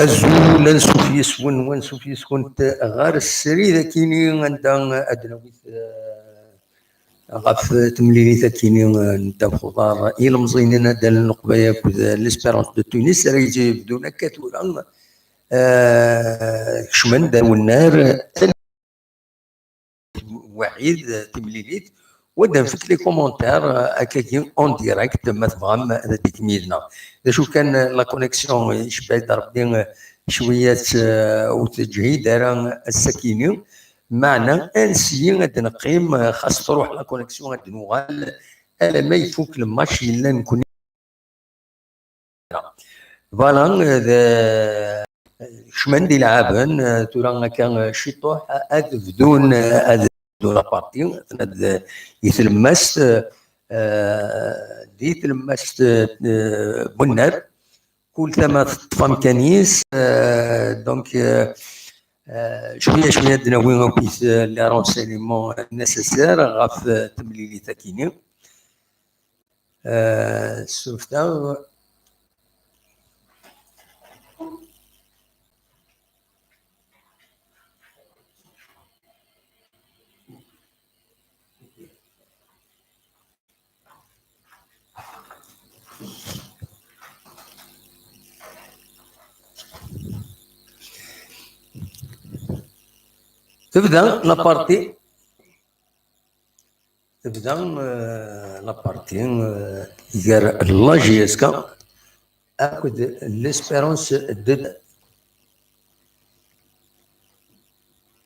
الزول نسوف يسون ونسوف يسكن غير السري ذاكيني عندها ادنويت غاف تمليلي كيني نتا خضار الى مزينين هذا النقبه كود ليسبيرونس دو تونس راه يجي بدون كاتورا كشمن داو النار وحيد تمليليت ودان فيك لي كومونتير هكاكي اون ديريكت ما تبغى هذيك تميلنا شوف كان لا كونيكسيون يشبه ضربني شويه وتجهيد راه السكينه معنى انسيين غادي نقيم خاص تروح لا كونيكسيون غادي نوغال الا ما يفوك الماتش الا نكون فوالا شمن دي لعابن تورا كان شيطوح بدون بدون بارتي يتلمس دي تلمس بنر كل ثما طفام كنيس دونك شويه شويه دناوين بيس لي رونسينيمون نيسيسير غاف تمليلي تاكيني سوفتا تبدا لابارتي ديال لا جي اس كا اكود ليسبيرونس دو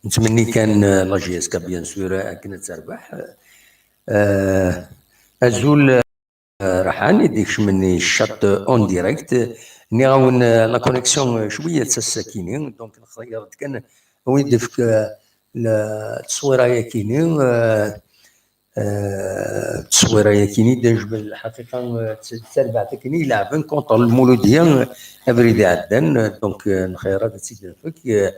نتمني كان لا جي اس كا بيان سور كانت تربح الزول راح نديكش مني الشات اون ديريكت ني غاون لا كونيكسيون شويه تساكينين دونك نخير كان وين في التصويره ياكيني التصويره ياكيني دجبل الحقيقه تربع تكني يلعبن كونتر المولوديه ابريدي عدن دونك نخير هذا السيد فيك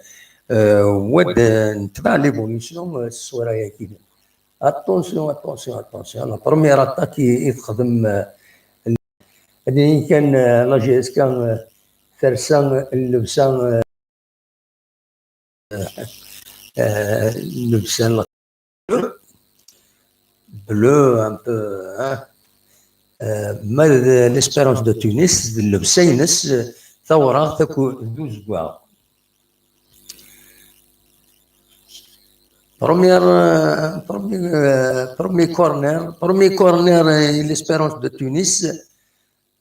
ود نتبع ليفوليسيون التصويره ياكيني اتونسيون لا بروميير اتاك يخدم هذه كان لا جي اس كان فرسان اللبسان لبسان بلو ان بو ما ليسبيرونس دو تونس اللبسينس ثوره تاكو دوز كوا برومي كورنر ليسبيرونس دو تونس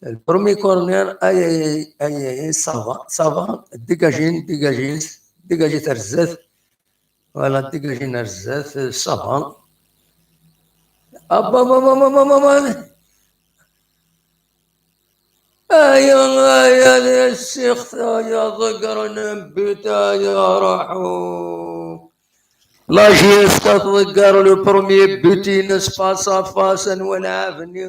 البرومي كورنر اي سافا ديجاجي ترزاث ولا ديجاجي نرزاث سافا ابا يا الشيخ يا ذكر نبيتا يا راحو لا جيس تذكر لو برومي بوتينس فاس ا فاس ونعافني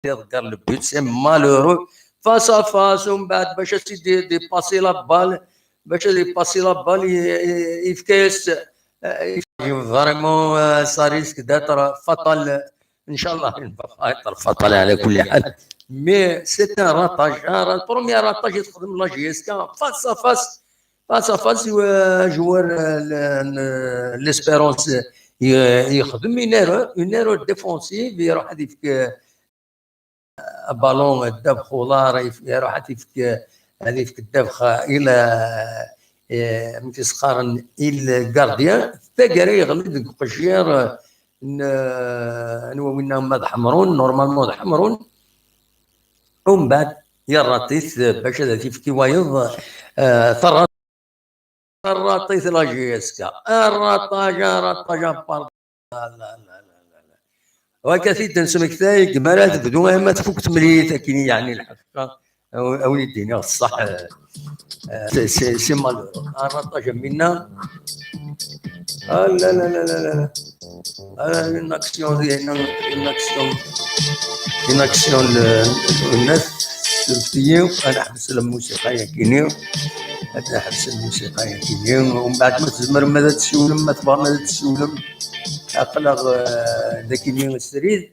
يذكر البوت سي مالورو فاس ا فاس ومن بعد باش دي باسي لا بال باش دي باسي لا بال يفكاس فريمون سا ريسك داتر فطل ان شاء الله فطل على كل حال مي سي ان راتاج البروميير راتاج يخدم لا جي اس كا فاس ا فاس جوار ليسبيرونس يخدم اون ايرو ديفونسيف يروح هذيك بالون الدبخ ولا يروح هذيك الدبخه الى متسخرا الى غارديان تاكاري يغلد قشير وين ماد حمرون نورمالمون حمرون ومن بعد يراتيس باش هذا تيفكي وايض الراطيس لا جي اس كا الراطاجه بار لا وكثير تنسمك ثايق مرات بدون ما تفوك تمريت كاين يعني الحقيقه وليديني الصح سي مال الراطاجه منا لا لا لا لا لا الناكسيون ديالنا الناكسيون الناس السلفيين انا احبس الموسيقى كاينين هذا حبس الموسيقى كاينين ومن بعد ما تزمر ماذا تسولم ما تبغى ماذا تسولم اقلق ذاك اليوم السريد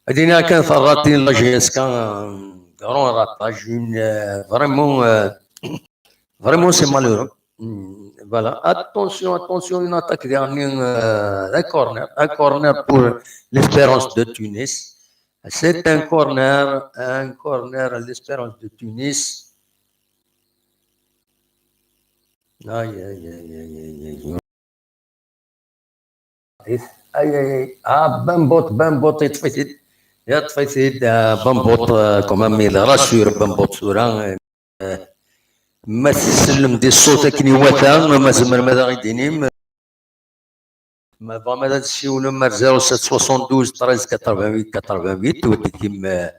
هذينا كان فراتين لا جي اس كان grand ratage, vraiment c'est malheureux. Voilà, attention, une attaque dernière, un corner pour l'Espérance de Tunis. C'est un corner à l'Espérance de Tunis. Aïe, aïe, aïe, aïe, aïe, aïe. Aïe, aïe, aïe. Ah, Bambot, يطفي بنبوط كمان ميلا راسور بنبوط سوران ما تسلم دي الصوت كني وثا ما زمر ماذا غيديني ما فما تسيون مار 0772 13 88 ودي كيما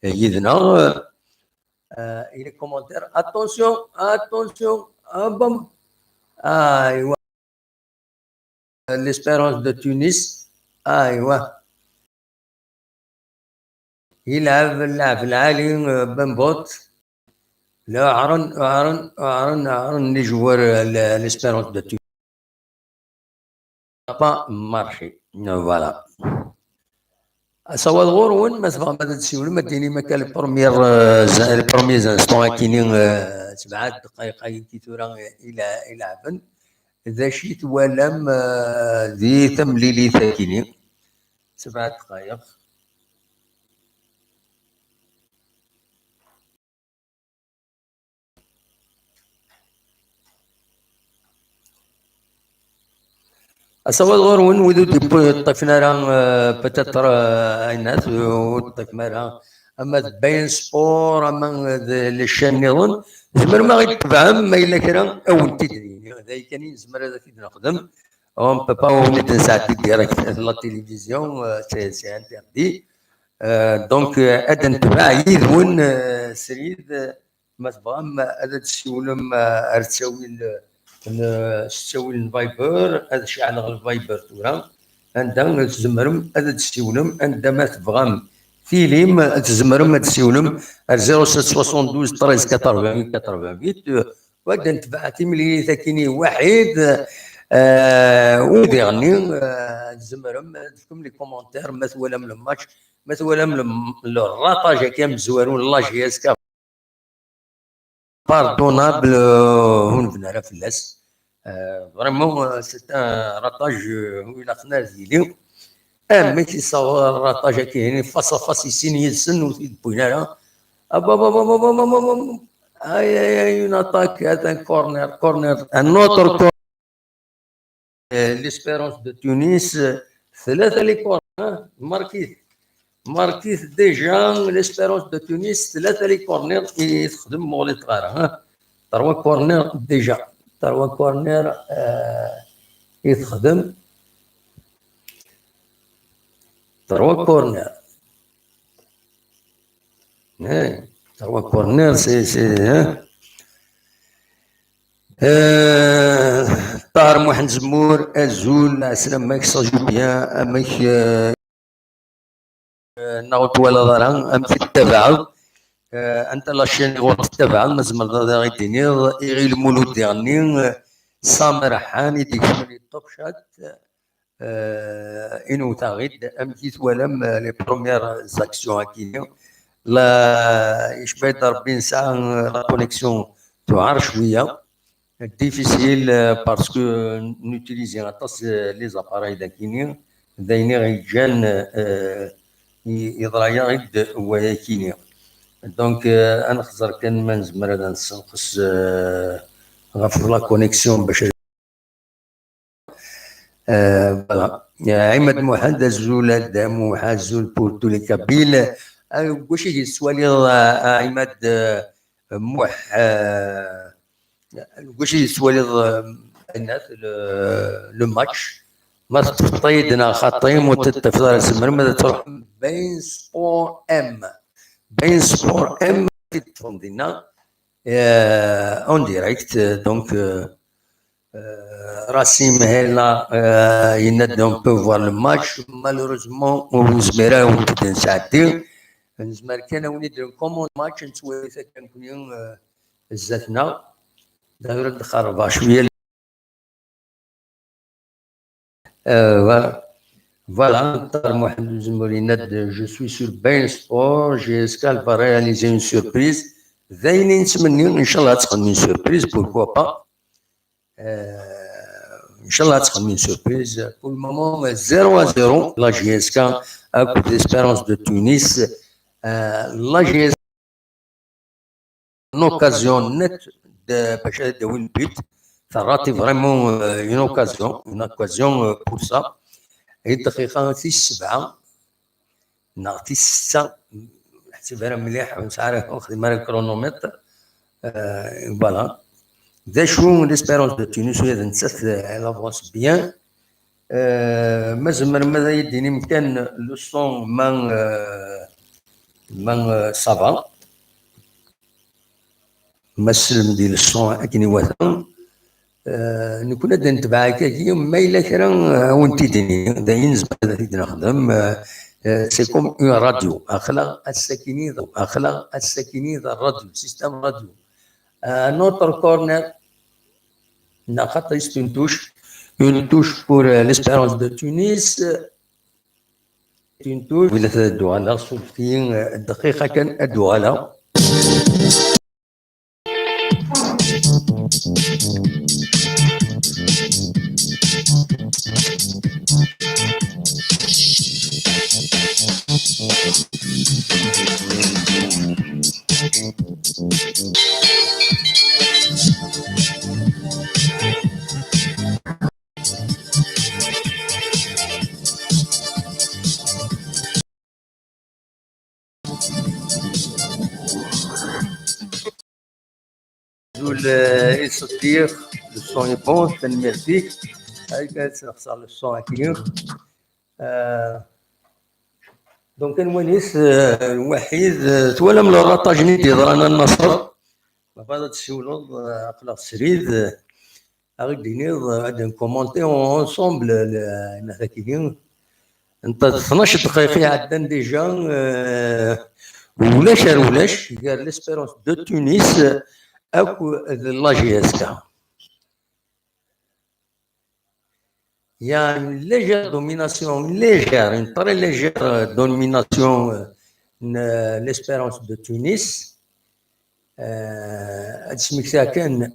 يدنا الى كومونتير اتونسيون بم ايوا ليسبيرونس دو تونس ايوا يلعب اللاعب العالي بنبوت لا عرن لي جوار ليسبيرونس دو تونس با مارشي فوالا سوا الغور ما تبغى ما تسيول ما ديني ما كان البروميير زانستون كاينين 7 دقائق كي ثورا الى عفن ذا شي توالم ذي تمليلي ثاكيني 7 دقائق سوا الغور وذو طفنا راه بتاتر الناس وطفنا راه اما باين سبور اما الشان نظن زمر ما غيتبعهم ما الا كرا او انت تدري هذا كان زمر هذا كي نخدم اون بابا ونت نساعد ديريكت لا تيليفزيون سي انتردي دونك هذا نتبع يذون سريد ما تبغى هذا تسولم ارتساوي تساوي الفايبر هذا شعل الفايبر تورا عندها تزمرم هذا تسولم عندما تبغى فيلم تزمرم تسولم 0772 13 88 وهذا نتبع تيملي ثاكيني واحد ودي يغني تزمرم تكتب لي كومونتير مثلا من الماتش مثلا من الراطاج كامل زوارون لاج ياسكا باردونابل هون فينا فلاس فريمون سي ان راطاج ويلا خنا زيلي مي كيصور الراطاج كاين فاس فاس يسين يسن ويدبوينا لها اي اون اتاك هذا كورنر ان اوتر كورنر ليسبيرونس دو تونس 3 لي كورنر ماركيز ديجا ليسبيرونس دو تونس 3 لي كورنر يخدم مولي صغار 3 كورنر ديجا 3 كورنر يخدم 3 كورنر 3 كورنر سي طاهر محمد زمور الزول عسلام ماك صاجو بيان اماك نغوت ولا ضرا ام تتبعوا انت لاشين غوت تتبعوا مازال ضا غيديني غير المولود ديالني سامر حاني ديك من توب شات انو تاغيد ام كيت ولم لي بروميير زاكسيون كينيو لا يشبه ربي نساء لا كونيكسيون تعار شويه difficile parce que n'utiliser les appareils d'Akini d'ailleurs il يضرا يغد وياكيني دونك انا خزر كان ما نزمر هذا نسنقص غفر لا كونيكسيون باش فوالا عماد محمد الزول موحى الزول بور تو لي كابيل واش يجي السؤال عماد موح واش يسوى الناس لو ماتش ما تطيدنا خطيم وتتفضل سمر ما تروح بين سبور ام في تفندينا اون ديريكت دونك راسيم هلا يند اون بو فوار لو ماتش مالوروزمون وزميرا ونبدا نساعدي نزمر كان ونيدير كومون ماتش نسوي كنكون زاتنا داير دخل شويه Voilà, Mohamed Zmourined, je suis sur Bein Sport, GSK va réaliser une surprise. Zainin Smenni, Inch'Allah, une surprise, pourquoi pas. Inch'Allah, une surprise. Pour le moment, 0-0, la GSK, à coup d'Espérance de Tunis. La GSK, une occasion nette de win but. Ça rate vraiment une occasion pour ça. الدقيقة 7 نعطي 6 نحسبها مليح مش عارف واخد مال الكرونومتر فوالا ذا شو ليسبيرونس دو تونس هي نسات لافونس بيان ماذا يديني مكان لو سون من صافا ما السلم ديال السون اكني واثق نكون هذا نتبع كي ما الا كرا وانت ديني داين زباله نخدم سي كوم اون راديو اخلاق الساكنين الراديو سيستم راديو نوتر كورنر ناخذ une touche pour l'Espérance de Tunis une touche ولا ثلاث على صوتين الدقيقه كان ادوا على يصديق لو سون بون تنمير فيك هاي نخسر لو سون كبير دونك المونيس الوحيد توالم لو راطاج نيدي رانا النصر بعد تسولو عقل السريد غير دينيض غادي نكومونتي اونسومبل هذاك انت 12 دقيقه عدن ديجا ولاش قال ليسبيرونس دو تونس اكو لا جي اس كا يعني ليجر دوميناسيون une très légère domination l'espérance de Tunis هادشي كان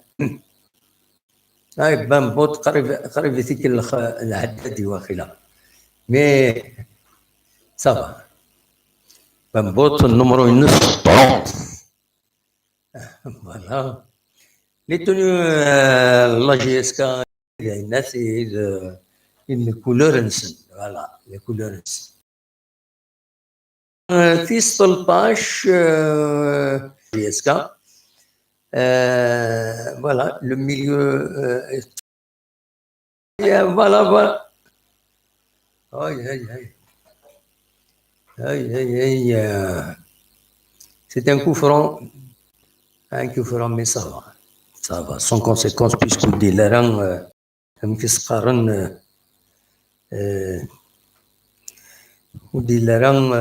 هاي بان بوت قريب ذيك العدادي واخيلا مي صافا بان بوت النمرو 9 voilà les tenues la GSK الناس الكولورنسن voilà les couleurs في 16 GSK voilà le milieu voilà aïe c'est un coup franc mais ça va sans conséquence puisque des larans مكسقرن ودي larans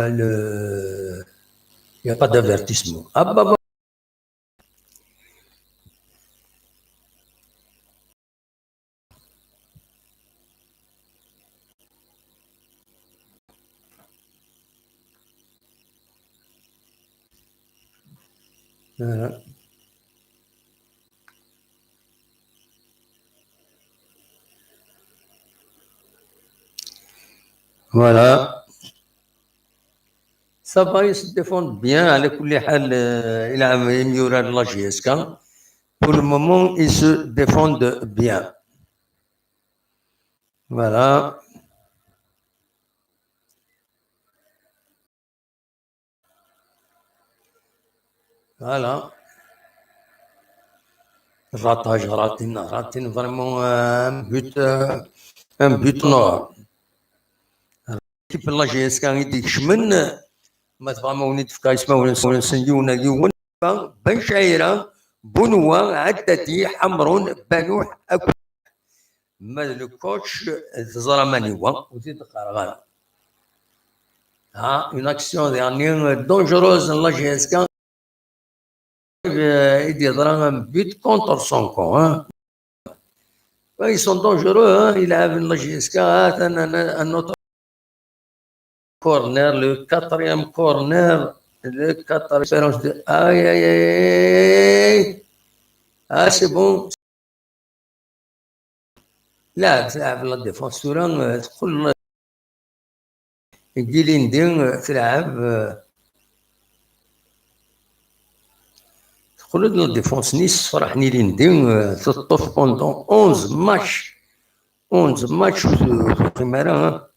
il n'y a pas d'avertissement voilà ça va ils se défendent bien على كل حال إلى يميورا لا جي اس كا pour le moment ils se défendent bien voilà ratage ratin vraiment un but noir كيف لا جي اس كا يديك شمن ما تفهموني تفكا يسمعون سنيون اليوم بن شعيره بنوة عدتي حمر بنوح أكو ما الكوتش زرماني وزيد قرغان une action يعني dangereuse لا جي اس كا يدير un but contre son camp ils sont dangereux يلعب لا جي اس كا un autre corner, le quatrième corner, le quatrième. Aïe, aïe, aïe. Ah, c'est bon. تلعب لا ديفونسورا تدخل جيليندي تلعب تدخل لا ديفونس نيس فرحني ليندي تطوف بوندون 11 ماتش 11 ماتش قمارة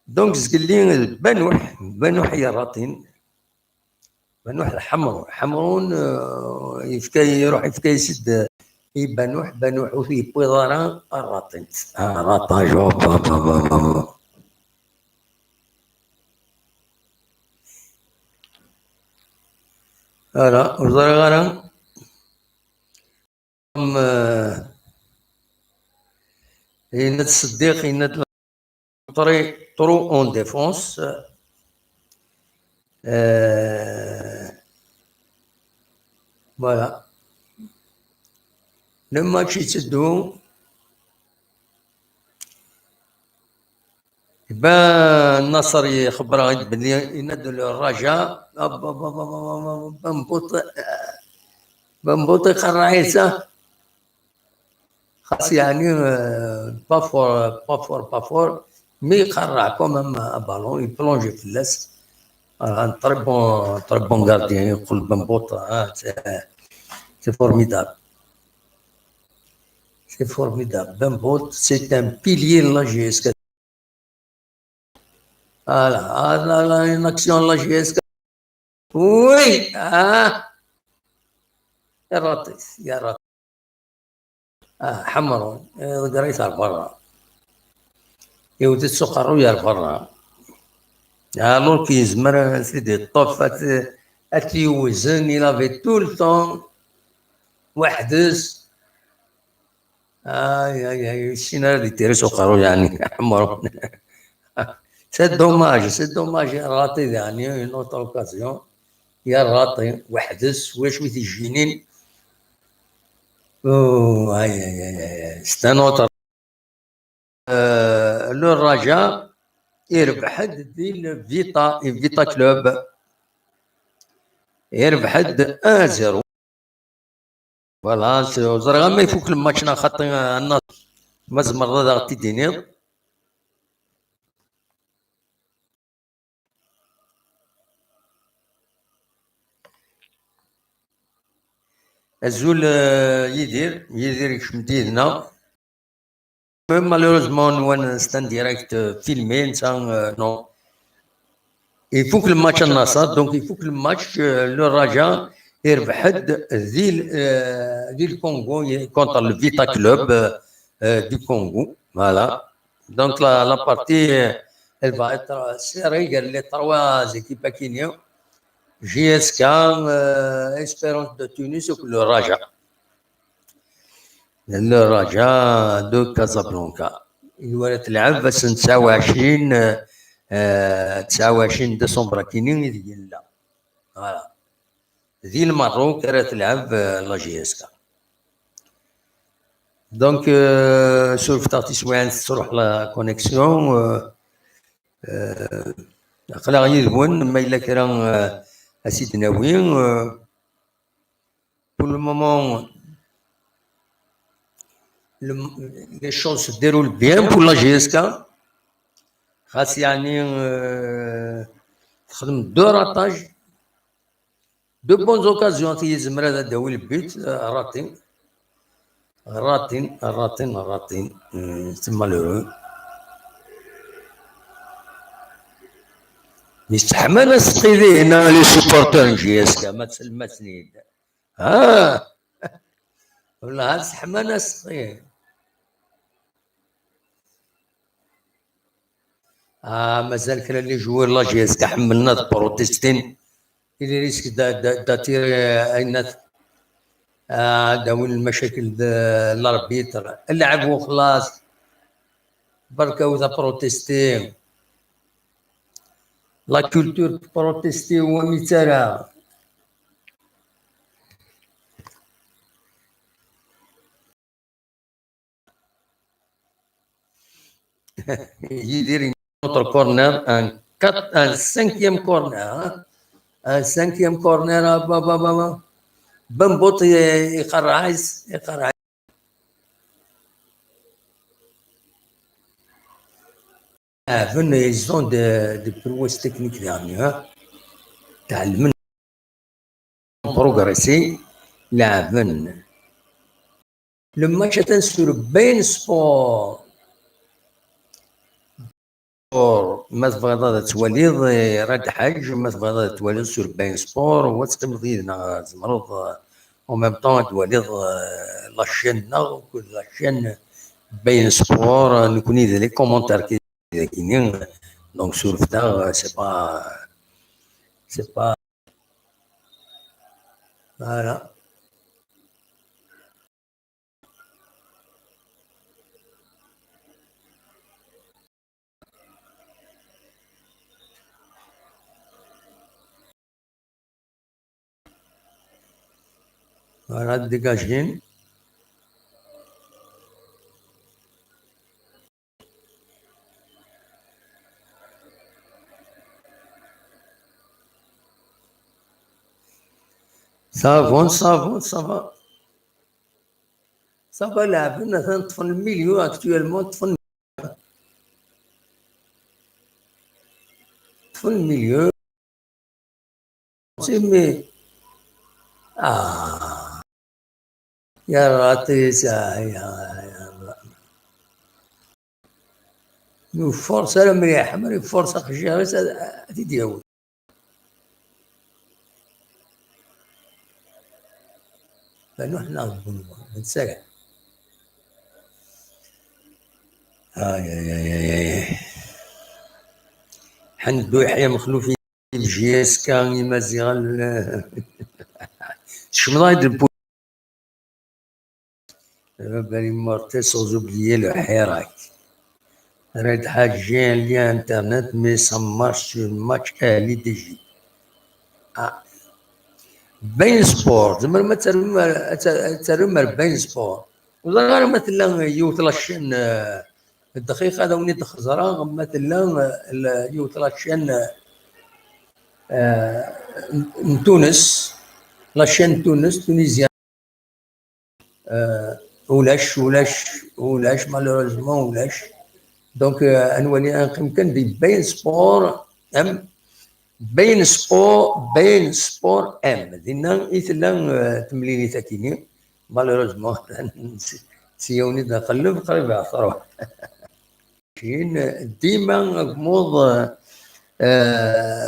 دونك زقلي بنوح يا راطين بنوح الحمر حمرون يفكاي يروح يفكاي يسد بنوح وفيه بيضارة الراطين راطا جوب فوالا وزرغارة يناد الصديق يناد ترو اون ديفونس فوالا لو ماتش يتسدو بان النصر يخبر بلي ينادوا الرجاء بنبوطي قرعيسه خاص يعني بافور مي يقرع كوم بالون يبلونجي في اللاس تري بون غارديان يقول بنبوط سي فورميدابل سي فورميدابل بنبوط سي ان بيليي لا جي اس كا فوالا لا اكسيون لا جي اس كا وي يا راطيس يا راطيس حمرون قريتها برا يودي السكر ويا برا الور كي يزمر سيدي الطوف اتيوزن الى في طول الطون وحدس اي الشينا اللي دير سكر يعني حمرون سي دوماج يا راطي يعني نوت اوكازيون يا راطي وحدس واش ويت الجنين اي ستانوتر لو الرجاء يربح ديال فيتا كلوب يربح 1-0 فوالا زرغا ما يفوك الماتش خاطر النصر مزمر غادي تديني الزول يدير يكشم ديدنا مالوروزمون وانا ستان ديريكت فيلمي نتا نو يفوك الماتش النصر دونك يفوك الماتش لو الرجاء يربح ذي الكونغو كونتر الفيتا كلوب دي كونغو فوالا دونك لا بارتي elle va être serrée les trois équipes كينيو JSK Espérance de Tunis le Raja de Casablanca الولاية تلعب بس 29 ديسمبر كاينين ديال لا فوالا ذي المغرب راه تلعب لا جي اس كا دونك سولف تعطي شويه تروح لا كونيكسيون قلا يذبون ما الا كرا اسيد ناوي pour le moment les choses se déroulent bien pour la GSK خاص يعني تخدم دو راتاج دو بونز اوكازيون تيزمر هذا داوي البيت راتين تما لو يستحمى ناس تقيلي هنا لي سوبورتور جي اس كا ما تسلمتني والله تستحمى ناس تقيل مازال كرا اللي جوار لا جي اس كا حملنا بروتيستين اللي ريسك دا تير اينات داوي المشاكل الاربيتر لعبوا خلاص بركا وذا بروتيستي لا كولتور بروتيستي هو مثالها يدير autre corner, un cinquième corner, hein. Un cinquième corner, بنبوط يقرعز. ils ont des prouesses techniques dernières. تعلمنا بروغريسي لاعبين. Le match est sur بين سبور ما تبغى توليض راد حاج ما تبغى توليض سور بين سبور وتقيم زمرض او ميم طون توليض لاشين كل لاشين بين سبور نكوني لي كومونتير كاينين دونك سور فتا سي با فوالا. فوالا ديجاجين. صافون صافا لاعبين تنطفن الميليو اكتويلمون طفن الميليو سيمي يا راتيسا يا فرصة مليحة مري فرصة خشية بس تدياول. لأنه احنا نظن نتسرع. حندو يحيى مخلوفي الجياس كان يمازيغ شمضايد البو بالي مارتي سوز اوبليي لو حراك راد حاجين لي انترنت مي سمارش سور ماتش اهلي دي جي بين سبور زعما ما ترمر بين سبور ولا غير مثلا يوثلاشين الدقيقة هذا وني خزران مثلا يوثلاشين من تونس لاشين تونسيا ولاش مالوروزمون ولاش دونك انولي يمكن دي بين سبور ام بين سبور ام دينا ايثلا تمليلي تاكيني مالوروزمون سيوني نقلب قريب عصروه ديما غموض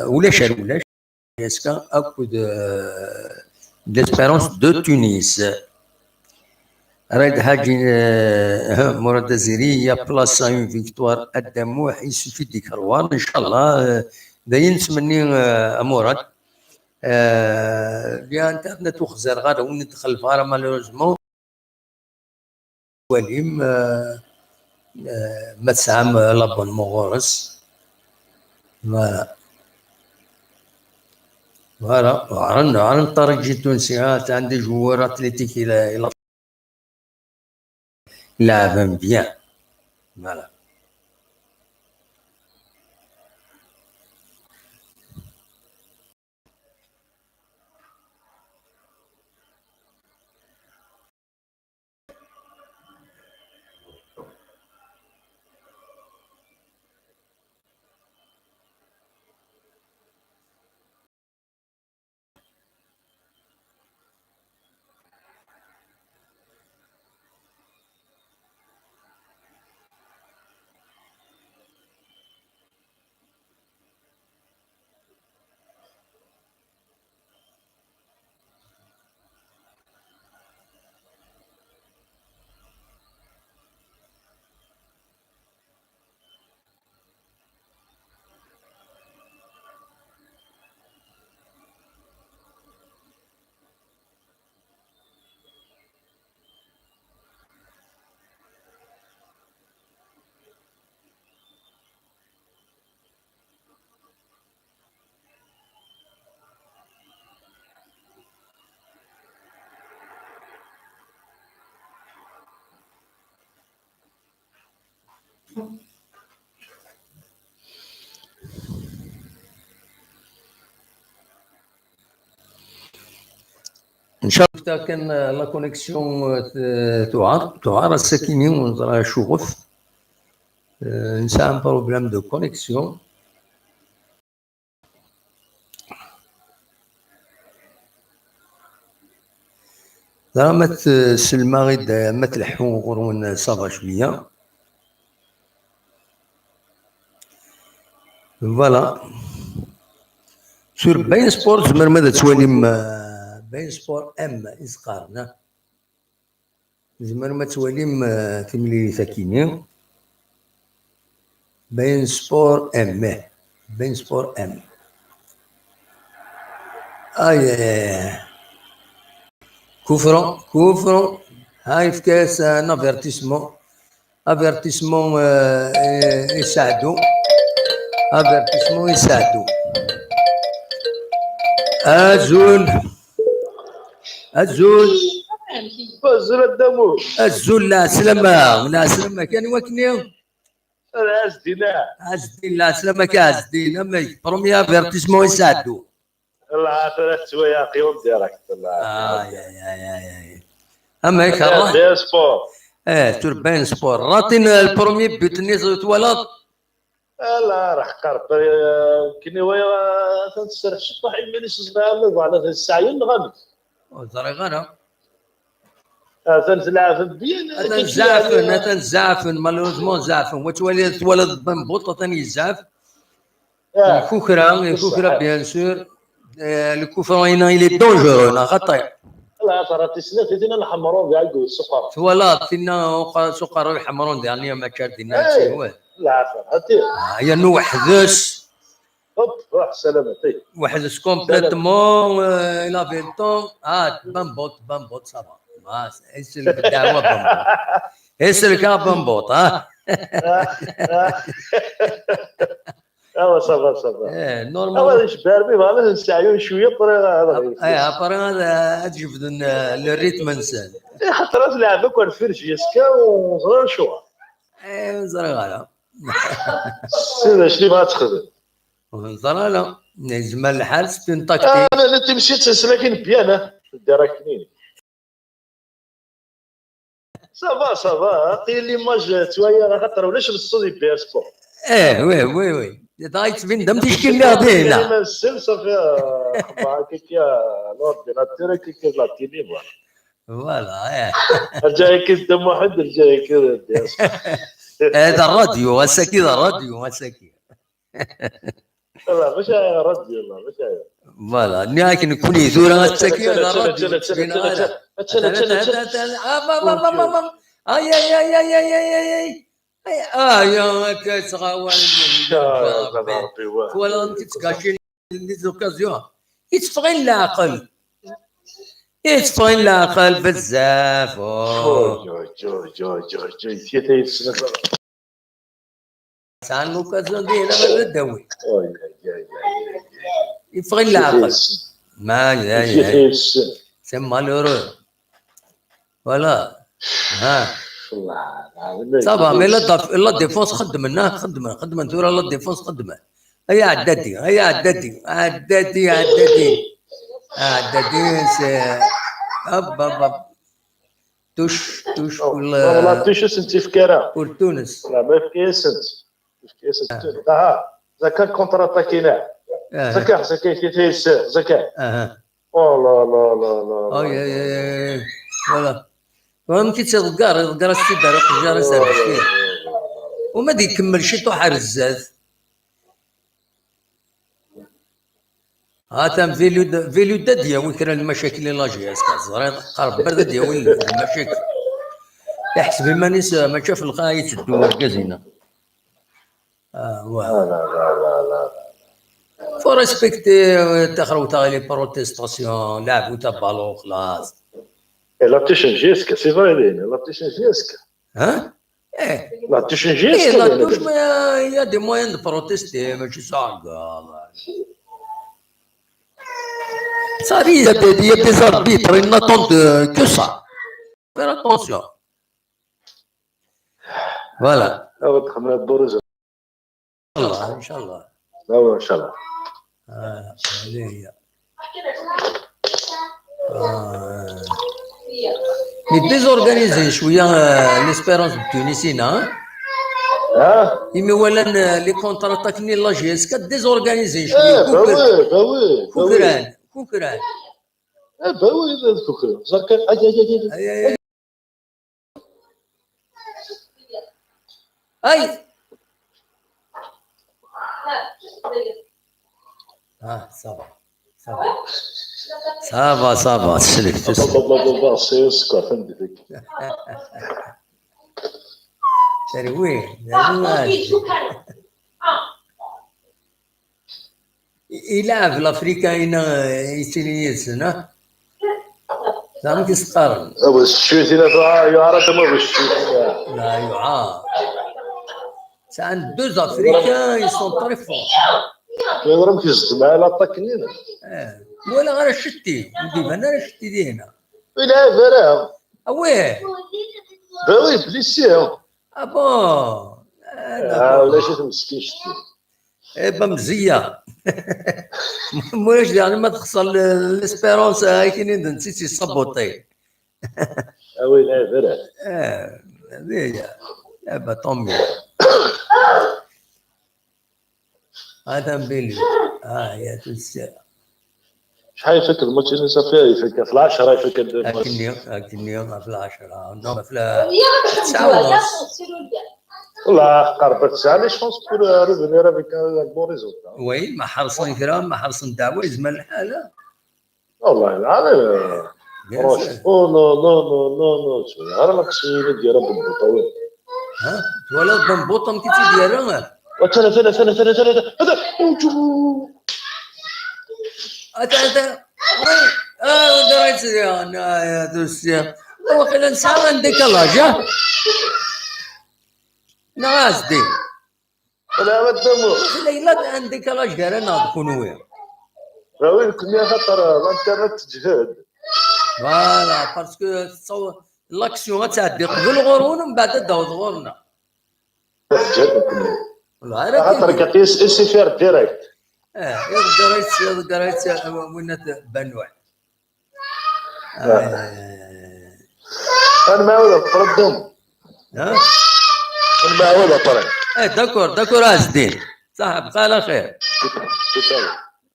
ولاش يسكا اكو ليسبيرونس دو تونس راد حاجي مراد الزيري بلاص اون فيكتوار الدموح يسوفي دي كروان ان شاء الله داين نتمني مراد بيان انترنت وخزر غادا وندخل فارا مالوروزمون وليم ما تسعم لابونمون غورس فوالا عن الطريق جي تونسي عندي جوار اتليتيكي لاعبين بيان فوالا. ان شاء الله كان لا كونيكسيون تعار الساكنين ونظرا شغف نسى بروبليم دو كونيكسيون. لا ما سلمى غير ما تلحون غرون صافا شويه. فوالا سور باين سبور زمر ماذا تواليم باين سبور ام إزقارنا زمر ما تواليم تملي ساكينين باين سبور ام باين سبور ام اي كفرون هاي في كاس افيرتيسمون يساعدوا الزول الزول لا سلامة كان وكني عزدين لا سلامة كعزدين اما بروميير افيرتيسمون يساعدوا الله ثلاث سوايع قيوم ديريكت يا اما هيك بيان سبور توربين سبور راتين البروميي بيت نيز تولد لا راح قرب كني ويا تنسرح شطح يمينيش زبالة على الساعين غمس وزرغنا تنزلع في الدين تنزعفن مالوزمون زعفن وتولد بنبوطة ثاني زعف الكوكرا بيان سور الكوفرون il est dangereux خطير. لا ترى تسنى تدينا الحمرون قاعدوا السكر ولا تنا سكر الحمرون ديالنا ما كان دينا شي هو لا هاتي هي نو وحدش هوب روح سلامتي وحدش كومبليتمون الى فيلتون بامبوط صافا ما اسل الدعوه بامبوط اسل كا بامبوط ايوا صافا نورمال ايوا شباربي مالها نسعيو شويه بطريقه هذا هذا تجبد الريتم انسان خاطر تلعبك ونفرش يسكا وصغار شو زرغاله سير شنو بغا تخدم زرغاله زمان الحارس تنطاكتي انا تمشي تسلكين بيانا ديريكتني صافا قيل لي ماج تويا خاطر ولاش بالصوت بيان سبور وي دايت بين دم تشكل لها بينا ما السل صافي اخبار كيكيا لورديناتور كيكيا لاتيني فوالا رجعي كنت دم واحد رجعي كذا هذا الراديو هساكي لا مش راديو والله مش فوالا لكن نكون يزور هساكي هذا الراديو يا كتغاول ولا انت تقاشي ليزوكازيون يتفغين العقل بزاف جوي سان لوكازيون ديالها ما تداوي يفغين العقل ما سي مالورو فوالا صافا مي لا ديفونس خدمه ثورة لا ديفونس خدمه هيا عدادي سي هب توش والله توش سنتي في كرا تونس لا ما في كيسنت زكا كونتر اتاكينا زكا كيفاش زكا لا فوالا فهمتي تلقار السيدة الجار سامح فيه وما دي يكمل شي طوح رزاز تم فيليو داديا وكرا المشاكل اللي لاجي اسكاز قرب برد ديال المشاكل يحسب مانيس ما شاف الغاية الدول كازينا لا فو ريسبكتي تخرو تاع لي بروتيستاسيون لعبوا تا بالون خلاص لا تشنجيسكا سي فايلين لا تشنجيسكا لا تشنجيسكا لا توش ما يا دي موين دو بروتيستي ماشي صعب صافي يا دي زاربيتر ils n'attendent que ça faire attention voilà دخلنا البروج الله ان شاء الله ان شاء الله هذه هي Mais désorganisé شويه ليسبيرونس التونسيين يمي ولا لي كونتر اتاكني لا جي اس ديزورغانيزي شويه كوكران باوي الكوكران زرك اي صافا تسلك الله سيسكر فهمتك ترويح يلعب في الافريكان يتنيسنا زعما كيسقارن الشويتي لا يعرف ما لا يعار عند دوز افريكان يسون طري فور يضرب كيزد مع لا طاكنين ولا غير شتي نديف انا شتي دينا لا فرا ويه باوي بليسيون ابون ولا شي مسكين شتي با مزيه مولاش يعني ما تخسر ليسبيرونس هاي كي نسيتي صبوطي وي لا فرا هذه با طومي هذا مبيلي يا تسير شحال يفكر الماتش اللي صافي يفكر في 10 يفكر اكني في 10 نو في 9:30 والله قربت 9 لي شونس بور ريفينير افيك ان بون ريزولتا وي ما حرصن كرام ما حرصن دعوه يزمن الحاله والله العظيم روش او نو نو نو نو نو غير ما كسيني ديالها بالبطوين ولا بنبوطه ما كنتي ديالها ثلاثة هذا دريت يا دوسيا وخلينا نسعى عندك الله نغازدي لا ما تدمو ليلة عندك الله جاري ناضكون ويا وين كنا خطر الانترنت تجهد فوالا باسكو تصور لاكسيون غتعدي قبل غورون ومن بعد داوز غورنا والله خاطر كتقيس السفير ديريكت قريت ونات بنوع انا ما ولا فردهم انا ما ولا فرق داكور ازدين صاحب قال خير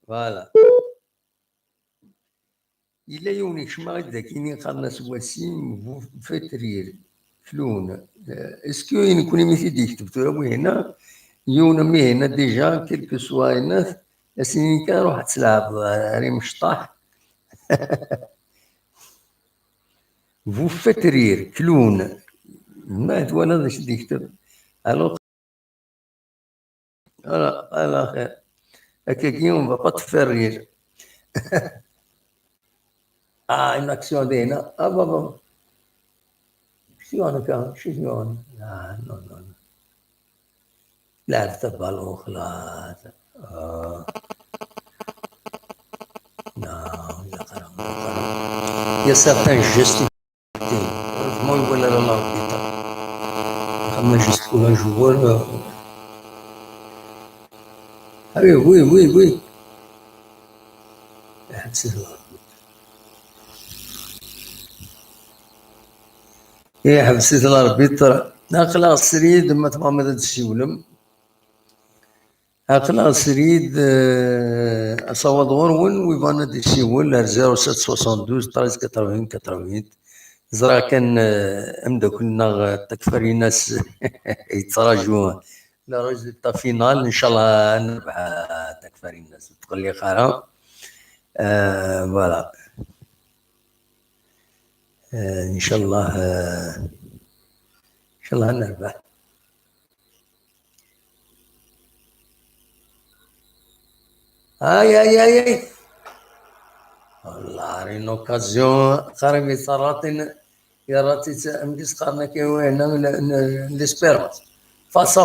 فوالا إلا يوني شما ذاكيني قالنا سواسين فترير فلون اسكو يكون مثل ديك كتبتو هنا يونا مي هنا ديجا كيلكو سوا الناس اسيني كان روح تلعب ري مشطاح فو فترير كلون ما وانا ذاك ديكتب الو على خير هكاكي اون با تفرير une action d'ena. Bon. شو non. لعبت بالون خلاص. Non, il y a certains gestes moi ولا l'arbitre. Comme un geste pour un joueur. Ah oui. C'est là. حبسيت الاربيتر اقلا سريد ما تمام تشيولم اقلا سريد اصوات غورون ويبانا دي شيول 0772 13 80 زرا كان امدا كنا تكفري ناس يتراجعوا لا رجل تا فينال ان شاء الله نربح تكفري الناس تقول لي خيرا فوالا ان شاء الله نربح. اي والله رين اوكازيون قريب صارتين يا راتي امديس قارنا كي هنا من ليسبيرونس فاس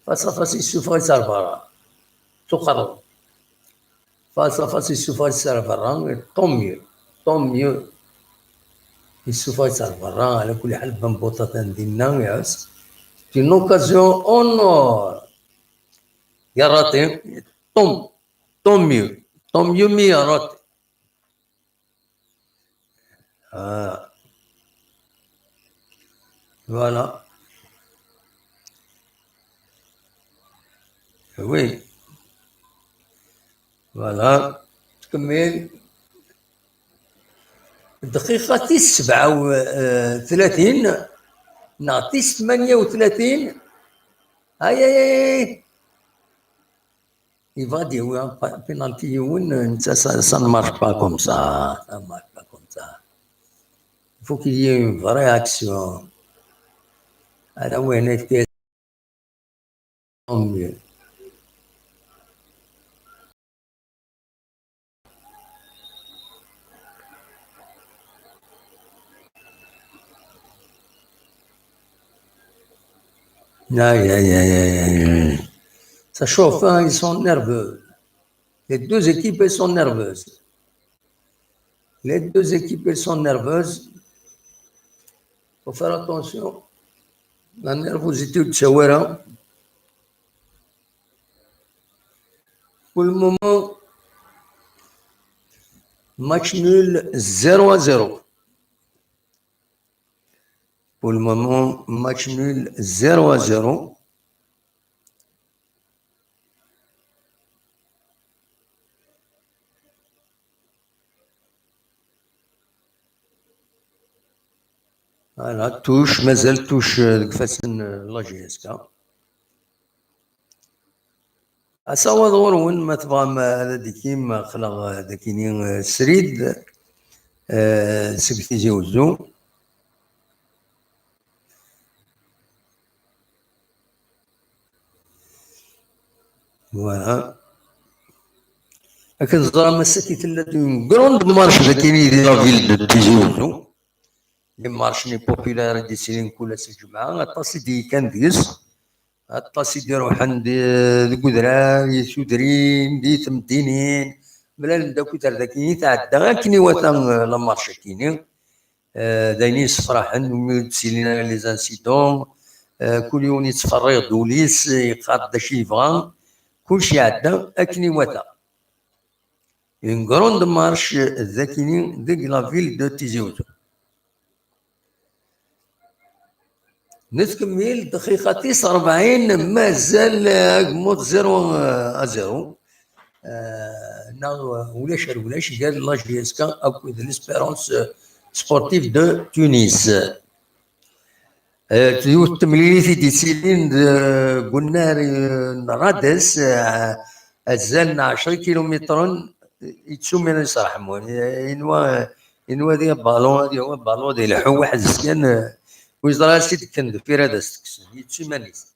فاس يشوفوا يسافر تقرب فاس يشوفوا يسافر طوميو يشوفوا يسافر على كل حال بنبوطه ندينا ياس في اوكازيون اونور يا راتي طوميو مي يا راتي Ah, voilà. Oui, voilà. تكمل دقيقة 37 نعطي 38. اي اي اي يفادي هو بينالتي يون انت سا ne marche pas comme ça, ça ne marche pas comme ça. Il faut qu'il y ait une vraie action. هذا وين فيه mieux. Aïe, aïe, aïe, aïe, aïe. Ça chauffe, hein, ils sont nerveux. Les deux équipes, elles sont nerveuses. Les deux équipes, elles sont nerveuses. Il faut faire attention. La nervosité de Chawara. Pour le moment, match nul 0-0. Pour le moment, match nul 0-0. Voilà, touche, مازال touche كفاسن لا جي اس كا. أسوا دور وين ما تبغى هذا ديكيم خلق داكيني سريد سكتي جوزو. Voilà. لكن زرا مسكت التي جروند مارش داكيني دي لا فيل دو تيجوزو. لي مارشني بوبولار دي سيرين كل الجمعة الطاسي دي كان ديس الطاسي ديرو حن دي قدران يسودرين دي تمدينين بلا نداكو تاع داكيني تعدى كني وثان لا مارش كيني داينين صفراحن ومتسيلين لي زانسيدون كل يوم يتفرغ دوليس يقاد داكشي يبغى كلشي عدى اكني وثا اون كروند مارش ذاكيني ديك لا فيل دو تيزيوزو. نتكمل دقيقة 49 مازال أقموت 0-0. ولاش قال لا جي اس كا أكويد ليسبيرونس سبورتيف دو تونس. التمليليثي دي سيلين قلنا رادس أزالنا 10 كيلومتر يتسمى يصرحمون إنوا دي بالون دي هو بالون ديال الحو واحد السكان ويزرا سيد كان في هذا السكس يتسمانيس.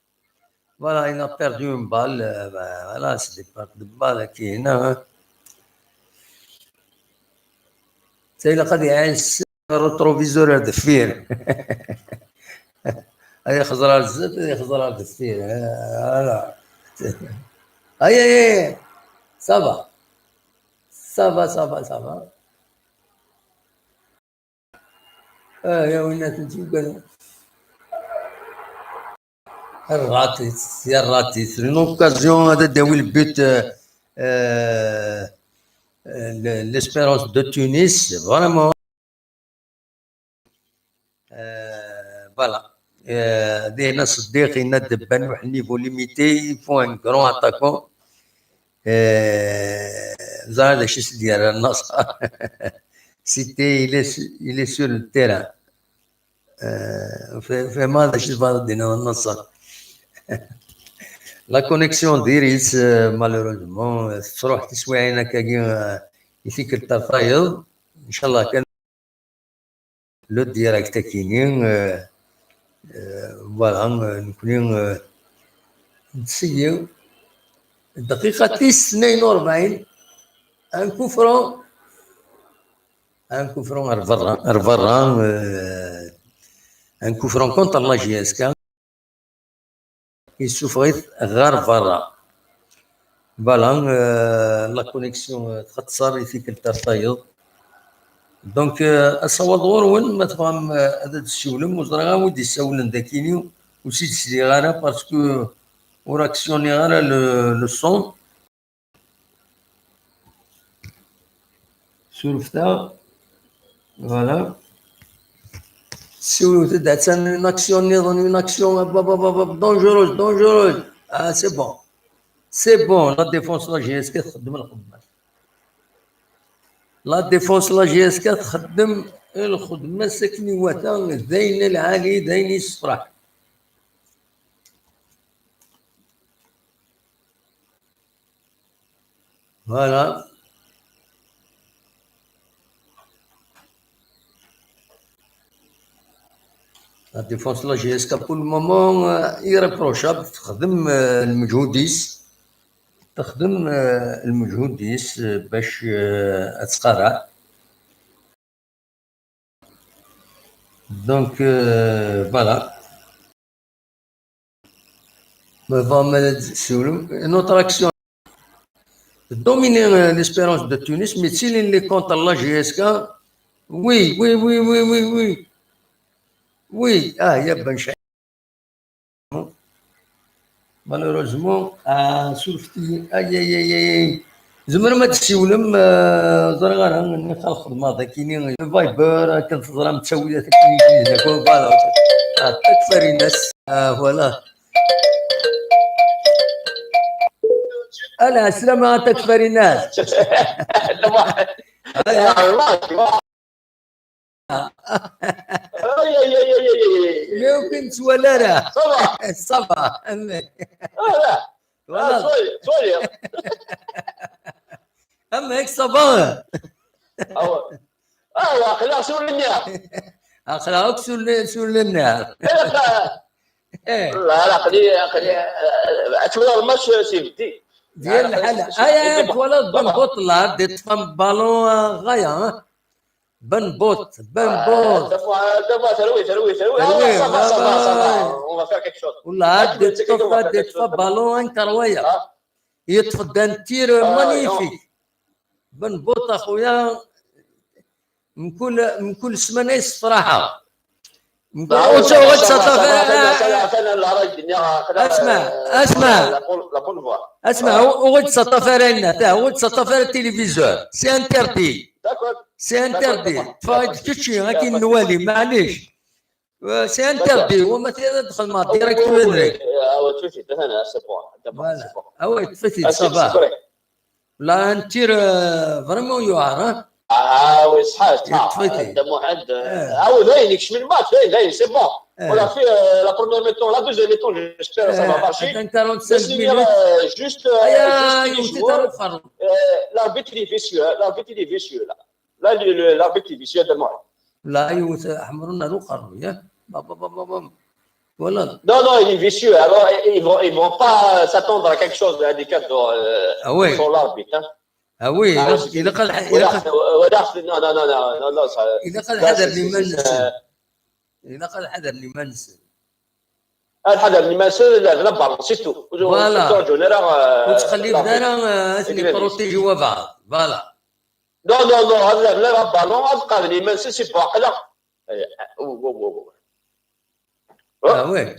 فوالا إنا بيردو اون بال فوالا سي دي بارت دو بال كاينة تايلا قد يعيش الروتروفيزور دفير. هاي خزرا الزيت هاي خزرا دفير فوالا. اي اي صافا صافا صافا صافا. يا وينات نتيجة الراتيس يا الراتيس اون اوكازيون هذا داوي البيت ليسبيرونس دو تونس فريمون فوالا. دينا صديقي ندبان واحد النيفو ليميتي فو ان كرون اتاكون زاد داكشي ديال النصر. سيتي il est sur le terrain. vraiment داكشي فاضل دينا النصر. لا كونيكسيون ديريس مالوروزمون تروح تسويعينا كاكي يفيك الطفايض ان شاء الله كان لو ديراكت كاينين فوالا نكونين نسيو الدقيقة 42 ان كفرون رفران ان كفرون كونتر لا جي اس كا يسوفغيت غار برا. فوالا لا كونيكسيون تختصر يفيك التفايض دونك الصوادور وين ما تفهم هذا السولم وزرا ودي السولن داكيني وسيد سيدي غانا باسكو وراكسيوني غانا لو سون سولفتا فوالا سولو تدعس une action نظن une action dangereuse dangereuse. Ah c'est bon. C'est bon, la défense la GSK تخدم الخدمة. لا ديفونس لا جي اس 4 تخدم الخدمة سكنيوة ذين العالي ذين الصفراء. فوالا لا ديفونس لا جي اس 4 بور المومون ايرابروشابل تخدم المجهوديس تخدم المجهوديس باش تقرا. دونك فوالا فما سولم نوتر اكسيون dominer l'espérance de Tunis, mais s'il est contre la GSK, oui, oui, oui, oui, oui, oui. Oui, ah, il y a ben cher. Malheureusement, سولفتي اي زمر ما تسولم زرغا نخل الخدمه ذا كاينين فايبر كنتظر متسويه تكنيكيه فوالا تكفر الناس فوالا. انا سلامة تكفر الناس. ما كنت ولا لا صبا والله شويه اما هيك صبا خلينا سول النار اخلاق سول النار. لا خلي اتولى الماتش سيفتي ديال الحالة ايا ولد بن بطلة دي تفهم بالون غاية بن بوت دفع ثروي ولا دي تفهم بالون كروية يطفى دانتير مانيفيك. بن بوت اخويا من كل سمانة صراحة اسمع وغد سطفرنا تا وغد سطفر التلفزيون سي انتردي سي انتردي فايد كيتشي غادي نوالي معليش سي انتردي وما تدخل مع ديريكتور دريك وي تفتي صباح لا نتير فريمون يوعر وي صحاح دمو حد باين يكشف الماتش باين سي بون. On a fait la première mi-temps, la deuxième mi-temps, j'espère que ça va marcher. 45 minutes. Juste l'arbitre il est vicieux, là. Là, l'arbitre est vicieux de moi. لا يحمرنا له قرن بابا ولا. Non, il est vicieux. Alors, ils vont pas s'attendre à quelque chose d'indicateur sur l'arbitre. Ah oui, il a قال حذر لمنسل الحذر لمنسل لا بالون سي تو وتخلي بدانا اثني بروتيجي بعض فوالا. نو هذا لا بالون قال لمنسل سي باق لا وي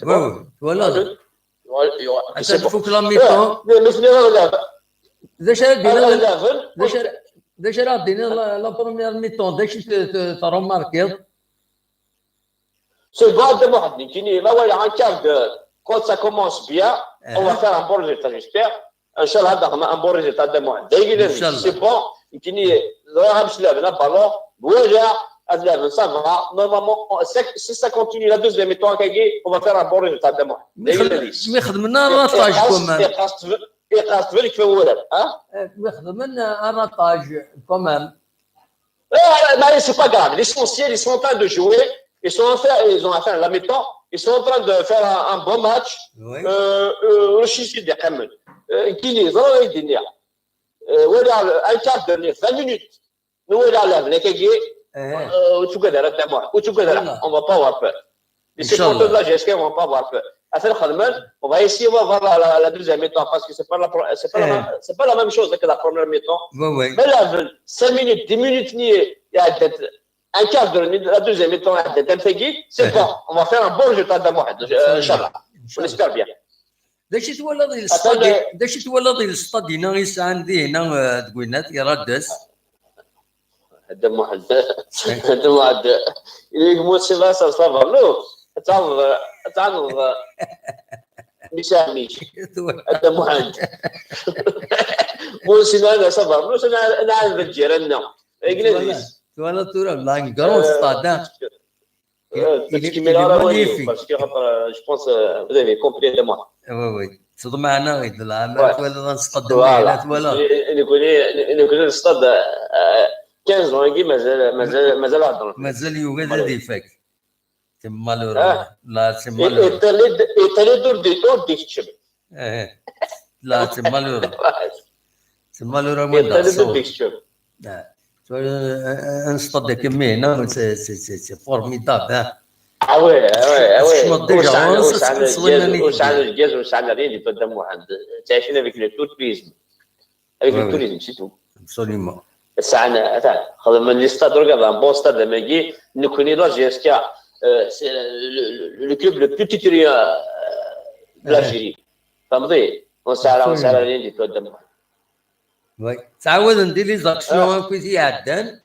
ولا عشان تفك لا ميطون داش راه دينا لا بروميير ميطون داش تروماركي C'est bon de moi. Là, il y a un quart d'heure. Quand ça commence bien, on va faire un bon résultat, j'espère. Inch'Allah, un bon résultat de moi. C'est bon. Le ballon, ça va. Normalement, si ça continue la deuxième mi-temps, on va faire un bon résultat de moi. Mais خدمنا الرطاج كمان. خدمنا الرطاج كمان. Mais c'est pas grave. L'essentiel, ils sont en train de jouer. Ils ont affaire à la mi-temps. Ils sont en train de faire un bon match. Un quart d'heure, 20 minutes. Nous, on va pas avoir peur. Les supporters de la GSK ne vont pas avoir peur. On va essayer de voir la deuxième mi-temps parce que c'est pas la même chose que la première mi-temps. Mais là, 5 minutes, 10 minutes, il y a un quart de la deuxième mi-temps, c'est bon. On va faire un bon résultat de moi. Inch'Allah. On espère bien. داش تولى ضي الاستاد هنا يسعى عندي هنا تقولنا يردس هذا واحد اللي موسم صافا له تعرف ميساميش هذا واحد موسم هذا صافا له انا عارف الجيران انجليزي وانا تورا لا غرون ستاد il est magnifique parce que je pense vous avez compris de moi oui صدق معنا غير لا ما ولا نستقدم ولا نقول نصطاد 15 ونجي مازال هضر مازال يوجد ديفاك تما لورا لا تما لورا ايطالي دور ديكتشب لا تما لورا تما لورا وين ايطالي دور ديكتشب نصطاد كمية هنا سي فورميدابل ah ouais وسعنا الجاز وسعنا رين قدام واحد تعيشين avec le tourisme c'est tout absolument سعنا خدم من stade regarde un bon stade لما يجي نكوني لا GSK c'est le club le plus titulaire de l'Algérie فهمتي وسعنا رين قدام واحد وي تعود ندير لي زاكسيون كويس يعدان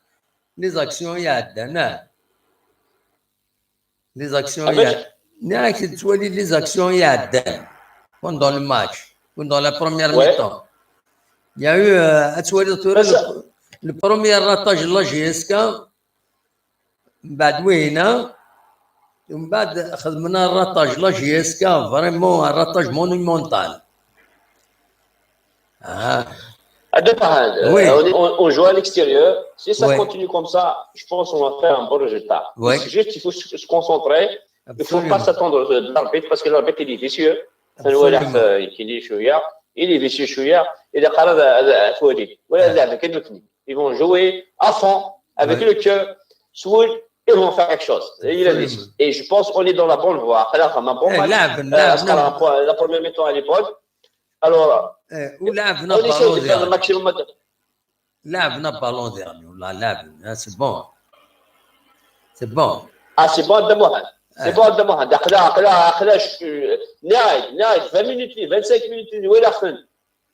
لي زاكسيون يعدان les actions les actions pendant le match, pendant la première mi-temps. Il y a eu le premier ratage de la GSK, خدمنا الراتاج لا GSK vraiment un ratage monumental. On joue à l'extérieur. Si ça continue comme ça, je pense qu'on va faire un bon résultat. Juste, il faut se concentrer. Il ne faut pas s'attendre de l'arbitre parce que l'arbitre il est vicieux. Il est vicieux chouïa. Ils vont jouer à fond avec le cœur. Ils vont faire quelque chose. Et je pense qu'on est dans la bonne voie. La première mi-temps à l'époque. Alors, ولعبنا بالون ديرني والله لعبنا سي بون سي بون سي بون قدام واحد سي بون قدام واحد اخلا نايد 20 minutes 25 minutes ولا خن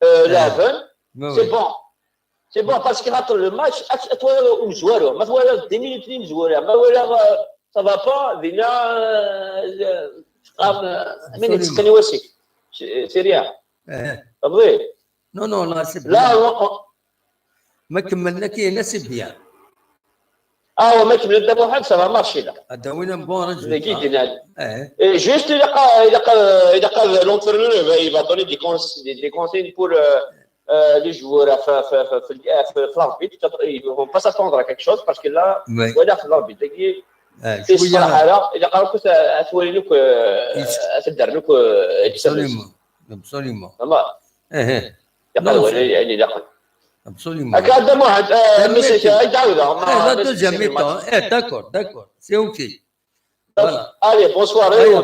لعبن سي بون باسكو خاطر الماتش اتوالى مزوارو ما توالى 10 minutes مزوارو ما ولا سافا با دينا من تسكني واسك سي ريان تبغي نو لا سي لا ما كملنا كي نسب بيان ما كملنا دابا واحد سافا مارشي لا هذا وين بون رجل جوست il l'entraîneur il va donner des conseils pour les joueurs في l'arbitre ils vont pas s'attendre à quelque chose parce que là ولا في l'arbitre الصراحه اذا قالوا تولي لك تدير لك absolument يعني داخل absolument قدام واحد ميسي يدعوها لا deuxième mi-temps d'accord c'est ok voilà allez bonsoir ان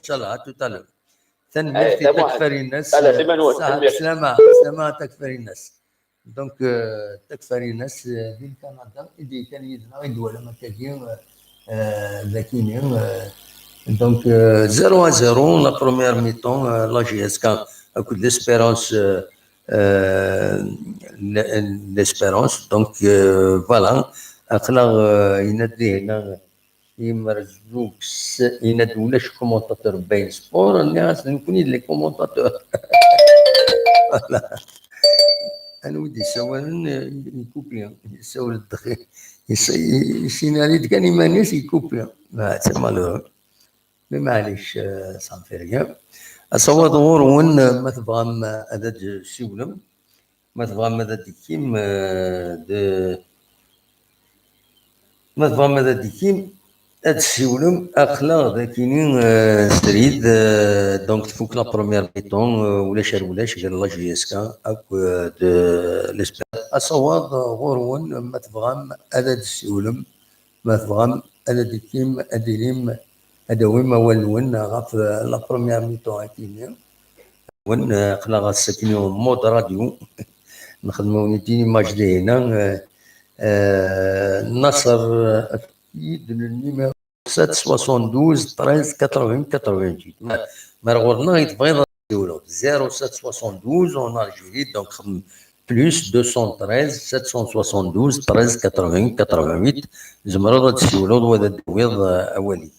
شاء الله tout à l'heure تنمير تكفر الناس سلامة تكفر الناس دونك تكفر الناس في كندا اللي كان يدنا يدوى لما كاين ذاكيين donc 0-0 la première mi-temps la GSK a coup l'espérance donc voilà اخلاق ينادي هنا يمرزوك ينادي ولاش كومونتاتور باين سبور الناس نكوني لي كومونتاتور انا ودي يسوى يكوبي يسوى الدخيل يسيناليد كان يمانيس يكوبي تما له معليش صافي ريان اصوات غور وين ما تبغى هذا الشولم ما تبغى هذا ديكيم ما تبغى هذا ديكيم هذا الشولم اخلاق ذاكينين ستريد دونك تفوك لا بروميير ميطون ولاش غير لا جيسكا اكو ليسبير اصوات غور وين ما تبغى هذا الشولم ما تبغى هذا ديكيم اديليم هذا وين ما ولون غاف لا بروميير ميطون هاكينيا وين خلا ساكنين مود راديو نخدمو نديني ماجدي هنا نصر اكيد النيميرو 772 13 80 88 ما رغورنا يتبغي الدوله 0772 اون الجيري دونك بلس 213 772 13 80 88 زمرض تسولوا وهذا التعويض اولي.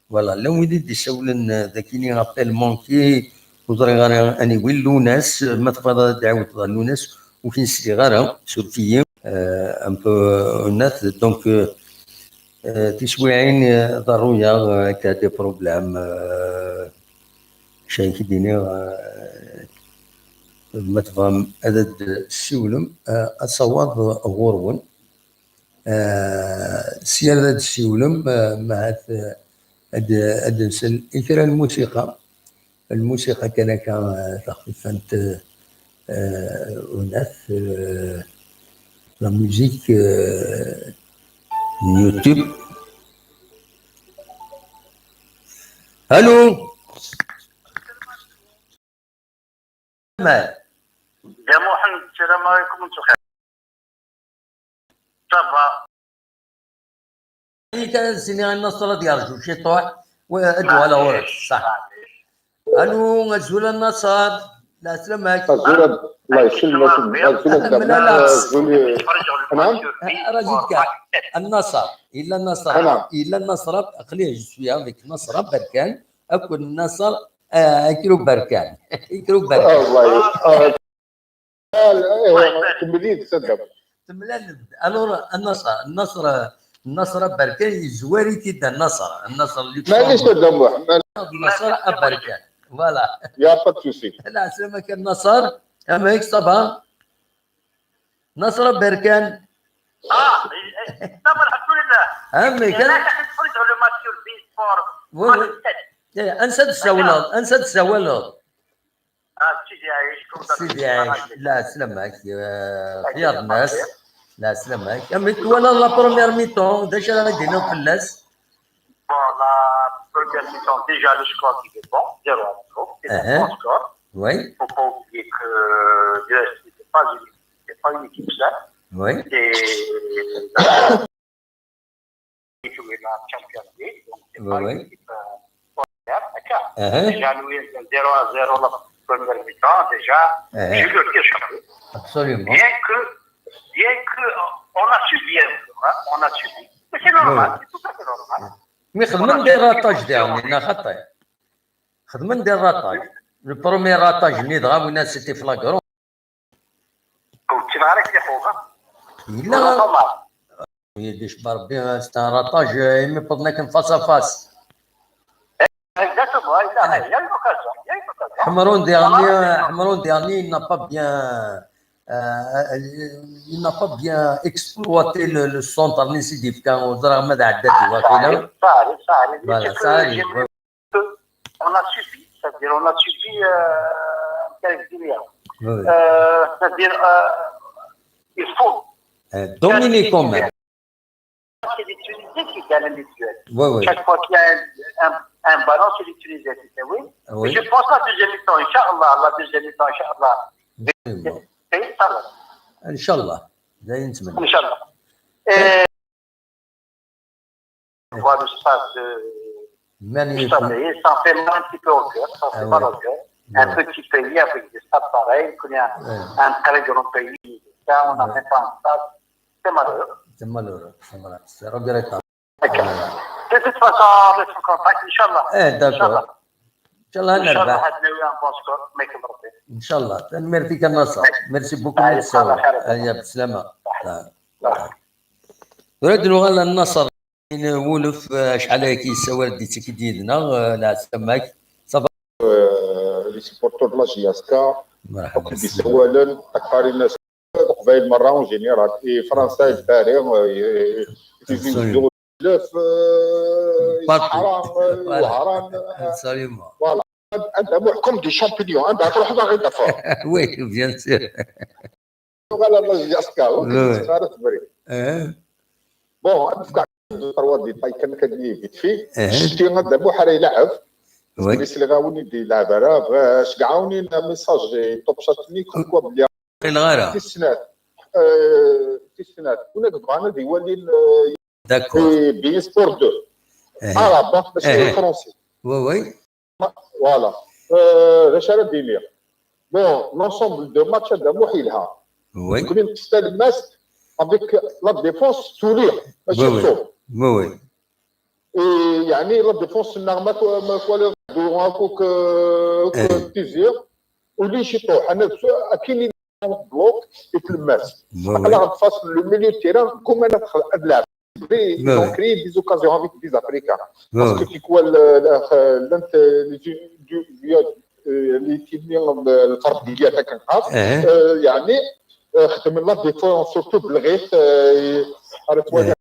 فوالا لا وين يسولن ذاكيني غابيل مونكي وزري غير اني وين لوناس ما تفضل دعوت لوناس وفين سي غير سورتي ان بو ناس دونك تسويعين ضرورية كا دي بروبلام شي كيديني ما تفهم هذا السولم اصوات غورون سير هذا السولم مع هاد نسل إكرا الموسيقى كان تخفيفات وناس لا ميوزيك يوتيوب. الو يا محمد السلام عليكم وانتم بخير. صافا كان سيني النصر ديال شي طوع وادو على ورد صح. الو مسؤول النصر لا سلامك. الله يسلمك. تمام راجلك النصر الا النصر الا النصر خليه شويه ذيك النصر بركان اكل النصر يكرو بركان يكرو بركان. الله تمليت تصدق تملل الو النصر بركان زواري كده النصر اللي ماليش تدمع النصر بركان فوالا يا باتوسي. لا سلامك النصر اما هيك صباح نصر بركان. طبعا الحمد لله. امي كان تفرج على ماتش البي سبور. انسى السوالف سيدي عايش. سيدي عايش. لا سلامك خيار الناس. لا سلامك امي ولا لا بروميير ميتون داش راه دينا فلاس. Voilà, première mi-temps, déjà le score qui est bon, 0-0, c'est un bon score. Oui. Il ne faut pas oublier que l'US n'est pas une équipe simple. Oui. Et il joue la Champions League, donc c'est pas une équipe formidable, d'accord. Déjà l'US 0-0 la première mi-temps, déjà, je veux dire champion. Absolument. Bien que on a subi un peu, hein, on a subi. Mais c'est normal, c'est tout à fait normal. مي خدمة ندير راطاج ديالنا انا خطي خدمة ندير راطاج البرومي راطاج اللي دغا وين سيتي في لاكرون كنت نعرف يا خوها لا يديش بربي ستا راطاج مي بدنا كن فاس فاس حمرون ديالني n'a pas bien il n'a pas bien exploité le centre l'incidif quand on a ما عدد واقيلا. Voilà, ça arrive. On a subi, c'est-à-dire on a subi c'est-à-dire il faut dominer quand même. C'est les Tunisiens qui gagnent les duels. Oui. Chaque fois qu'il y a un ballon, c'est les Tunisiens qui gagnent. Oui. Je pense la deuxième mi-temps, Inch'Allah, ان شاء الله زي نتمنى ان شاء الله. Voir le stade magnifique. Ça fait mal un petit peu au cœur, ça fait mal au cœur. Un petit pays avec des stades pareils, un très grand pays, ça on n'a même pas un stade, c'est malheureux. C'est malheureux, c'est regrettable. De toute façon, on reste en contact, Inch'Allah. D'accord. ان شاء الله نربح ان شاء الله. نميرتيك النصر. ميرسي بوكو نتساوى يا بالسلامه. نريد نغال النصر ولف شحال هيك يساوى ديتي كيديدنا لا سماك صافا لي سيبورتور لا جياسكا مرحبا اولا اكثر الناس قبيل مره اون جينيرال اي فرنسا البارح يزيدوا بزاف حرام وهران ساليما انت محكم دي شامبيون انت تروح باغي دفع وي بيان سير قال الله جاسكا وكنت تبري بون تفكر تروا دي طاي كان كدير فيت في شتي غدا بوحر يلعب الناس اللي غاوني دي لعب راه باش كعاوني ميساج طوب شاتني كوا بلي الغاره التسنات كنا بغانا ديوالي داكور بي سبور 2 عربه ماشي فرونسي وي فوالا اش راه دير بون لونسومبل دو ماتش هذا محيلها كنا تستاهل الناس افيك لا ديفونس سوليه ماشي تصوب وي يعني لا ديفونس ما كوالي هاكوك تيزير ولي شي طوح انا كاينين بلوك يتلمس على فاصل لو ميليو تيران كوم انا ادلع دونك كري دي زوكازيون افيك دي افريكان باسكو كي كوا لانت اللي تيبني الفرديه تاع كنقاص يعني خدم الله ديفون سورتو بالغيث عرفت وانا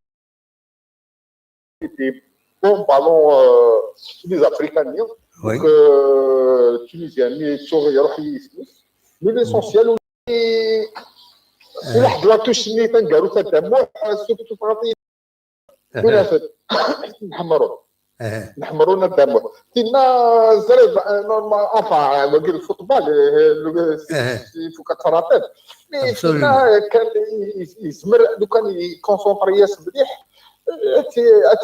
بون بالون لي افريكانيين دونك تونيزيان يروح يسمس مي ليسونسيال واحد لاطوش اللي تنقالو تدمع سورتو فغطي ولا نحمروا الدمع كنا زريب نورمال افا وقيل الفوتبال فوق التراتب كنا كان يسمر لو كان يكونسونطرياس مليح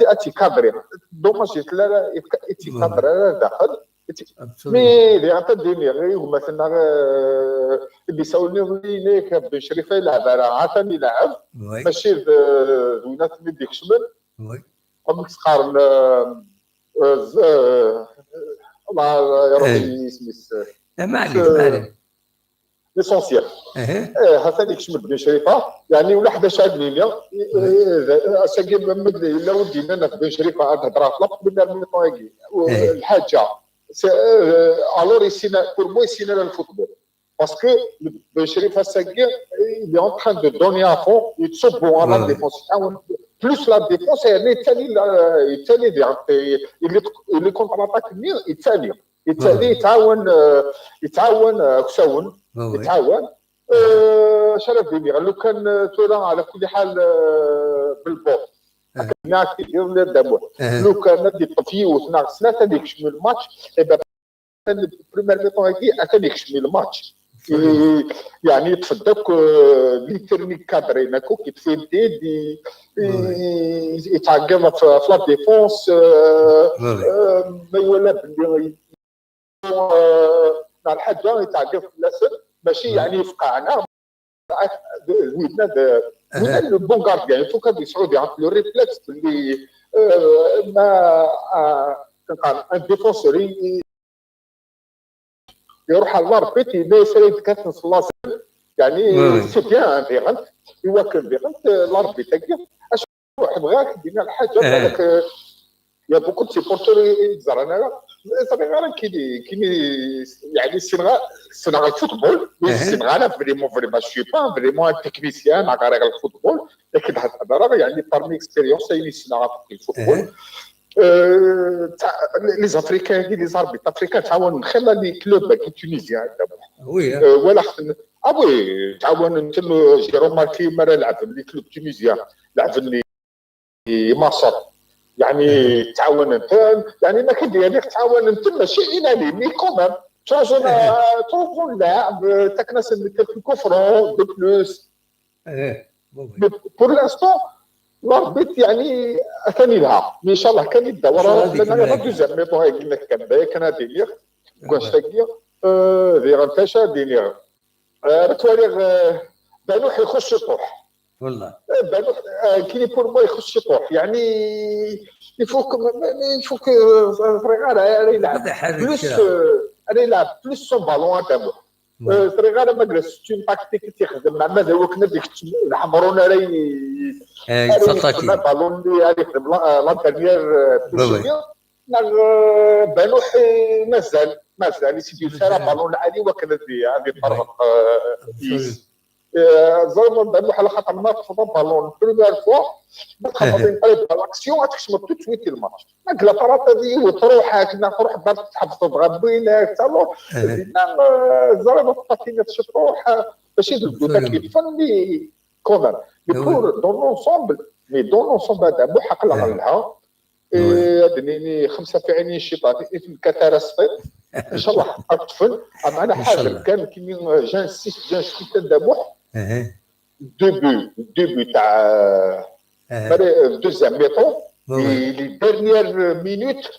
اتي كادري دوماج لا اتي كادر داخل مي اللي غتديني غير مثلا اللي ساولني ليك بن شريفه يلعب راه عاثني يلعب ماشي زوينات من ديك الشمال قبل تقارن الله يرضي اسميس ما عليك ليسونسيال هذا ديك الشمال بن شريفه يعني ولا 11 ليله اساكي محمد الا ودينا انا بن شريفه تهضر طلب من الميطاكي الحاجه alors ici pour moi ici là le football parce que le Chérif Assagui il est en train de donner à fond il se bon à la défense plus la défense elle est il est contre l'attaque يتعاون كساون يتعاون شرف ديمير لو كان تولا على كل حال بالبوط هناك يدير الدموع لو كان دي طفيوت ناقصنا هذيك شمل الماتش اي با البريمير ميطون هذيك هذيك شمل الماتش يعني يتفدك لي تيرنيك كادرين هكا كيتفيدي دي يتعقب في لا ديفونس ما يولى باللي مع الحاجه يتعقب في الاسد ماشي يعني يفقعنا وين لو بون غارديان فوق هذا السعودي عنده لو ريفلكس اللي ما كنقال ان ديفونسور يروح على الاربيت ما يسالي كاتنس الله يعني سفيان بيغنت يوكل بيغنت الاربيت هكا اش واحد بغاك دينا الحاجه هذاك يا بوكو دو سيبورتور زرنا صراحه كاين يعني السنغال الفوتبول السنغال فريمون شي با فريمون تكنيسيان مع غير الفوتبول لكن هذا يعني بارمي اكسبيريونس يعني السنغال في الفوتبول لي زافريكان لي زاربيط افريكان تعاون خلى لي كلوب كي تونيزيا وي ولا وي تعاون انت جيرو ماركي مره لعب لي كلوب تونيزيا لعب لي مصر يعني تعاون انت يعني ما كندير هذيك تعاون انت ماشي اناني مي كومام تروفون لاعب تكناس كوفرون دو بلوس بور لانستون الاربيت يعني ثاني لها ان شاء الله كان الدوره لان انا دوزيام ميطون هاي قلنا كان هذا ديليغ واش تاكيا فيغانتاشا ديليغ رتواليغ بانوح يخش يطوح والله بانوح كيني بور ما يخش يطوح يعني يفوك فريغالا يلعب بلوس انا يلعب بلوس سون بالون تاعو فريغالا ما جلس تون تاكتيك تيخدم مع ماذا هو كنا ديك الحمرون راي يتصاكي بالون اللي هذيك لا دانيير بانوح مازال يسيدي سارة بالون عادي وكانت هذه طرق زعما بانوح على خاطر ما تفضل بالون بروميير فوا ما تخبطين قريب الاكسيون تكشمل تو سويت الماتش نقلا طرات هذه وتروح كنا تروح دار تحبط بغابينا تالو زعما طاطينا تروح ماشي البلوكات كيفني كومان مي بور دون لونسومبل هذا مو حق لها هذني خمسه في عيني الشيطان اسم كترسطي ان شاء الله اطفل معنا حاجه كان كي جان سيت دابوح ديبي تاع دوزيام ميطون لي ديرنيير مينوت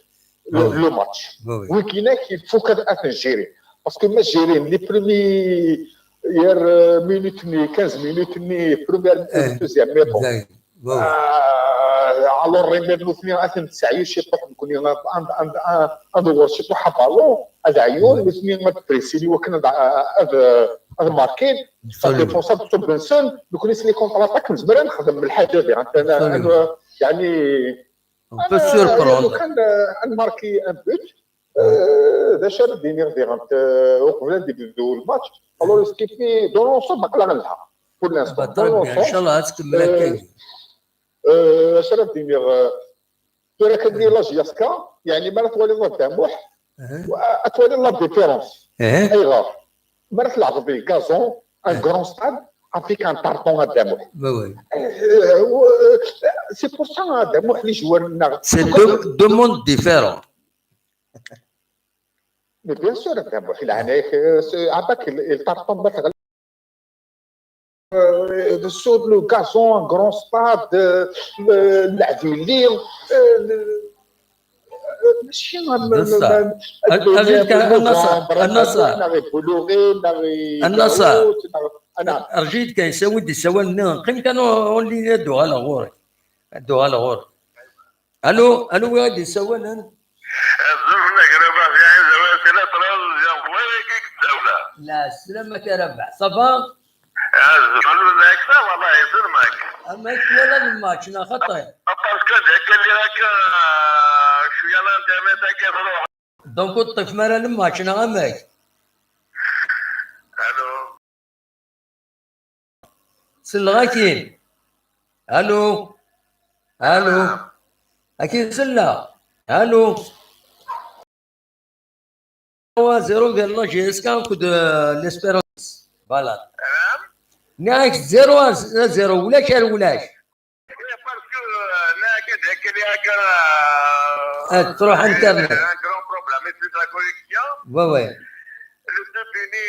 لو ماتش وكينا كيفوك اتنجيري باسكو ما جيرين لي بريمي hier minute ni 15 minutes ni première deuxième mi-temps alors ريمير نوثني اثن تسعي شي طوح نكون ندور شي طوح بالون هذا عيون مثني بريسيلي وكنا هذا ماركين ديفونسور تو بنسون نكون لي كونتر اتاك مزبره نخدم بالحاجه ديال انا يعني لو كان نماركي ان بوت هذا شاب دينير ديغانت وقبل ديبدو الماتش الو سكيفي دون لونسون ما قلنا لها بور لانستون ان شاء الله تكمل هكاك شرف دينير ترى كدير لا جياسكا يعني ما تولي لا تامح تولي لا ديفيرونس اي غار ما تلعب بالكازون ان غران ستاد افيك ان طارطون تامح وي سي بور سا تامح لي جوار سي دو موند ديفيرون مي بيان سور تامح يعني عطاك الطارطون باش sur le gazon, un grand stade, اللعب الليل ماشي النصر رجيت كيساود يساوي قيم كانوا اونلي دوها لغور الو واد يساوي لا سلامك يا ربع صباح والله يسلمك. اما ولا الماتش انا خطا باسكو قال لي راك شويه الانترنت كيف دونك الطف مال الماتش انا غماك الو سلغاكين الو اكيد سلا الو 0 قال له جيسكا كود ليسبيرونس فوالا ناك 0-0 ولا كان ولاش باسكو انا كذاك اللي هكا تروح انترنت ان كرون بروبليم في لا كونيكسيون وي لو ديفيني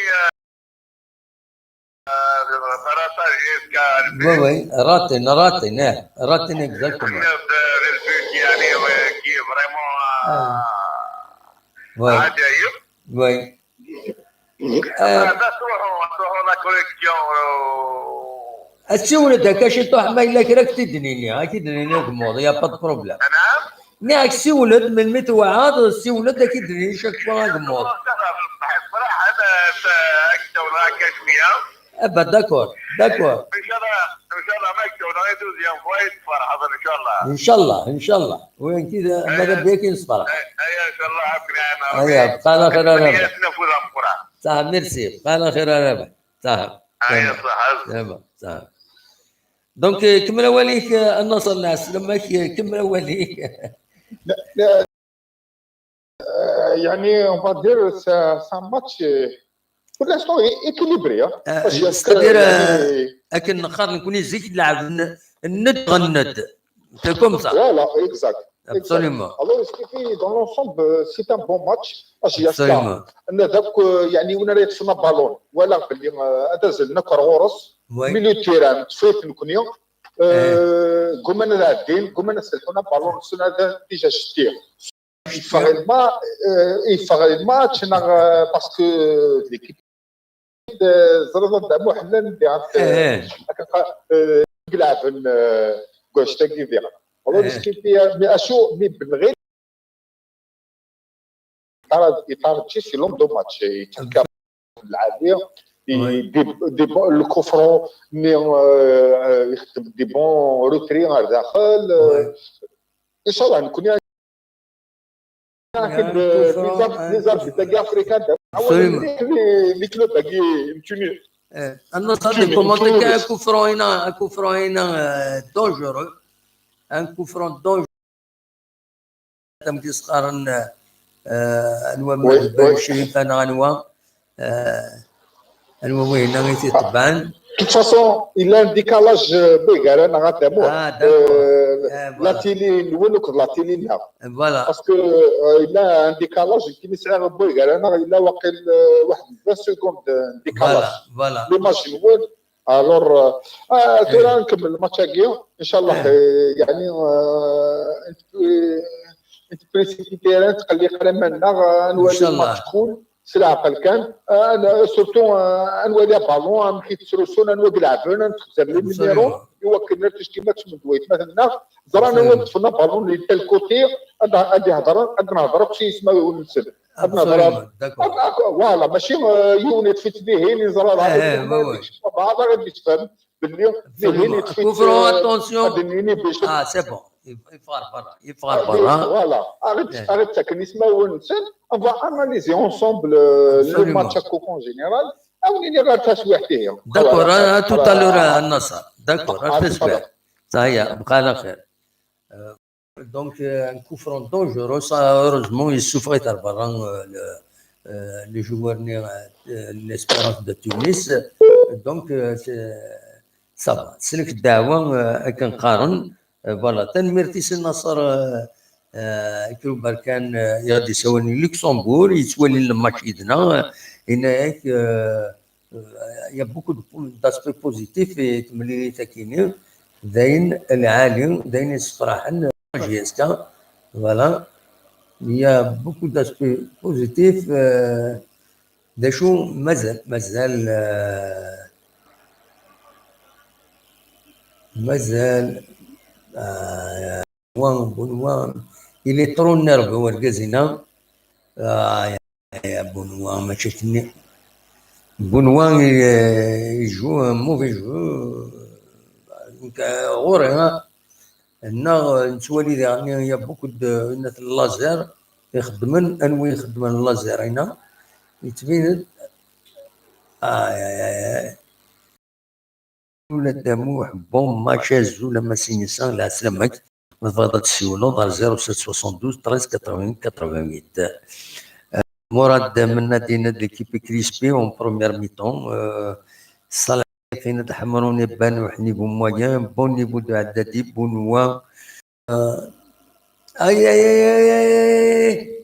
فراساج جيسكا وي راتين اكزاكتومون يعني كي فريمون عجيب وي تروحوا لا كونيكسيون السولة هكا شي طوح ما الا راك تدنيني كموض يا با بروبليم نعم ناك سولد من متوعد السولد اكيد دنيني شاك فوا كموض صراحه انا اكتب هكا شويه ابا داكور ان شاء الله ما اكتب دوزيام فايت فرحه ان شاء الله وين كذا ماذا بيك نصبر اي ان شاء الله عافنا ايوه بقى خير ربع نفوذ صح ميرسي بقى خير ربع صح اي صح تمام صح دونك كمل اوليك النصر الناس لما كمل اوليك لا يعني on va dire c'est un match pour l'instant équilibré c'est-à-dire لكن نخاف نكون زيك تلعب الند غند c'est comme ça voilà exact absolument alors ce qui fait dans l'ensemble c'est un bon match absolument انا ذاك يعني وانا ريتسنا بالون ولا باللي هذا زلنا كرغورس ميليو تيران تفوت نكونيا قمنا لاعبين قمنا سلحونا بالون سنا هذا ديجا شتيه يفغ الماتش باسكو ليكيب زرزر دعمو حلال يلعب كواش تاكي فيها والله سكيبي مي اشو مي بالغير يطار شي سي لون دو ماتش يتكا العاديه دي الكفرون يخدم دي بون روتري غير داخل ان شاء الله نكون لكن نظام تاعي افريكان اللي كلو باقي يمكن النصر كومونتي كوفروينا دونجورو ان كوفرون دونجورو تم تسقرن انواع الشريف انا انواع وين نغيتي طبعا de toute façon il a un décalage bigger انا غاتمو لا تيلي ولك لا تيلي لا فوالا باسكو il a un décalage كي نسعر بيغر انا الا واقيل واحد 20 سكوند ديكالاج فوالا لي ماتش الاول الور ترى نكمل الماتش الجاي ان شاء الله يعني انت بريسيبيتي تخلي قريب منا نولي الماتش كول سلعقل كان انا سورتو نولي بالون كي تسرسون نوقع لعبنا نتخسر لي نيميرو يوكلنا تشكيما من دويت مثلا زرانا وقفنا بالون اللي تال كوتي غادي هضر عندنا هضر شي اسمه ونسل عندنا هضر فوالا ماشي يونيت في تبيهين زرا بعض غادي تفهم باللي تبيهين كفروا اتونسيون سي بون يفار برا فوالا arrête تاكل اسمه ونسل on va analyser ensemble le match en général او اللي غير تسويح فيه داكور تو تالور النصر داكور تسويح صحيح بقى على خير donc un coup front dangereux ça heureusement il souffrait Tarbaran le joueur né l'Espérance de Tunis donc ça va سلك الدعوه كنقارن فوالا تنمرتيس النصر كروبر كان يغادي يساوني لوكسمبور يتولي الماتش ايدنا هناك يا بوكو داسبي بوزيتيف تملي تاكيني داين العالي داين صراحه جيسكا فوالا يا بوكو داسبي بوزيتيف دا شو مازال بونوان il est trop nerveux ورقزنا يا بونوان ما شفتني بونوان يجو موفي جو غوري هنا نتولي يعني يا بوكو الناس اللازير يخدمن انوي يخدمن اللازير هنا يتبين ولا دموح بون ما شاز ولا ما سينيسان لا سلامك فضلت السيولو دار 0772 13 80 88 مراد من نادينا ليكيب كريسبي اون بروميير ميتون صالح فين تحمروني بان وحني بومويان بون نيفو دو عدادي بونوا اي اي اي اي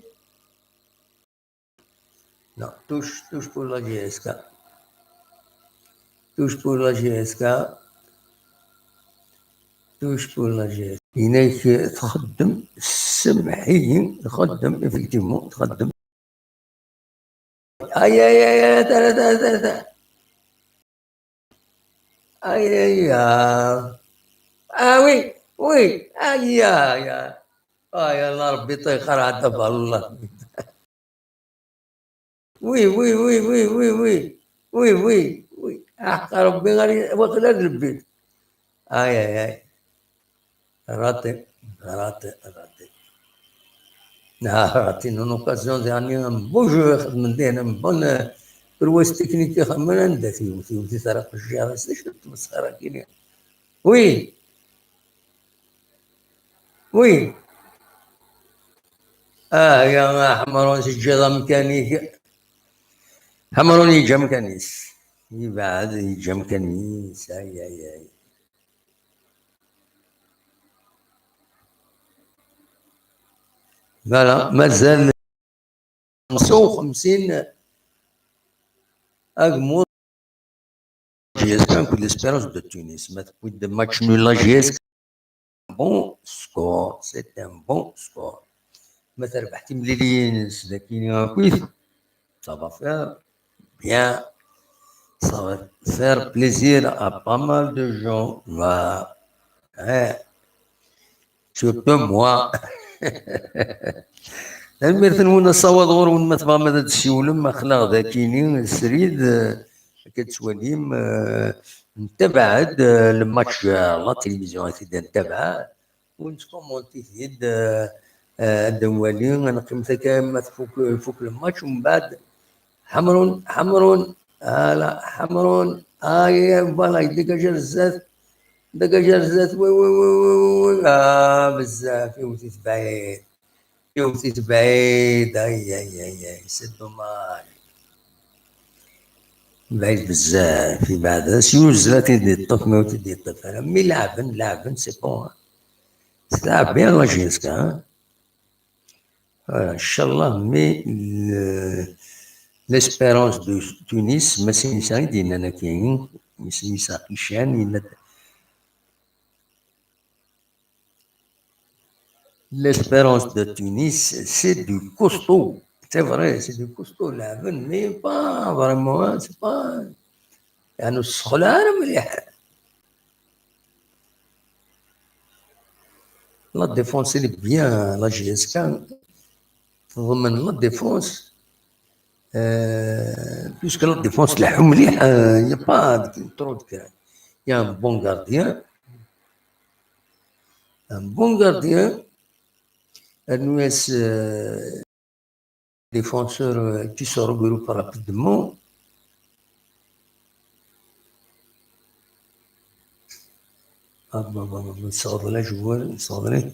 non touche pour la GSK touche pour la GSK هناك تخدم سمحي تخدم افكتيفمون تخدم اي وي يا الله ربي يطيخر عاد الله وي حق ربي غير وقلا البيت اي راتي non occasion يعني بون جو خدمت دينا بون برواز تكنيكي خمنا نداتي وتي سرق الجهه شفت مسخره كينيا وي يا حمرون سجاده ميكانيك حمرون يجا مكانيس يبعد يجا مكانيس اي فوالا مازال 55 اغمور جيسكا كل اسبيرونس دو تونس ما تبوي دو ماتش نول لا جيسكا بون سكور سي ان بون سكور ما تربحتي مليلين سداكيني كويس سافا فير بيان سافا فير بليزير ا با مال دو جون فوالا سورتو موا الميرثن ونا الصواد غور ونا تبغى مدى تسيولم اخلاق ذاكيني السريد كتسواليم نتبعد الماتش لا تلفزيون تبدا نتبع ونتكومونتي تيد الدوالي انا قيمتها كامل فوق الماتش ومن بعد حمرون لا حمرون فوالا ديكاجا الزات وي بزاف يوتيت بعيد اي سي دوماج بعيد بزاف في بعد سيوز لا تدي الطف ما تدي الطف مي لعبن سي بون تلعب بيان لا جيسكا ان شاء الله مي ليسبيرونس دو تونس ما سينيسا دينا انا كاين سينيسا قيشان l'espérance de Tunis, c'est du costaud. C'est vrai, c'est du costaud là, mais pas vraiment, c'est pas. يعني الصخلة مليح. La défense elle est bien, la GSK تضمن la défense puisque la défense تاعهم مليح, il n'y a pas trop de cas. Il y a un bon gardien, un US défenseur qui se regroupe rapidement. يصغر joueur, يصغر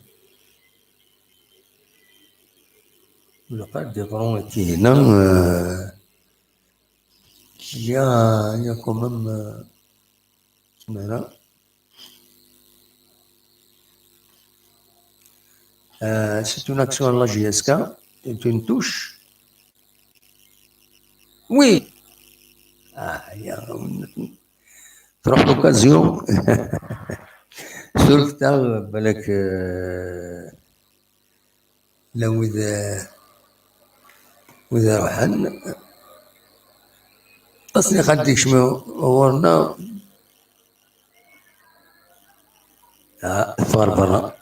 la part des grands qui est là, il y a quand même voilà. C'est une action à la GSK, c'est une touche. Oui. Il y a trop d'occasions. Sauf que بالك لو إذا رحن أصلي خدي شمو ورنا ثغر برا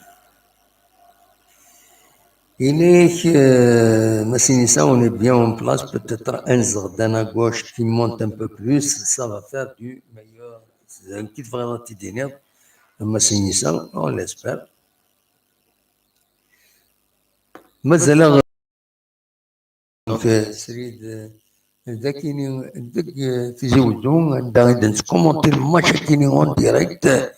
إليك Massinissa, on est bien en place, peut-être un Zardane à gauche qui monte un peu plus, ça va faire du meilleur. C'est un petit vraiment petit d'énerve. Massinissa, on l'espère. مازال سريد ذاكيني في زوجهم عندها نكومونتي الماتش كيني اون ديريكت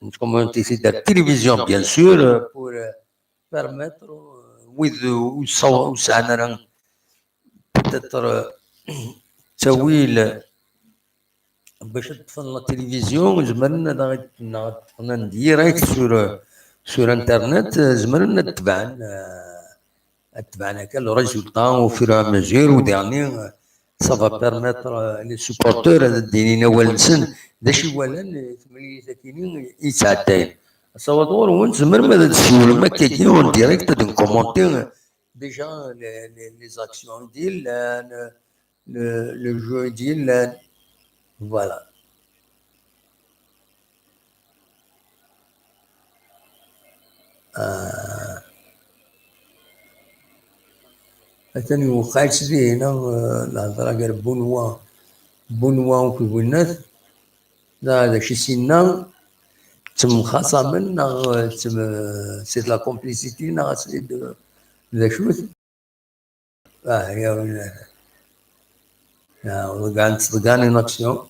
نكومونتي في التلفزيون بيان سور بور بيرميتر وسعنا بتتر تاويل باش تطفن لا تلفزيون زمرنا نطفن ديريكت سور انترنت زمرنا تبعنا كان لو ريزولتا او فير ا ميزور وديرني ça va permettre les supporters دينينا والنسن داش ولان ثمانية ساكنين يتعداين صوتور ونزمر ماذا تسول ما كاين ديريكت دون كومونتي ديجا لي زاكسيون ديال لو جو ديال فوالا ثاني وقعت لي هنا الهضره قال بونوا وفي بنات هذا شي سينا تم خاصما تم سي لا كومبليسيتي نا سيد ذا شوت يا ولا كاع تصدقاني ناكسيون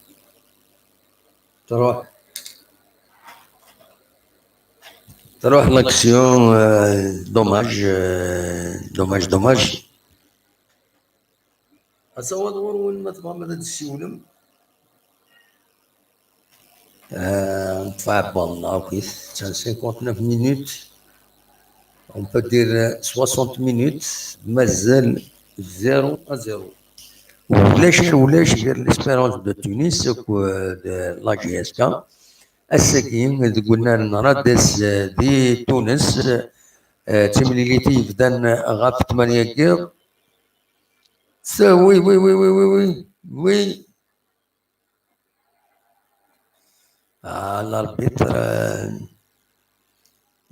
تروح لاكسيون دوماج أصور وين ما تبغى هذا السولم نطفى بالنا كويس 59 minutes on peut dire 60 minutes مازال 0-0 ولاش غير ليسبيرونس دو تونس لا جي اس كا الساكين قلنا لنا رادس دي تونس تمليليتي بدان غاف 8 كير وي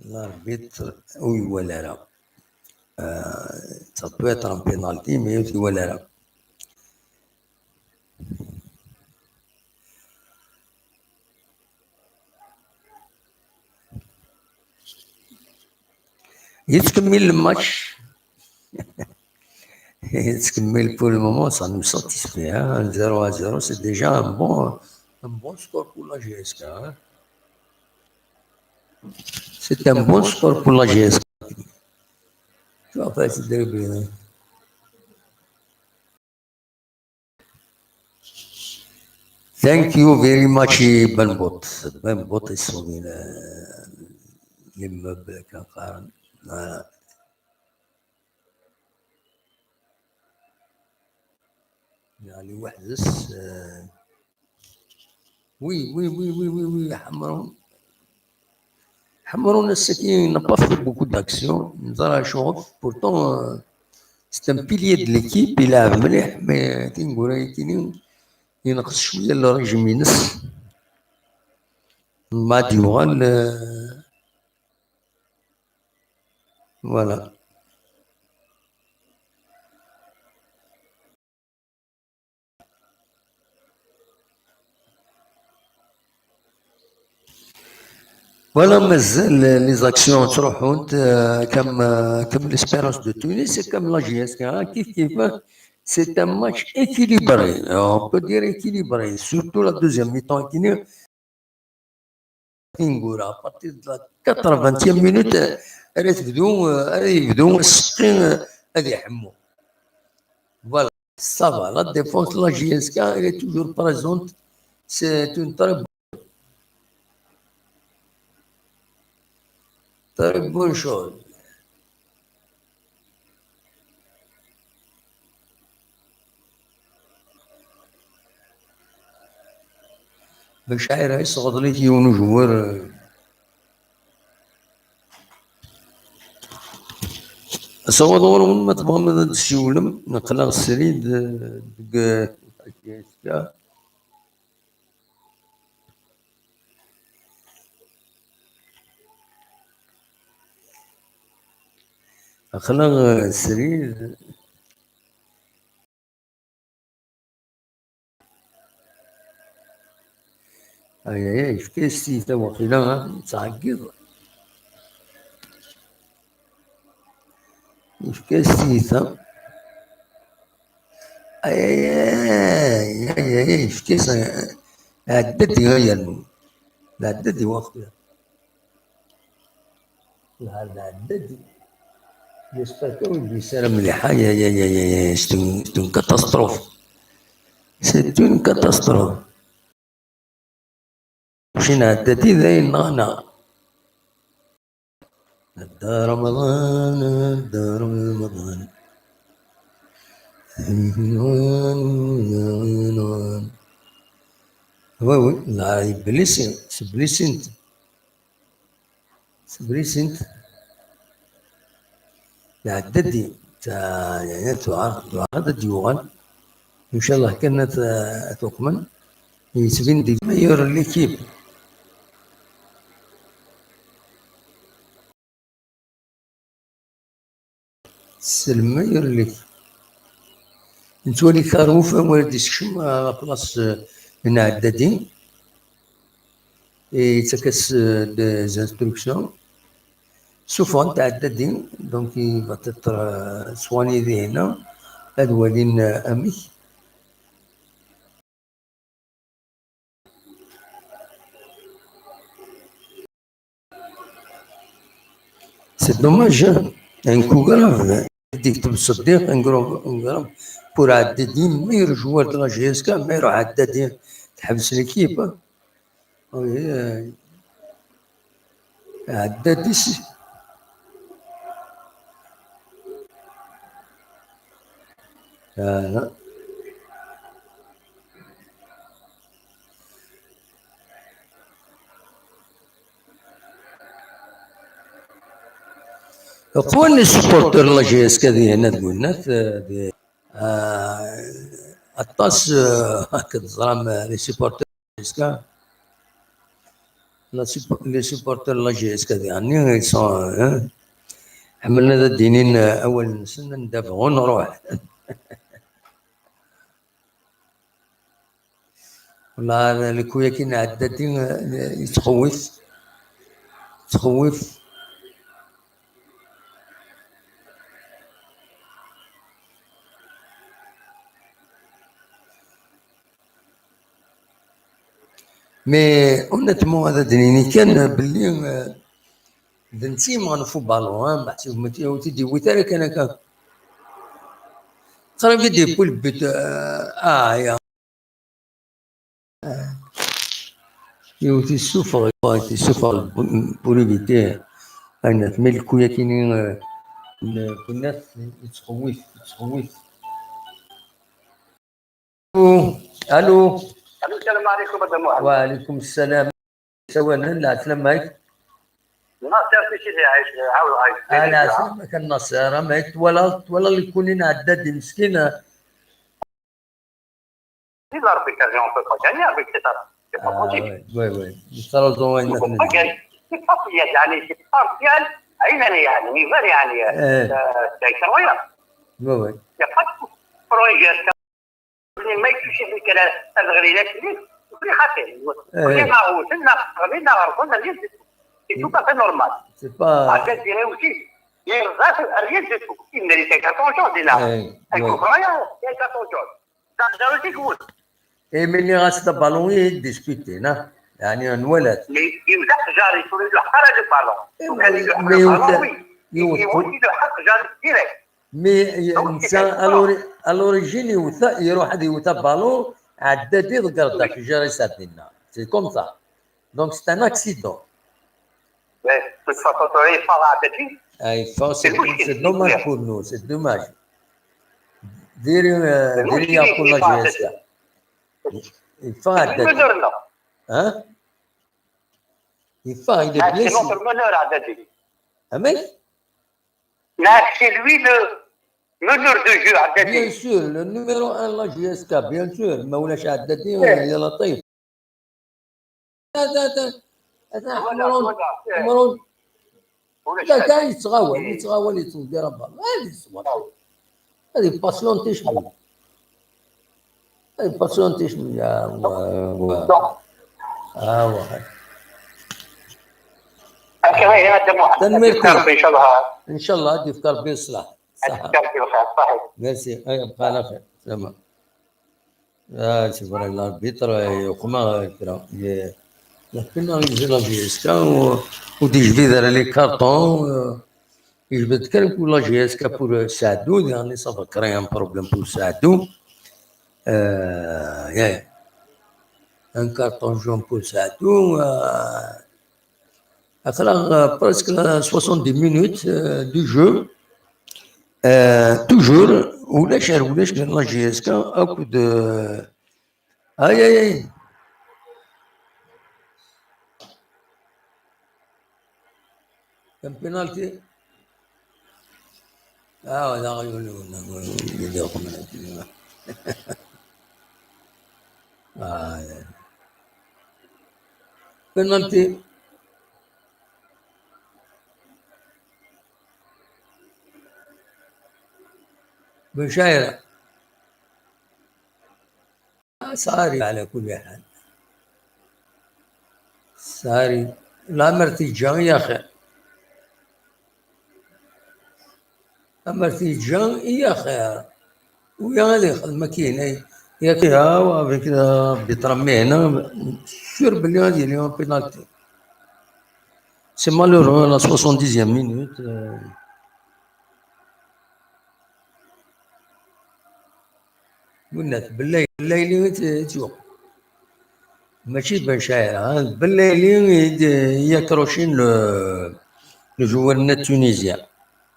الاربيتر وي ولا لا ça peut être un penalty mais ولا لا يتكمل الماتش يتكمل pour le moment ça nous satisfait 0-0 c'est déjà un bon score pour la GSK c'est un bon score pour la GSK tu vas pas essayer de bien thank you very much بنبوت يسوي للمبلغ كان قارن يعني وحدس وي حمرون السكين n'a pas fait beaucoup d'actions نظرها شوف pourtant سي ان بيليي د ليكيب يلعب مليح، مي تنقول كاين ينقص شويه الرجم ينس ما عاد يوغال فوالا. فوالا مازال لي زاكسيون تروحون كم ليسبيرونس دو تونس كم لا جي اس كي كيف سي ان ماتش équilibré on peut dire équilibré surtout la deuxième mi-temps كي نقول à partir de la 80e minute يبدو السقين غادي يحموا فوالا صافا لا ديفونس لا جي اس كي elle est toujours présente c'est une très bonne chose. باش عاير يصغد لي يونو جوار صغد ورا ما تبغى ما تشولم نقلا السريد دق خلا السريد اي فكيستي تا وقيلا تعقد فكيستي تا اي فكيس عدتي غير عدتي وقتها هذا عدتي j'espère que oui c'est مليحة يا c'est une catastrophe c'est une catastrophe مشينا عدتي ذاين نانا الدار رمضان الدار رمضان وي لا بليسنت عددي يعني تعرض ديوغان ان شاء الله كانت تكمن يسبين دي ميور ليكيب الميور ليكيب نتولي كاروفا والدي سكشم على بلاص من عددين يتكس دي انستركسيون سوفون تاع عددين دونك باتتر سواني ذي هنا هاد ولين امي سي دوماج ان كو غراف ديك بالصديق نقول بور عددين مير جوار دو لا جي اس كا ما يروح عددين تحبس ليكيب عدديس لا قوان لي سبورتر لا جي اس كا ذي هنا تقولنا الطاس هكا تزرام لي سبورتر جي اس كا لي سبورتر لا جي اس كا ذي يعني حملنا ذا الدينين اول سنه ندافعو نروح والله الكويا كي عدتي تخوف مي اونتمون هذا دنيني كان باللي ذنتي ما نفو بالون محسوب متي تدي وثاري كان قريب يدي بول بيت يا يوتي السفر بولي بيتي انا تملكو يا كاينين الناس تخوف الو السلام عليكم مدام محمد. وعليكم السلام. سواء لا تسلم معك. ناصر في شي عايش عاود انا سمعت النصارى ما يتولد اللي يكون عداد مسكين. Il a arbitré, on ne peut pas gagner avec cet arbitre. C'est pas possible. Oui. Il ne peut pas gagner. C'est pas يعني c'est partiel. عينني يعني نيفال يعني incroyable. Oui. Il n'y a pas de projet. ما يكفيش فيك الغرينات اللي خاطئ. اللي معروف اللي غلطنا c'est tout à fait normal. C'est pas. En fait, je dirais aussi, il y a rien du tout. Il méritait 14 jours déjà. Il faut rien, il y a 14 jours. Ça aussi good. Et من اللي غاس البالون يديسكوتي يعني انولد. مي يمدح جاري يقول له حرج البالون. وكان يوصل له حق جاري ديريكت. مي الانسان الوريجين يروح هذا يوتا بالون عدادي ضرب في جاري ساتينا. سي كوم سا. دونك سي ان اكسيدون. C'est dommage pour nous, c'est dommage. Diri pour la GSK. Il faut hein? Il faut, il est blessé. C'est notre meneur à Dadi. Amen? C'est lui le meneur de jeu à Dadi. Bien sûr, le numéro 1 la GSK, bien sûr. ما ولاش عدادي يا لطيف. هذا عمرون لا كان يتغاول يتدير بالله هذه الصوره هذه باسيون تشمل يا ان شاء الله هذه افكار بيصلح صح ميرسي بقى على خير تمام شوف الاربيتر يقوم كنا نجي لا GSK وديجبد على لي كارطون يجبد كان كل GSK بور سعدو يعني صافا كري ان بروبليم بور سعدو يا ان كارطون جون بور سعدو اخرى برسك 70 minutes دو جو توجور ولاش كان لا GSK اكود اي كان بينالتي لا يقولون بينالتي بشايرة صاري على كل حال صاري لا مرتجان يا أخي مرتجان يا أخي ويا هذه الماكينة يا كذا وكذا بيترمي هنا سير بلي هذه اليوم بينالتي سي مالورو لا 70e minute قلنا بالليل تشوف ماشي بن شاير بالليل يكروشين لو جوار التونيزيان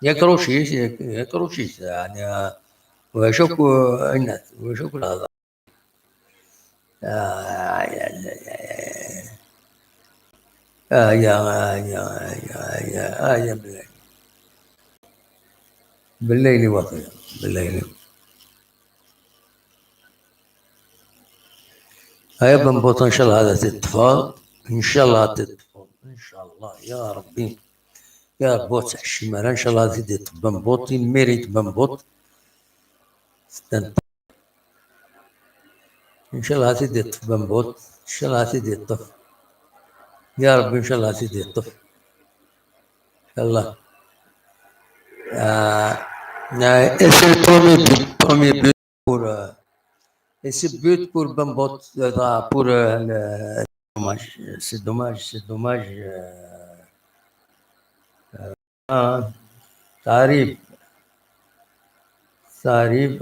يكروشيش يعني وشوك الناس وشوك هذا يا بالليل وقت بالليل هيا بنبوط ان شاء الله هذا تتفاض ان شاء الله تتفاض ان شاء الله يا ربي يا بوت الشمال ان شاء الله زيد بنبوط ميريت بنبوط ان شاء الله زيد بنبوط ان شاء الله زيد الطف يا رب ان شاء الله زيد الطف ان شاء الله et c'est le premier but pour et ce but pour Bambot pour c'est dommage ça arrive ça arrive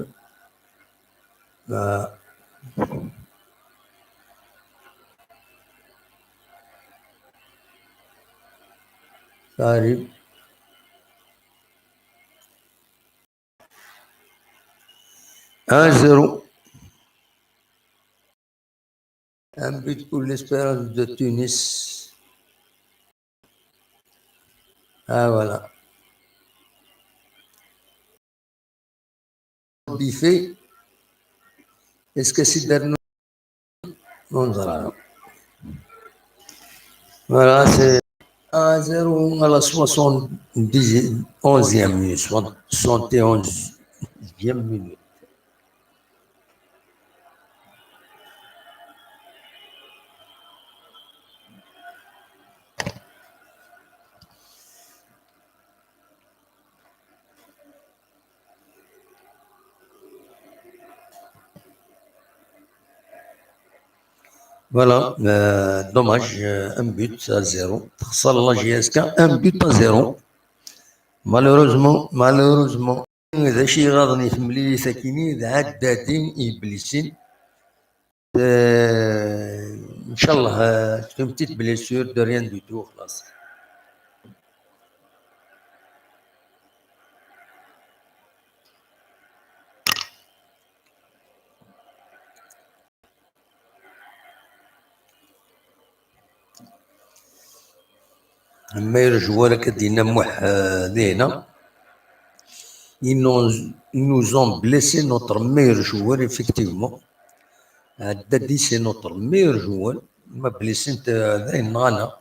ça arrive 1-0. Un but pour l'Espérance de Tunis. Ah, voilà. Biffé. Est-ce que c'est dernier? Non, voilà. Voilà, c'est 1-0 à la 71e minute. 71e minute. Voilà, dommage, un but à 0. خسر la GSK, un but à 0. malheureusement إذا شي غاضني في ملي ساكنين إذا عدادين إبليسين إن شاء الله une petite blessure de rien du tout خلاص. meilleur joueur كدينا موح لينا. Ils nous ont blessé notre meilleur joueur, effectivement. Dadi, c'est notre meilleur joueur. Il m'a blessé Nana.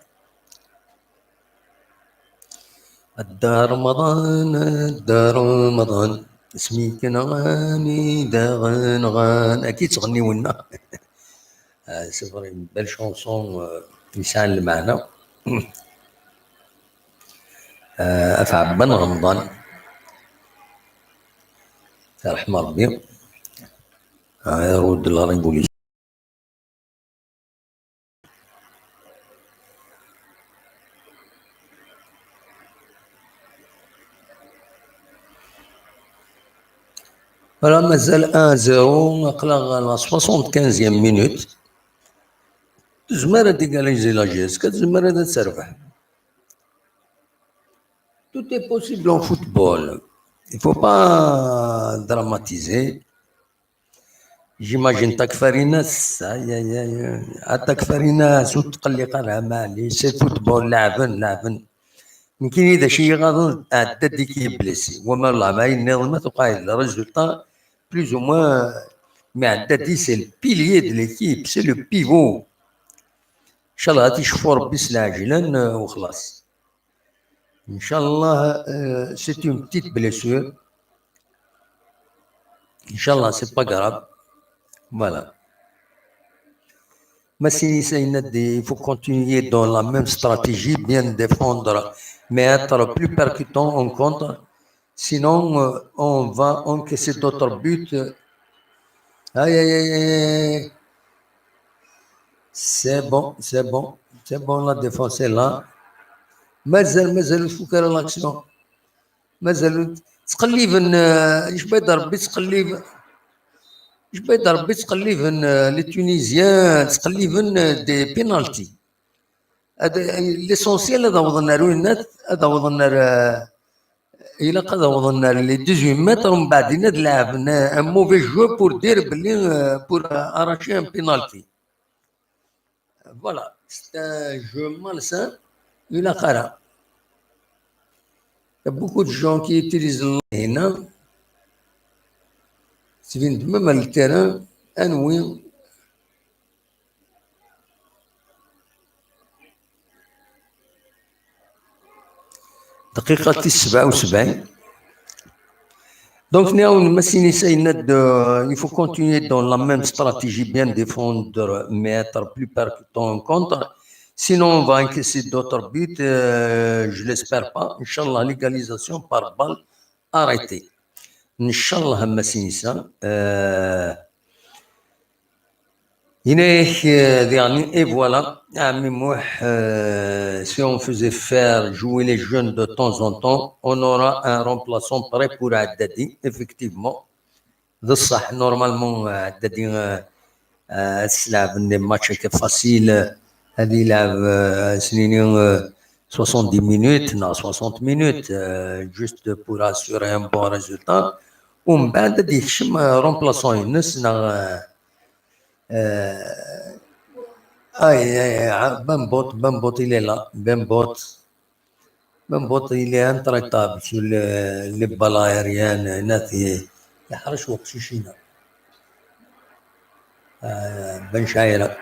الدار رمضان الدار رمضان اسمي كنغاني داغن أكيد تغني ونا. C'est vrai, une belle chanson يسعى المعنى. أفعب بن رمضان رحمة ربي يرد الغريب. Voilà, مازال 1-0 نقلا على 75e minute. تزمر تيكاليزي لا جيسكا تزمر تسربح. Tout est possible en football. Il ne faut pas dramatiser. J'imagine تكفريناس تكفريناس وتقلق لها معليش سي فوتبول لعبن يمكن إذا شي غاض عدد ديكي بليسي وما الله ما ينظمت وقايل الريزولتا بلوز او موان مي عدد سي البيليي دو ليكيب سي لو بيفو. ان شاء الله غادي يشوفو ربي سلاعجلا وخلاص ان شاء الله. سي اون بتيت بليسور ان شاء الله سي با غراف. Voilà. Massini il faut continuer dans la même stratégie, bien défendre, mais être plus percutant en contre. Sinon, on va encaisser d'autres buts. Aïe, aïe, aïe, aïe. C'est bon, la défense est là. مازال الفكر l'action. مازال تقليبا ايش بيضرب تقليبا ايش بيضرب تقليبا لي تونيزيان تقليبا دي بينالتي. هذا ليسونسيال. هذا وضنا روينات هذا وضنا الى قد وضنا لي 18 متر ومن بعد نلعب ان موفي جو بور دير بلي بور اراشي ان بينالتي. فوالا سي ان جو مالسان الى قرا. beaucoup de gens qui utilisent هنا تبين même le terrain انوي دقيقة 77. Donc il faut continuer dans la même stratégie, bien défendre, mais être plus percutant en contre. Sinon, on va encaisser d'autres buts. Je ne l'espère pas. Inch'Allah, légalisation par balle arrêtée. Inch'Allah, Massinissa. Et voilà, si on faisait faire jouer les jeunes de temps en temps, on aura un remplaçant prêt pour Haddadi, effectivement. Normalement, Haddadi, des matchs faciles, il a 70 minutes, non, 60 minutes, juste pour assurer un bon résultat. On va remplaçant une Ben Bot, il est là. Ben Bot, من بوطي اللي انتركتابل شو اللي بالايريان ناثي يحرش وقت شيشينا بن شايرة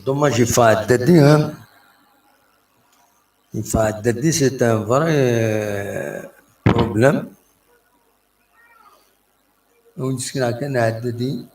dommage il faut Dadi, c'est un vrai problème. ونسكن كان عددي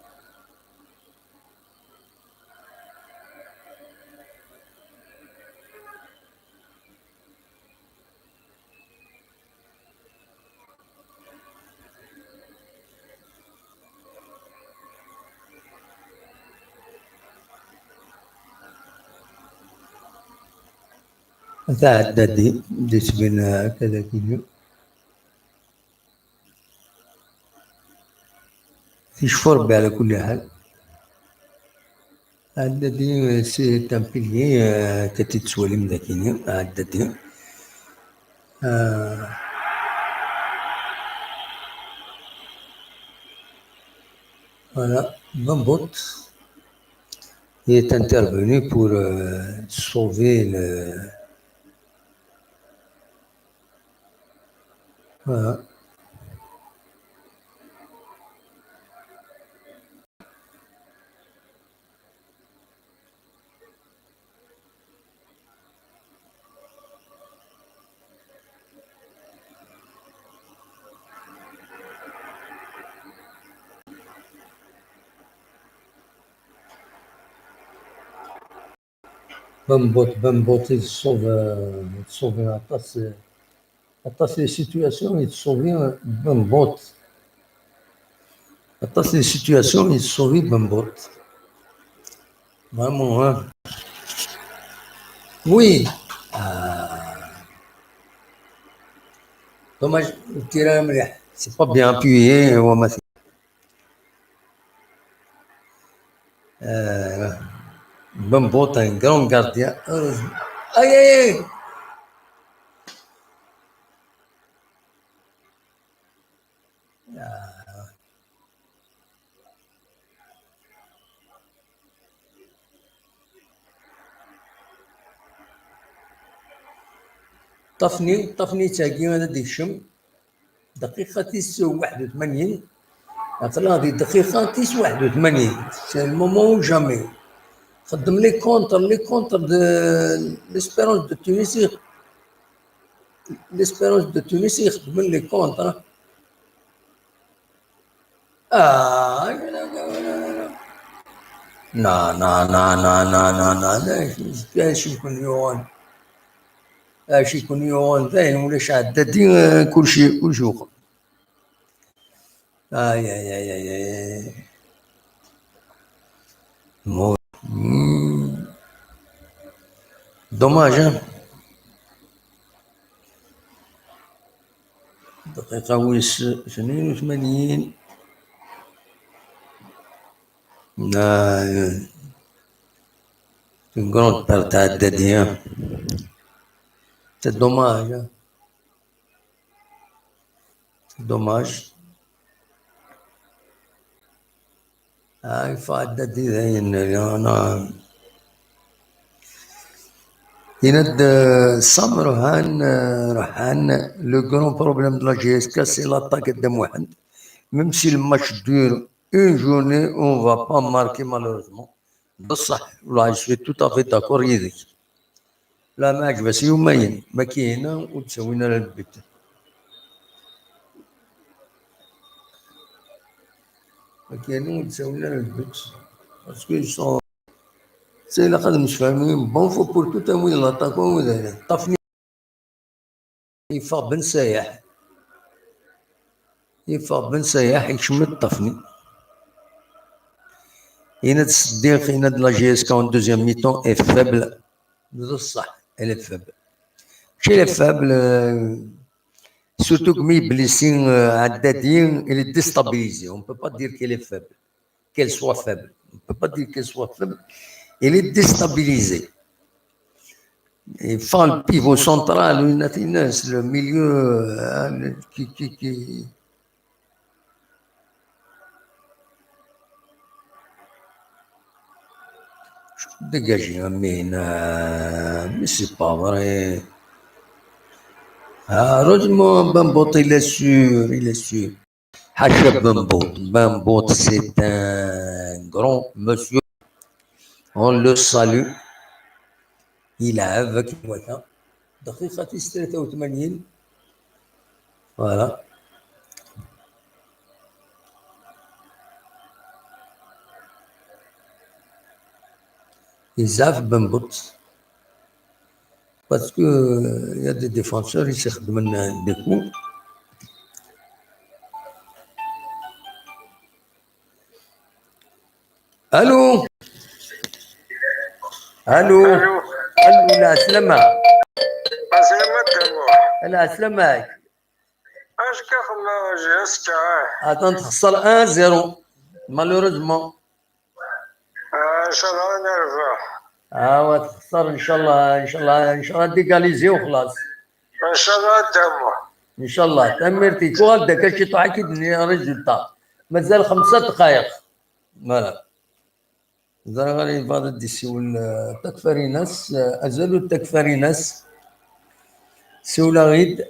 تعددي بديت بين كذا كيلو في شفور على كل حال عددي سي تمبيلي كتتسولي مذاكيني عددي voilà Bambot est intervenu pour sauver le voilà. Bambot, il sauve atas les situations, il sauve Bambot. Atas les situations, il sauve Bambot. Vraiment, hein. Oui. Dommage, c'est pas bien appuyé. Bambot, un grand gardien. Aïe, aïe, aïe. طفني تاقي هذا ديشم دقيقة 81 عطلا هذه دقيقة 81 سي المومون جامي خدم لي كونتر دو ليسبيرونس دو تونس يخدم لي كونتر لا اش يكون يون باين ولاش عدادي كلشي وقف اي دوماج دقيقة 82 une grande perte à Dédien. C'est dommage. Hein? C'est dommage. Il faut Dédien. يند سام رهان لو غران بروبليم دو لا جي اس كا سي لاطاك قدام واحد ميم سي الماتش دور اون جورني اون فا با ماركي مالوروزمون بصح والله جو تو افي داكور يديك لا ما عجبس يومين ما كاينه وتسوينا لها البيت ما كاينه وتسوينا لها البيت باسكو سون سي لا قد مش فاهمين بون فو بور تو تمويل لاطاكون وذا طفني يفاق بن سايح يشمت طفني يناد الصديق يناد لا جي اس كون دوزيام ميتون اي فابل بصح elle est faible. Chez les faibles, surtout que mes blessings à Dadien, elle est déstabilisée. On ne peut pas dire qu'elle est faible, qu'elle soit faible. On ne peut pas dire qu'elle soit faible. Elle est déstabilisée. Il faut le pivot central, le milieu qui dégagé, mais c'est pas vrai. Heureusement, Bambout, il est sûr. Hachab Bambout, c'est un grand monsieur. On le salue. Il a avec moi. دقيقة 83. Voilà. Isaac Bambout. Parce que il y a des défenseurs, ils se donnent des coups. Allô? Allô? Allô, la slama. لا سلامك. اش كخدم جهازك؟ Attends, تخسر 1-0 malheureusement. ان شاء الله نربح. وتخسر ان شاء الله ديكاليزي وخلاص. ان شاء الله تمو. ان شاء الله تمرتي شو هذا كلشي تعاكد ريزولتا مازال 5 دقائق. فوالا. زغالي بعض الدسول تكفري ناس ازالوا تكفري ناس سولا غيد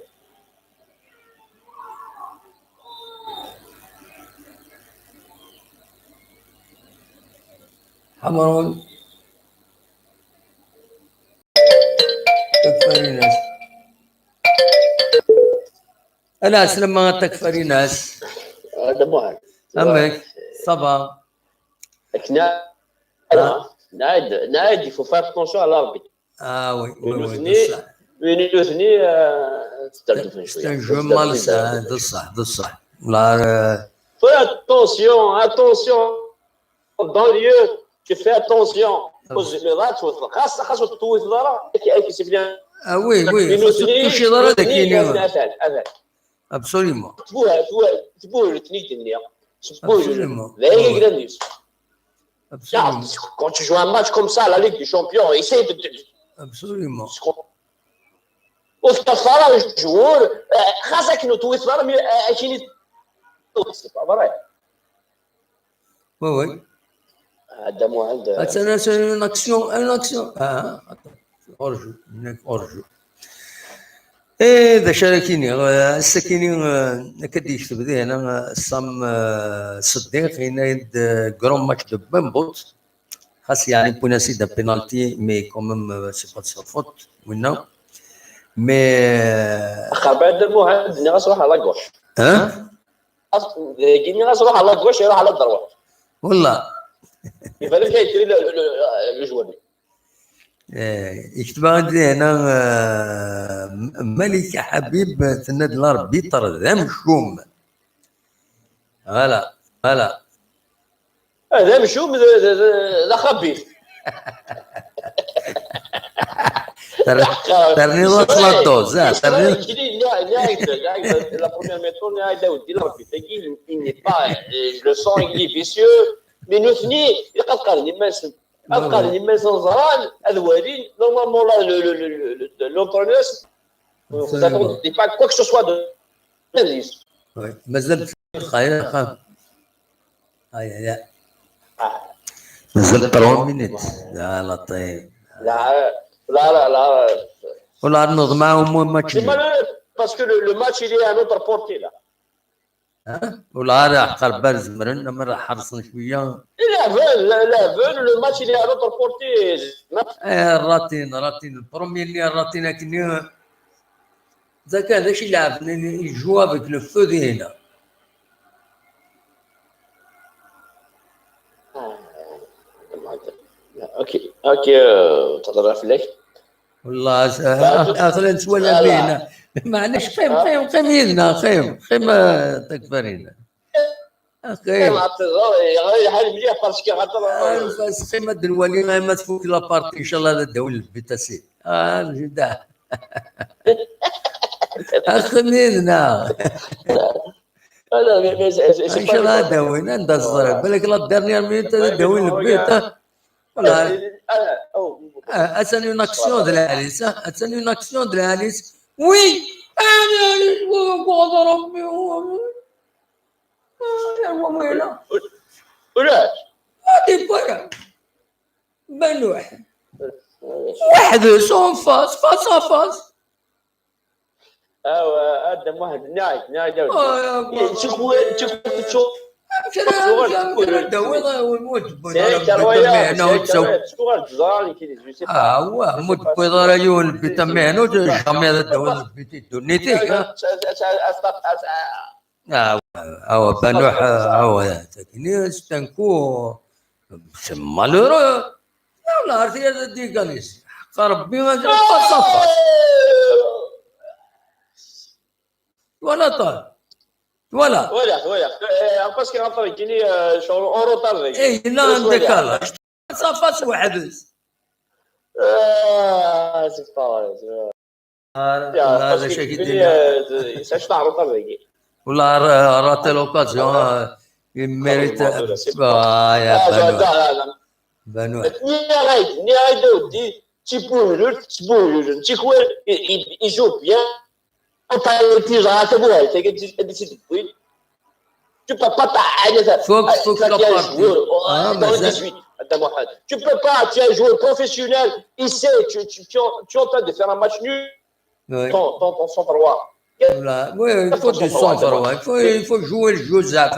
حمرون تكفري ناس انا اسلم ما تكفري ناس هذا مو هذا امك صبا نايد il faut faire attention à l'arbitre. وي c'est un jeu malsain ده الصح لا fais attention dans le lieu tu fais attention le match خاصة تطوي في الضرر كيف بيان وي كلشي ضرر كاين absolument تبوه التنيت النية تبوه لا يقدر quand tu joues un match comme ça la Ligue des Champions essaye de absolument وفي الصالة الجمهور خاصة كي نطوي الصالة عايشين سي با فري وي هذا مو هذا c'est une action orjou إذا شاركيني السكيني كدي يكتب ذي أنا صام صديق هنا جرام ماتش دو بامبوت خاص يعني بوناسي دا بينالتي مي كومم سي با سا فوت وينا مي خربان درمو هاد غاس روح على كوش كيني غاس روح على كوش يروح على الدروه والله يفرق كيشري لو جواني يكتب عندي هنا ملكة حبيب تنادي الاربيتر ذا مشوم هلا هذا مشوم ذا خبيث ترني وصل الدوز ترني la première méthode il a dit l'arbitre il n'est pas le sang il est vicieux mais nous fini يقد قال لي ما زران الوالين نورمالمون l'entraîneur vous attendez pas quoi que ce soit de l'indice مازال خير خام هيا مازال 3 مينيت يا لطيف لا ولا نوض معهم ماتش parce que le match il est à notre portée là ولا راح قرب زمرنا مرة حرصنا شوية لا le match il est à notre portée الراتين البروميير الراتين لكن إذا كان ذاك يلعب يجوا افيك لو فو دي هنا اوكي تهضر في الليل والله اخر نسولها بينا معناش قيم يدنا قيم تكبرين قيم حال مليح باسكو بس قيمة الولي ما تفوت لابارتي ان شاء الله الدول البيتاسي جدا قيم يدنا ان شاء الله داوينا ندز بالك لا ديرنيير مينوت داوين البيت ولا c'est une action de l'Alice. C'est une action de l'Alice. Oui. ولاش هادي برا بان واحد سون فاس فاس هذا واحد ناعي داوي تشوف هو متبيض ريون بتمهنو جامي الدول بتدونيتي هو بنوح هو تكني استنكو مالورو لا ارتي دي قاليس ربي ما صفر ولا طال ولا باسكو غنطر يجيني شغل اورو طار اي لا عندك لا صفاس واحد سي با هذا شيء كده ساش تعرف طار ولا راتي لوكازيون يميريت يا بنو ني غايد ودي تيبوهلو يجو بيان Tu peux pas faut la partie. Tu peux pas, tu es un joueur professionnel, ici, tu es en train de faire un match nul, ton centre-roi. Oui, il faut du centre-roi, il faut jouer le jeu zaf,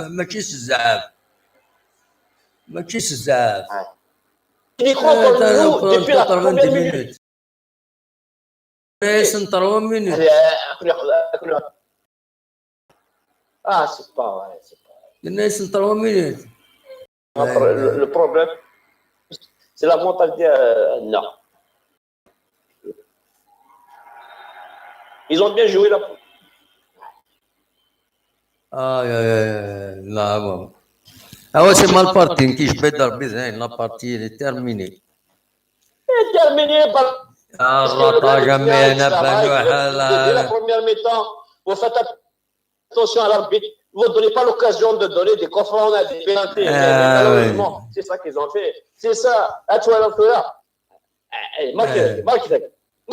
ماشي زاف. Il croit comme nous depuis la première minute. سنتر مني c'est pas vrai, c'est pas vrai. الناس سنتر مني Le problème, c'est la mentalité. Non. Ils ont bien joué là. لا هو سي مال بارتي كيش بدر بزين لا بارتي اللي تيرميني الرطا جميعنا la première mi-temps, vous faites attention à l'arbitre. Vous ne donnez pas l'occasion de donner des coups francs, des pénalités. Malheureusement, c'est ça qu'ils ont fait. C'est ça. À toi, là. Marque.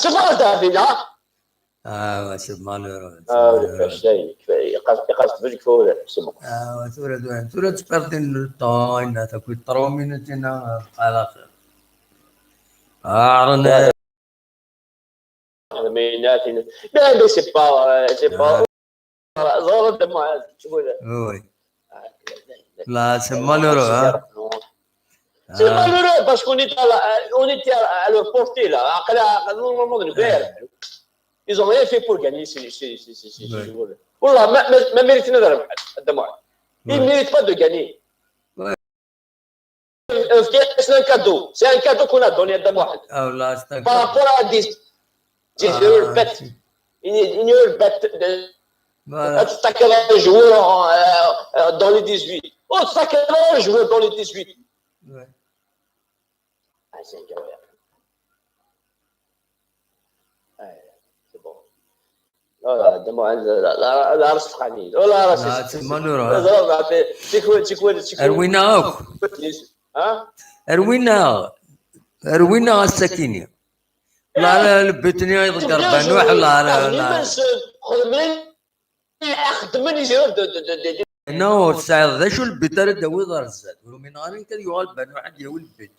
C'est pas le là. c'est malheureux. ترى تبردين الطاين تاكل 3 minutes على خير. عرنا Mais c'est pas. Oui. Là, c'est malheureux. Hein? C'est malheureux parce qu'on était à leur portée là. Ils n'ont rien fait pour gagner ces joueurs. Voilà, même mérité de moi. Ils ne méritent pas de gagner. C'est un cadeau. C'est un cadeau qu'on a donné à moi. Par rapport à des bêtes. Une bête de. Tu t'as un joueur dans les 18. Oh, tu t'as un joueur dans les 18. Ouais. C'est incroyable. C'est bon. لا راس فخاني ولا راس منورة ارويناك اروينا السكينة لا البتني يضرب بنوح لا خدمني زيرو نو ساعد ذا شو البتر دوي ضرزت ومن عارين كده يقول بنوح ديول البيت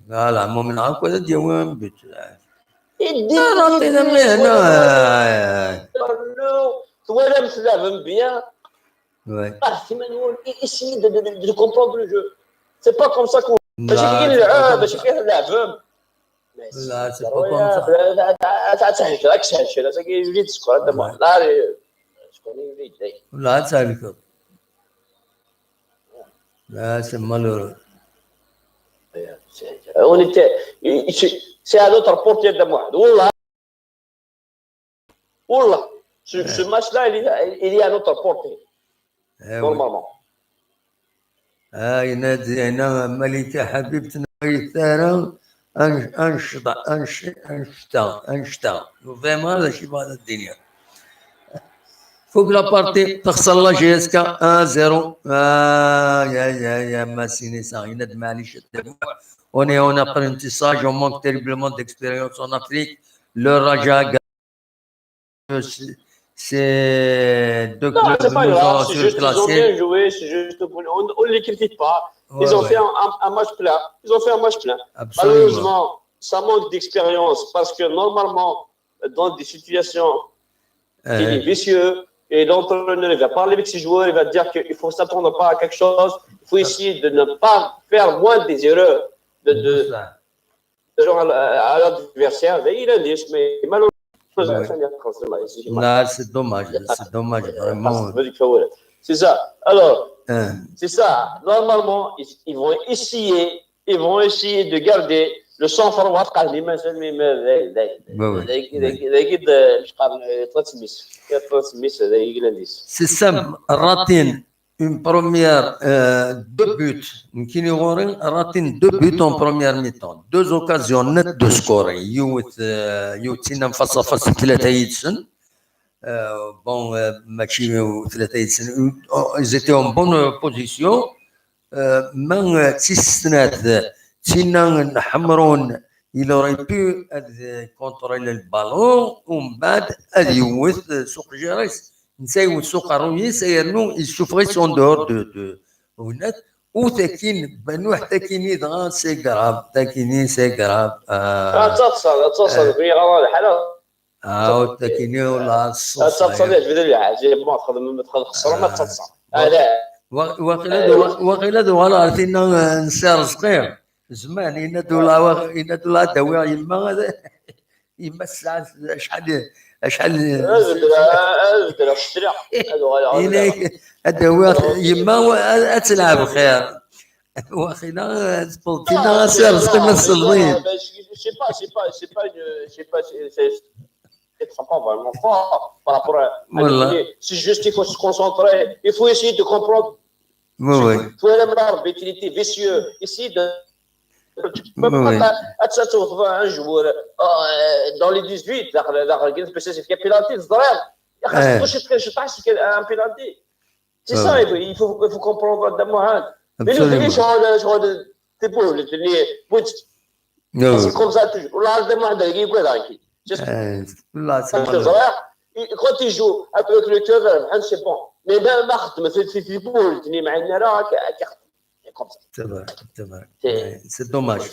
لا مو من عارف كده ديول البيت Toi-même, tu l'aimes bien. Ouais. Essaye de comprendre le jeu. C'est pas comme ça qu'on. Là, c'est pas comme ça. Là, c'est malheureux. On était. C'est à notre portée de moi. Wallah. Ce match-là, il est à notre portée. Normalement. ينادي هنا ملكة حبيبتنا الثانية أنشطة وفاهم هذا شيء بهذا الدنيا فوق لابارتي تخسر لا جي اس كا 1-0 يا ماسيني سا يناد معليش On est en apprentissage, on manque terriblement d'expérience en Afrique. Le Raja, c'est deux Non, clubs c'est pas nous grave, ont c'est juste qu'ils ont surclassés. bien joué, c'est juste on ne les critique pas. Ils ont fait un match plein. Ils ont fait un match plein. Absolument. Malheureusement, ça manque d'expérience parce que normalement, dans des situations qui est vicieux, et l'entraîneur il va parler avec ses joueurs, il va dire qu'il faut s'attendre pas à quelque chose, il faut essayer de ne pas faire moins des erreurs de genre à l'adversaire. Il a dit, mais malheureusement, là, c'est dommage, vraiment. C'est ça. Alors, c'est ça. Normalement, ils vont essayer de garder le sang-froid قال ما c'est ça. Ratin une première deux buts. Ratin deux buts en première mi-temps. Deux occasions nettes de scorer. Youtina face à face ثلاثة يدسن. Bon, ماشي ثلاثة يدسن. Ils étaient en bonne position. من تسنات تينا حمرون il aurait pu contrôler le ballon ومن بعد يوث سوق جيريس نسايو سوق الروي سيرنو يشوفغي سون دور دو هناك وتاكين بانو حتى كيني دغا سي غراف تاكيني سي غراف تصل في غلط الحاله تاكيني ولا تصل يجبد لي عجيب ما تخسر ما تصل هذا وقيل دو ولا عرفتنا نسير صغير زمان إن دولا دواء يما الساعة شحال الدواء يما تلعب خير واخينا سبولتينا سير صغير الصليب pas vraiment fort par rapport à c'est juste qu'il faut se concentrer, il faut essayer de comprendre. Oui. Tout le monde il était vicieux ici de tu peux pas تشوف un joueur dans les 18 داخل c'est qu'il penalty صغير يا خاصك تشوف un penalty c'est ça il faut comprendre d'abord mais le finish شغل تبول c'est comme ça toujours ولا دائما يقول هاكي quand il joue avec le cœur c'est bon mais ben ما في بول تني مع النار c'est dommage.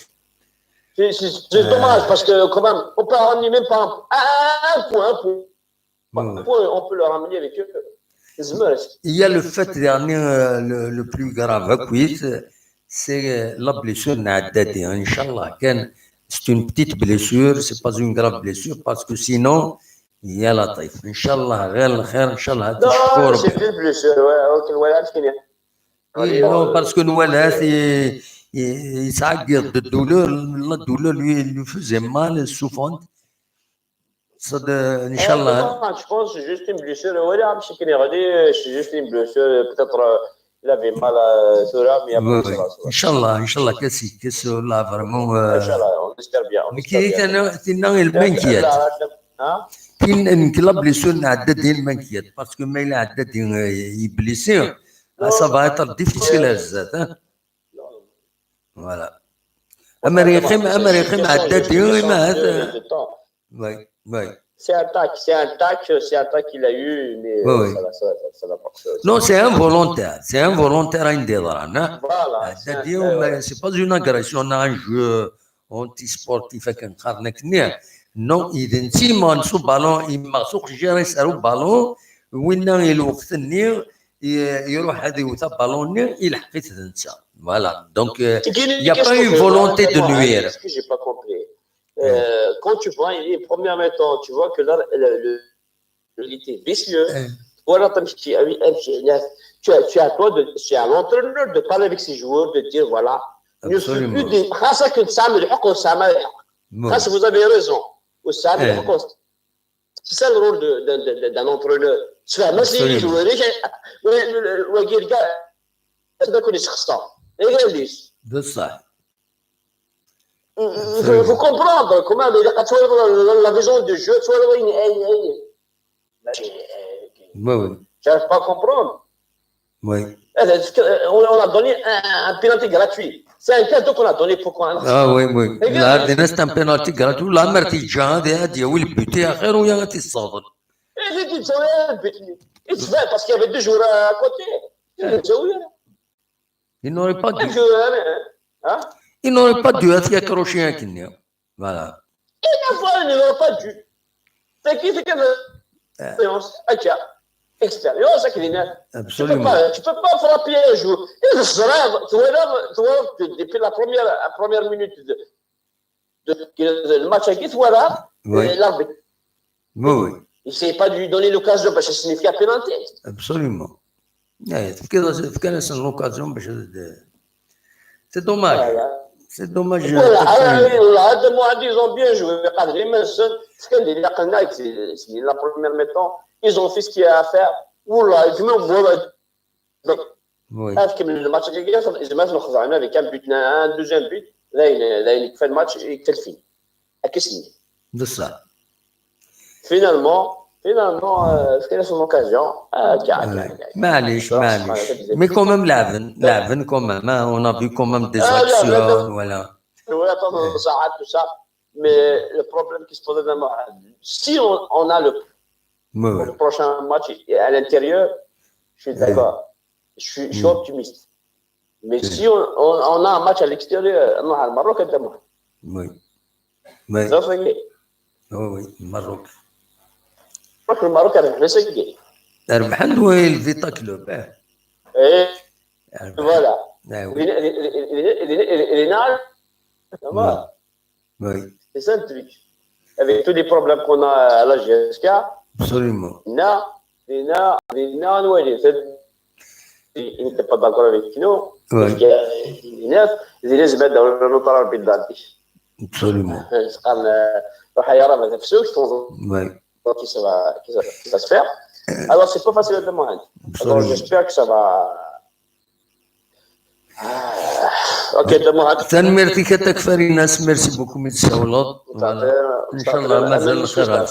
C'est dommage parce que quand même, on peut ramener même pas un point. On peut le ramener avec eux. Il y a le fait dernier, le plus grave, c'est la blessure Naadadi. Inch'Allah, c'est une petite blessure, c'est pas une grave blessure parce que sinon, il y a la taille. Inch'Allah, Inch'Allah. Non, c'est une blessure, ouais, non, parce que nous, là, il s'agit de douleur, la douleur lui faisait mal, souffrante. Ça, Inch'Allah. Je pense que c'est juste une blessure. C'est juste une blessure. Peut-être il avait mal sur l'âme, mais il n'y a pas de Inch'Allah, qu'est-ce là, vraiment. Inch'Allah, on espère bien. Mais qui est il m'inquiète. La blessure n'a pas de m'inquiète, parce que mais il a des blessures. Ça va être difficile à Z. Voilà. Américain a daté, oui. C'est un tac qu'il a eu, mais ça va pas. Non, c'est involontaire. C'est involontaire à Indéran. Voilà. C'est pas une agression à un jeu anti-sportif avec un carnet. Non, il est sous ballon, il m'a suggéré ça au ballon, où il a eu le يروح هذا يوثب بالون يلحق تنسى voilà donc il n'y a pas une volonté de nuire. Ce que j'ai pas compris quand tu vois les premières mi-temps tu vois que là il était vicieux voilà tu as toi c'est à l'entraîneur de parler avec ses joueurs de dire voilà ne fais plus des خاصة كنت سامي الحق وسامي الحق خاصة vous avez raison وسامي الحق c'est ça le rôle d'un entraîneur tu vas masser les joueurs ويجي رجع هذا كل شيء خصنا ايه ليش بصح il faut comprendre comment il a la vision du jeu tu vois oui j'arrive pas à comprendre oui on a donné un penalty gratuit C'est un cadeau qu'on a donné pour qu'on a. Ah oui, oui. Là, c'est un penalty gratuit. La Martija, il y a eu le but, il y a eu الصادر. Il se fait parce qu'il y avait deux joueurs à côté. Il n'aurait pas dû. Il n'aurait pas dû être accroché un Kenya. Voilà. Il n'aurait pas dû. C'est qui expérience, expérience, absolument. Tu peux pas frapper un jour. Depuis la première minute de match avec voilà, l'arbitre. Oui. Il ne s'est pas dû donner l'occasion parce que ça signifie un pénalité. Absolument. C'est l'occasion. C'est dommage. C'est dommage. Voilà, ils ont bien joué. La première mi-temps, ils ont fait ce qu'il y a à faire. Oui. Le match avec un deuxième but. Là, il fait le match et quel film. De ça. Finalement, c'est son occasion. معليش. Mais quand même, l'Aven, quand même, hein, on a vu quand même des actions, voilà. Tout ça. Mais le problème qui se pose vraiment, si on a le prochain match à l'intérieur, je suis d'accord. Je suis optimiste. Mais si on a un match à l'extérieur, on a le Maroc, oui. Oui, Maroc. Le Maroc a réussi. ربحان وين فيتا كلوب. Voilà. Oui. C'est ça le truc. Avec tous les problèmes qu'on a à la GSK. Absolument. Il n'était pas d'accord avec nous. Oui. Il est dans le Absolument. Oui. Qui va se faire. Alors, c'est pas facile à demander. Alors, j'espère que ça va. Ok, demande. تنميرتي كتكفر الناس ميرسي بوكو متساولات ان شاء الله مازال الخير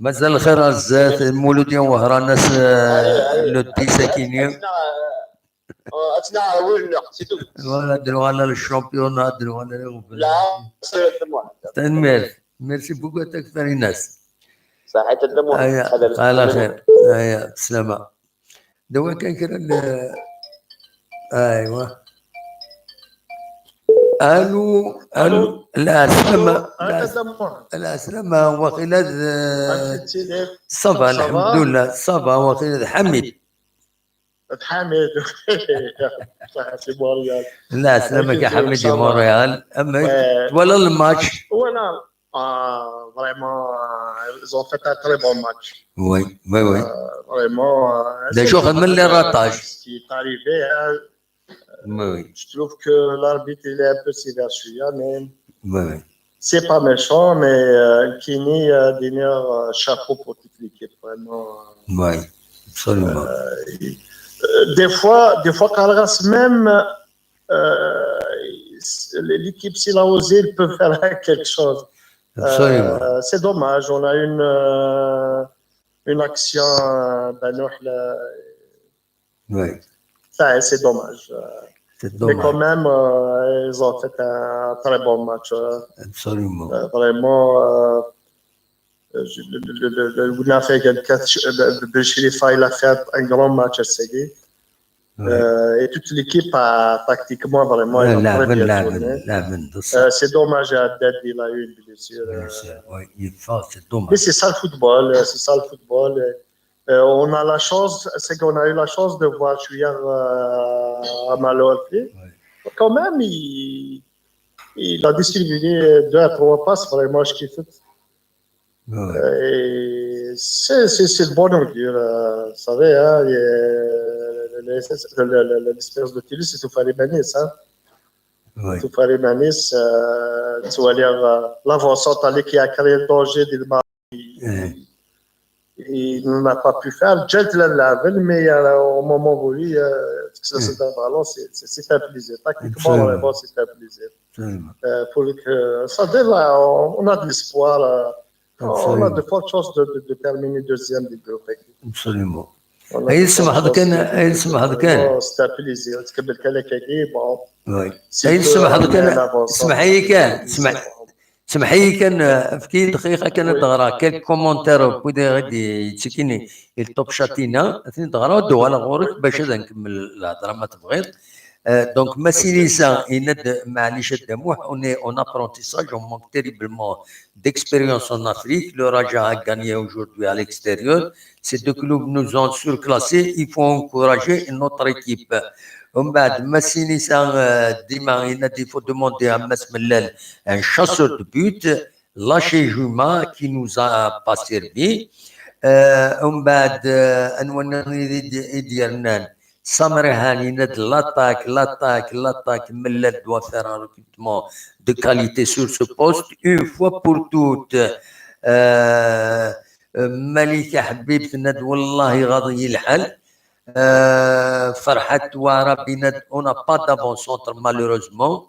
مازال الخير الزات مولوديا وهرا ناس لودي ساكينين ولا دروا على الشامبيون دروا على لا تنمير ميرسي بوكو تكفر الناس صحيح الدموع على خير هيا بسلامة دوا كان كرا ايوه الو لا سلامة وخلال صبا الحمد لله صبا وخلال حميد c'est Montréal. لا سلامك يا حميد يا مونريال اما ولا الماتش vraiment ils ont fait un très bon match. Oui. Vraiment ده شو خد من اللي رطاج. Ce qui est arrivé, Oui. je trouve que l'arbitre il est un peu sévère celui-là, mais Oui. c'est pas méchant, mais Kini a donné chapeau pour toute l'équipe, vraiment. Oui, absolument. Des fois Carras même l'équipe s'il a osé, il peut faire quelque chose. C'est dommage, on a une action oui. Ça, c'est dommage. Mais quand même, ils ont fait un très bon match. Absolument. Vraiment, il a fait un grand match à Ségé. Et toute l'équipe a tactiquement vraiment très bien tourné. C'est dommage à Haddad, il a eu une blessure. Oui, c'est dommage. Mais c'est ça le football, on a la chance, c'est qu'on a eu la chance de voir Chouillard à Malo al pied. Quand même, il a distribué 2 à 3 passes, vraiment, je kiffe. Et c'est le bon augure, vous savez, hein, l'espérance de Toulouse, c'est Toufari Manis, hein. Toufari Manis, tu vas lire l'avancante qui a créé le danger du Mali. Il n'a pas pu faire. Mais au moment voulu, c'est un ballon, c'est un plaisir. Tactiquement, vraiment, c'est un plaisir. Pour que ça là, on a de l'espoir. On a de fortes chances de terminer deuxième du groupe. Absolument. يسمح هذا كان يسمح هذا كان ستا بليزير تكمل كلاكاكي بون وي يسمح هذا كان اسمحي كان سمحي كان في كي دقيقه كانت تغرا كل كومونتير بودي غادي تشكيني التوب شاتينا ثاني تغرا دو على غورك باش هذا نكمل الهضره ما تبغيض donc Massinissa et Malish Demouh, on est en apprentissage, on manque terriblement d'expérience en Afrique. Le Raja a gagné aujourd'hui à l'extérieur. Ces deux clubs nous ont surclassés. Il faut encourager notre équipe. Massinissa il faut demander à Masmellel un chasseur de but, lâché Juma qui nous a pas servi. Samir Hani l'attaque, Mellel doit faire un recrutement de qualité sur ce poste une fois pour toutes. Malika Habib Nad Wallahi غادي يلحل. Farhat Ouara Binad, on n'a pas d'avant-centre malheureusement.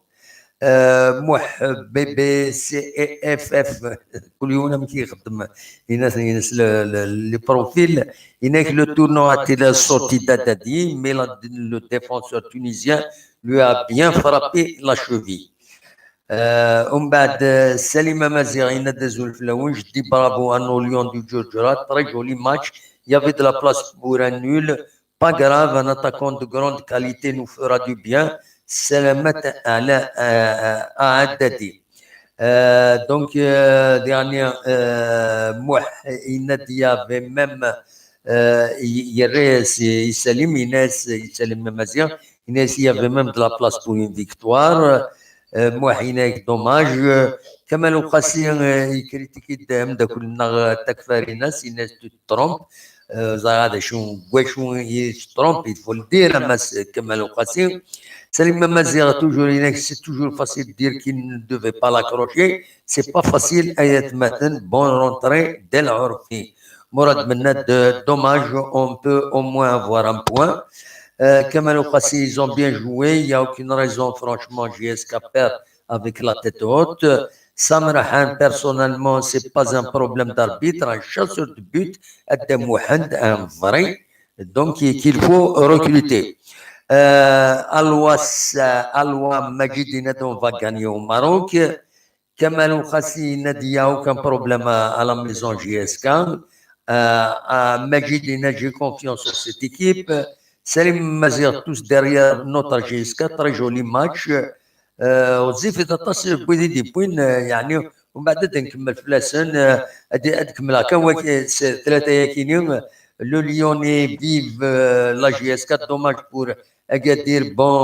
موح بي بي سي اف اف كل يوم كيخدم الناس لي بروفيل هناك لو تورنوا تاع سورتي دادادي مي لو ديفونسور تونيزيان لو ا بيان فرابي لا شوفي ومن بعد سليمه مازيغ دازو الفلاون جدي برافو انو ليون دو جورجرا تري جولي ماتش يافي دو لا بلاس بور ان نول با غراف ان اتاكون دو غروند كاليتي نو فورا دو بيان سلامة على أعدادي donc dernier موح ينادي avait même يريس يسلم Inès يسلم مزيان Inès il y avait même de la place pour une victoire موح هناك دوماج كمال القاسي يكريتيكي دائما داك كلنا تكفاري ناس Inès tu te trompes هذا شو يترومب il faut le dire كمال القاسي Salim Mamazir, toujours, c'est toujours facile de dire qu'il ne devait pas l'accrocher. C'est pas facile à être maintenant. Bonne rentrée dès l'Orfi. Mourad Menad, dommage, on peut au moins avoir un point. Kamal Oukhassi, ils ont bien joué. Il n'y a aucune raison, franchement, JSK perd avec la tête haute. Samrahan, personnellement, c'est pas un problème d'arbitre. Un chasseur de but, Ademouhand, un vrai. Donc, qu'il faut recruter. Alwa Majidi Nadon va gagner au Maroc. Kamal Oukhassi Nadi, il n'y a aucun problème à la maison JSK. Majidi Nadi, j'ai confiance sur cette équipe. Salim Mazir, tous derrière notre JSK. Très joli match. وظيفة التصوير بويدي دي بوين يعني ومن بعد نكمل في لاسن نكمل هكا ثلاثة ياكينيون لو ليوني فيف لا جي اس 4 دوماج بور Agadir, bon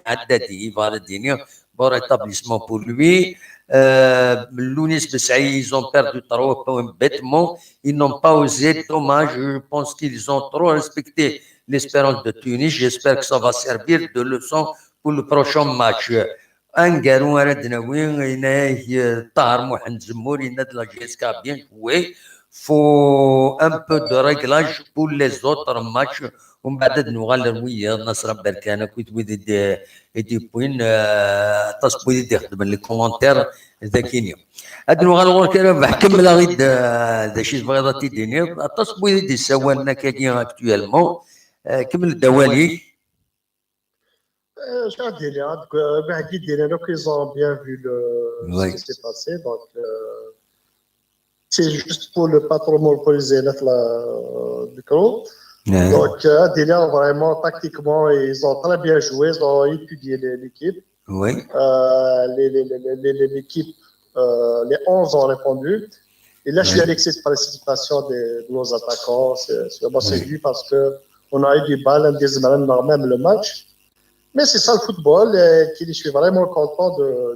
Haddadi, il va le dire, bon rétablissement pour lui. Lounis Bessaï, ils ont perdu 3 points bêtement. Ils n'ont pas osé, dommage. Je pense qu'ils ont trop respecté l'espérance de Tunis. J'espère que ça va servir de leçon pour le prochain match. Angarou, Aradnaoui, Tahar Mohamed Zemour, il a de la GSK bien joué. Faut un peu de réglage pour les autres matchs. ومن بعد نغالر ويا نصر بركانه كنت بيدي دي بوين تص بيدي يخدم لي كومونتير ذاكيني هاد نغالر كان بحكم لا غيد ذا شي بغيضه تيديني تص بيدي دي سوالنا كاين اكطويلمون كمل الدوالي Je vais dire, donc ils ont bien vu ce qui s'est passé, donc c'est juste pour ne pas trop monopoliser le micro. Donc, Delia, vraiment, tactiquement, ils ont très bien joué, ils ont étudié l'équipe. Oui. L'équipe, les 11 ont répondu. Et là, je suis à l'excès de précipitation de nos attaquants. C'est dû parce qu'on a eu du mal, même le match. Mais c'est ça le football. Et je suis vraiment content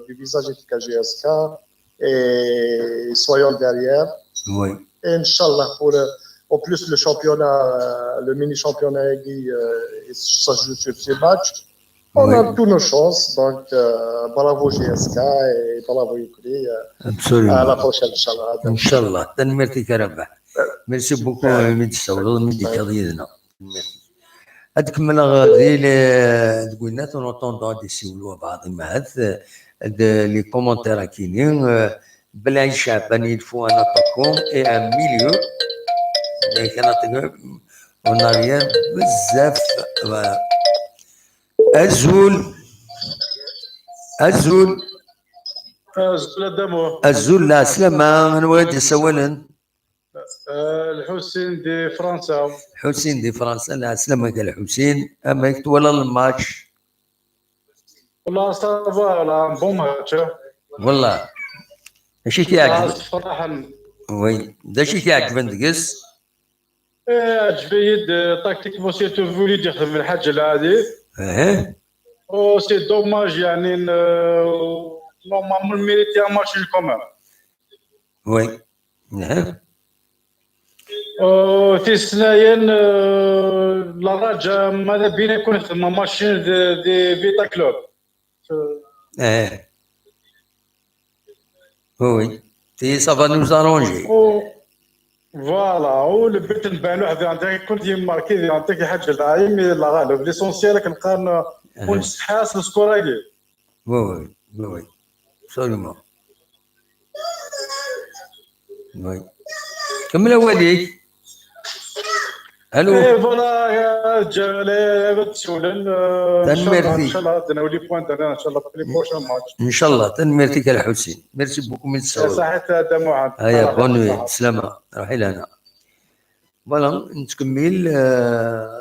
du visage de KGSK. Et soyons derrière. Oui. Et Inch'Allah, en plus, le championnat, le mini-championnat, ça se joue sur ces matchs. On a toutes nos chances. Donc, bravo GSK et bravo Yukri. Absolument. À la prochaine, Inch'Allah. Inch'Allah. Merci Karabah. Merci beaucoup, Midi Saoud, Midi Kadidna. Merci. أتكمل غادي قلنا on entend des سيولوا بعض المعاد les commentaires كاينين بلا شعباني il faut un attaquant et un milieu. كانت وناريان بزاف. الزول دمو الزول لا سلامة من واد سوالن الحسين دي فرنسا. حسين دي فرنسا لا سلامة قال حسين. أما يكتب ولا الماتش والله صافا لا بون ماتش والله ماشي كيعجبك صراحة. وي دا شي كيعجبك دقس عجبيد تاكتيك سيرتو فوليد يخدم الحاج العادي. او سي دوماج يعني نورمالمون ميريتي ان ماتش كومون. وي في الثنايين لا راجا ماذا بينا يكون يخدم ماشين دي فيتا كلوب. وي تي سافا نوز ارونجي فوالا. ولبيت نبان واحد عندك كنت يماركي عندك حاجه العايم لا غالب ليسونسيال كنقارن ونحاس السكوراكي. وي سوليمون وي كمل اوليك. الو فوالا يا رجال تسولن تنميرتي ان شاء الله دنا ولي بوان دنا ان شاء الله في لي بروشان ماتش ان شاء الله. تنميرتي الحسين ميرسي بوكو من السؤال. صحيت دموع هيا بونوي سلامة روحي لنا. فوالا نتكمل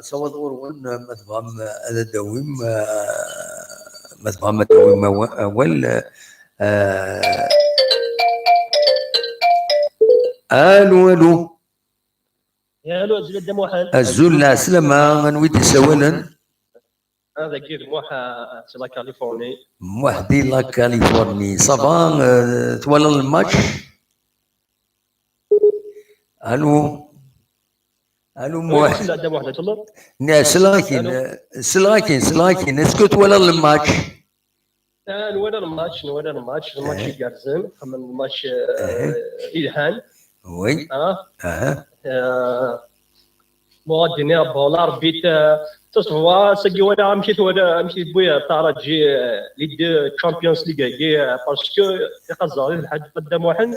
سوا دور ما تفهم هذا الدويم ما تفهم الدويم اول. الو يا الو الزول دموحل الزول لا سلامة غنويدي سوالا. هذا كيف موحى سي لا كاليفورني. وحدي لا كاليفورني صافا تولى الماتش. الو موحد لا دم واحد تطلب سلاكين اسكو تولى الماتش. نولى الماتش يقرزم خمن الماتش إلهان. وي مودينا بولار بيت تصفوا سقي وانا مشيت بويا ترجي ليد تشامبيونز ليغ كي باسكو يقزر الحاج قدام واحد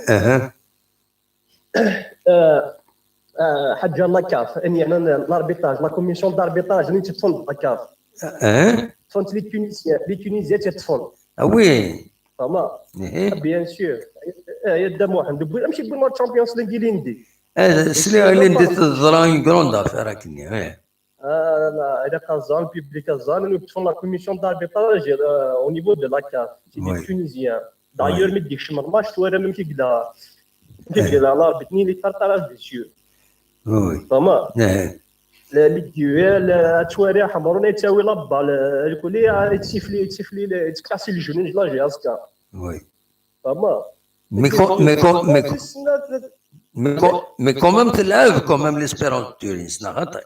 حاجه الله كاف اني انا لاربيتاج لا كوميسيون داربيتاج اللي تفون كاف فونت لي تونيزيا تفون. وي فما بيان سور يا دام واحد ماشي بويا تشامبيونز ليغ ليندي سلي اللي نديت الزراين كروندا في راكني. لا إذا قازان بيبليك قازان nous faisons la commission d'arbitrage au niveau de la CAF. C'est des Tunisiens. D'ailleurs مديك شمر ماتش توارا ممكن كدا l'arbitre ni les tartaras dessus. فما لا ليغوال توارا حمرنا يتساوي لابا الكلي تسيفلي تكاسي الجنون لا جاسكا. وي فما مي كومام تلعب كومام ليسبيرونس تونس نغطي.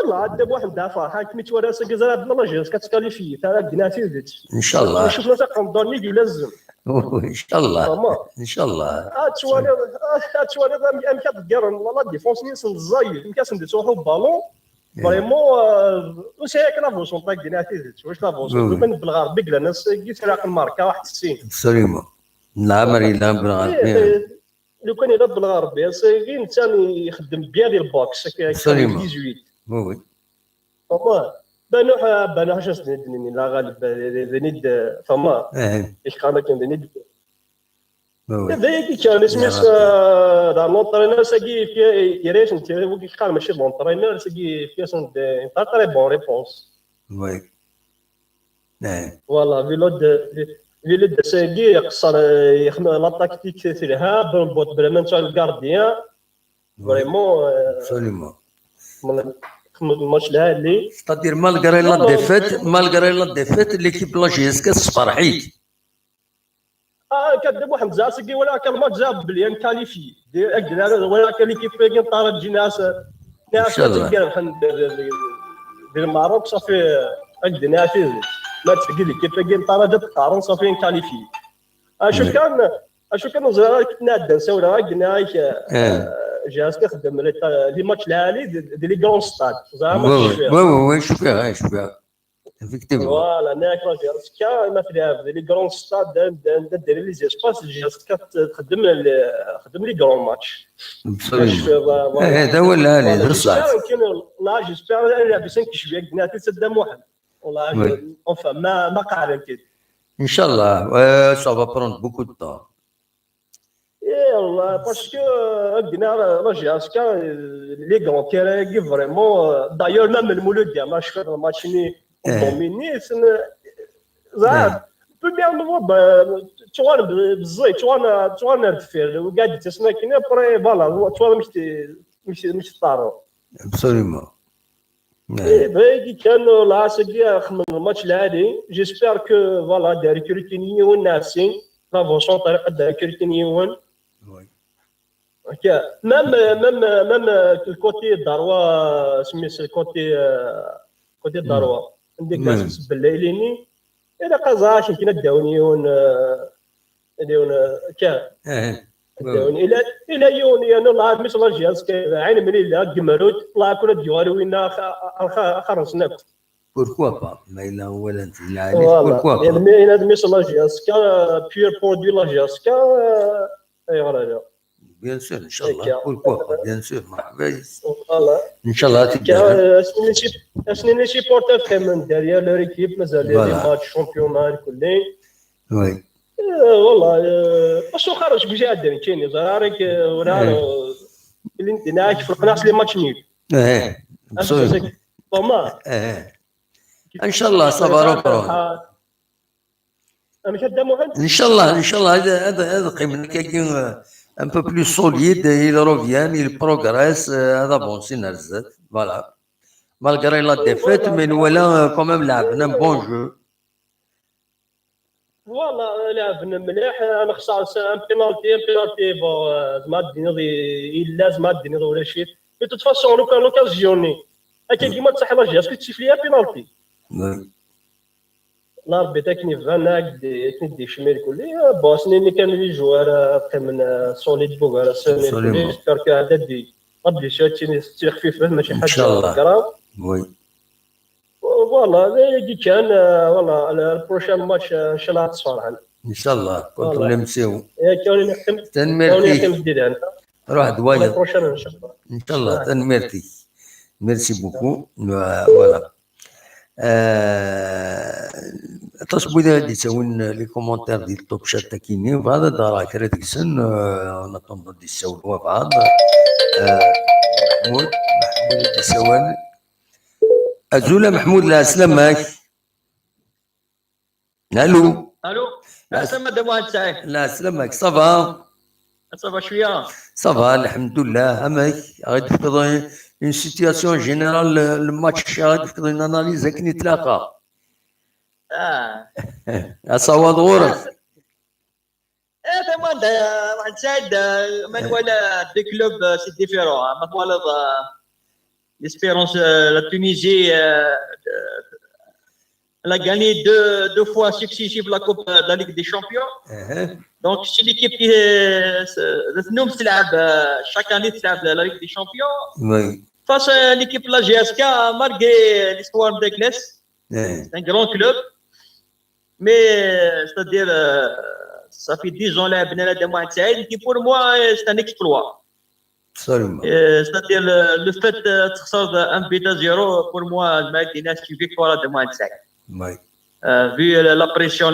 والله عاد واحد دافع حاكمي توارا سكزرا بلا جاز كتكاليفي تاع ديناتيزيت ان شاء الله. شفنا تقدرني يلزم ان شاء الله ان شاء الله. توارا امكان تقرن والله ديفونس نيس نزايد امكان تروحوا بالون فريمون واش هي كلافوسون طاق ديناتيزيت واش لافوسون كان بالغربي كلا ناس قيت راق الماركه 91 سليمون العمري لا بالغربي لو كان يلعب بالغربي غير انسان يخدم بيان ديال البوكس سليمون 18. وي فما بانوح شاش دني لا غالب دنيد فما ايش كان دنيد هذا كان اسمه دا لونطرينور ساكي في يريش انت وكي قال ماشي لونطرينور ساكي في سون دي تري بون ريبونس. وي فوالا فيلود ساكي يقصر يخدم لا تاكتيك فيها بالبوت بريمون تاع الكارديان فريمون سليمون الماتش العالي ستادير مالغري لا ديفيت ليكيب لاجيسكا صفرحيت. كذب واحد زاسكي ولا كان الماتش جاب بليان كاليفي ولا كان ليكيب كي طارت جي ناس ديال المغرب صافي اكدنا فيه ما تسقي ليكيب كي طارت تقارن صافي كاليفي. شو كان زرا كنا نساولا قلنا جاز كيخدم لي ماتش العالي دي لي كرون ستاد زعما وي شوف فيها effectivement. فوالا هناك راه جيرسكا ما فيها لي كرون ستاد دير لي زيسباس جيرسكا تخدم لي كرون ماتش. هذا هو اللي صح. يمكن لا جيسبيغ لاباس نكشف ياك بناتي سدا واحد والله اونفا ما قاعد كده. ان شاء الله ça va prendre beaucoup de temps. والله باسكو عندنا راه جيرسكا لي كرون تيري فريمون دايور ميم المولود ديال ماتش ماتشني دوميني زعما بو بيان نوض توان بزاف توان نرفير وقاعد تسمع كاين بري فوالا توان مش طارو ابسوليومون. باقي كانوا العسكريه خمم الماتش العادي جيسبيغ كو فوالا داري كريتينيون ناسين لافونسون طريقه داري كريتينيون هكا ميم الكوتي داروا سميت الكوتي داروا عندك ناس بالليليني الا قزاش يمكن داونيون كا داوني الى يوني انا الله مش الله جهاز عين من لا جمرود الله كل ديواري وين خرجنا بوركوا با ما الا هو لا انت لا بوركوا با يعني الا مش الله جهاز كا بيور برودوي الله جهاز كا اي غير بيان سور ان شاء الله بوركوا با بيان سور مرحبا فوالا ان شاء الله تبدا اسني شي بورتر كمان داريا لوريكيب مازال لي ماتش شامبيونال كلين وي والله باش خرج بجد كاين زارك ولا اللي انت ناك في القناص لي ماتش نيل فما ان شاء الله صبروا انا خدامو ان شاء الله هذا قيمنا كاين un peu plus solide, il revient, il progresse, هذا بون سي نرزت فوالا malgré la défaite mais nous voilà quand même لعبنا bon jeu. والله لعبنا مليح. انا خسر بينالتي زعما الدنيا لازم الدنيا ولا شي دو توت فاسون لوكازيوني هكا كيما تصح لا جاس كتشوف ليا بينالتي الاربي تاكني فانا كندي شمال كلي بوسني كانوا لي جوار من سوليد بوغا سوني جيسبر كو هذا دي غادي شاتيني خفيف ماشي حاجه كراو وي فوالا اللي كان والله البروشان ماتش ان شاء الله تصفرحن ان شاء الله كنتو نمسيو كوني نختم تنميرتي روح دوايا البروشان ان شاء الله ان شاء الله تنميرتي ميرسي بوكو فوالا تصبوا إذا غادي تساوين لي كومونتير ديال التوب شات تاكيني فهذا راه كرا ديك السن نظن غادي يساولوا بعض محمود يساوان أزولا محمود لا سلامك. الو لا سلامة دموع سعيد. لا سلامك صافا شوية صافا الحمد لله. همك غادي تفقد اون سيتياسيون جينيرال الماتش غادي تفقد اون اناليز هاك نتلاقى اصوات غورك تمام واحد سعيد من ولا دي كلوب سي ديفيرون ما ولا l'Espérance, la Tunisie, elle a gagné deux fois successivement la Coupe de la Ligue des Champions. Donc, c'est l'équipe qui chaque année la Ligue des Champions. Oui. Face à l'équipe de la GSK, malgré l'histoire de Glès, c'est un grand club. Mais, c'est-à-dire, ça fait 10 ans là, qui pour moi, c'est un exploit. Absolument. C'est-à-dire le fait de un but à 0 pour moi, c'est une victoire de Manchester. Oui. Vu la pression,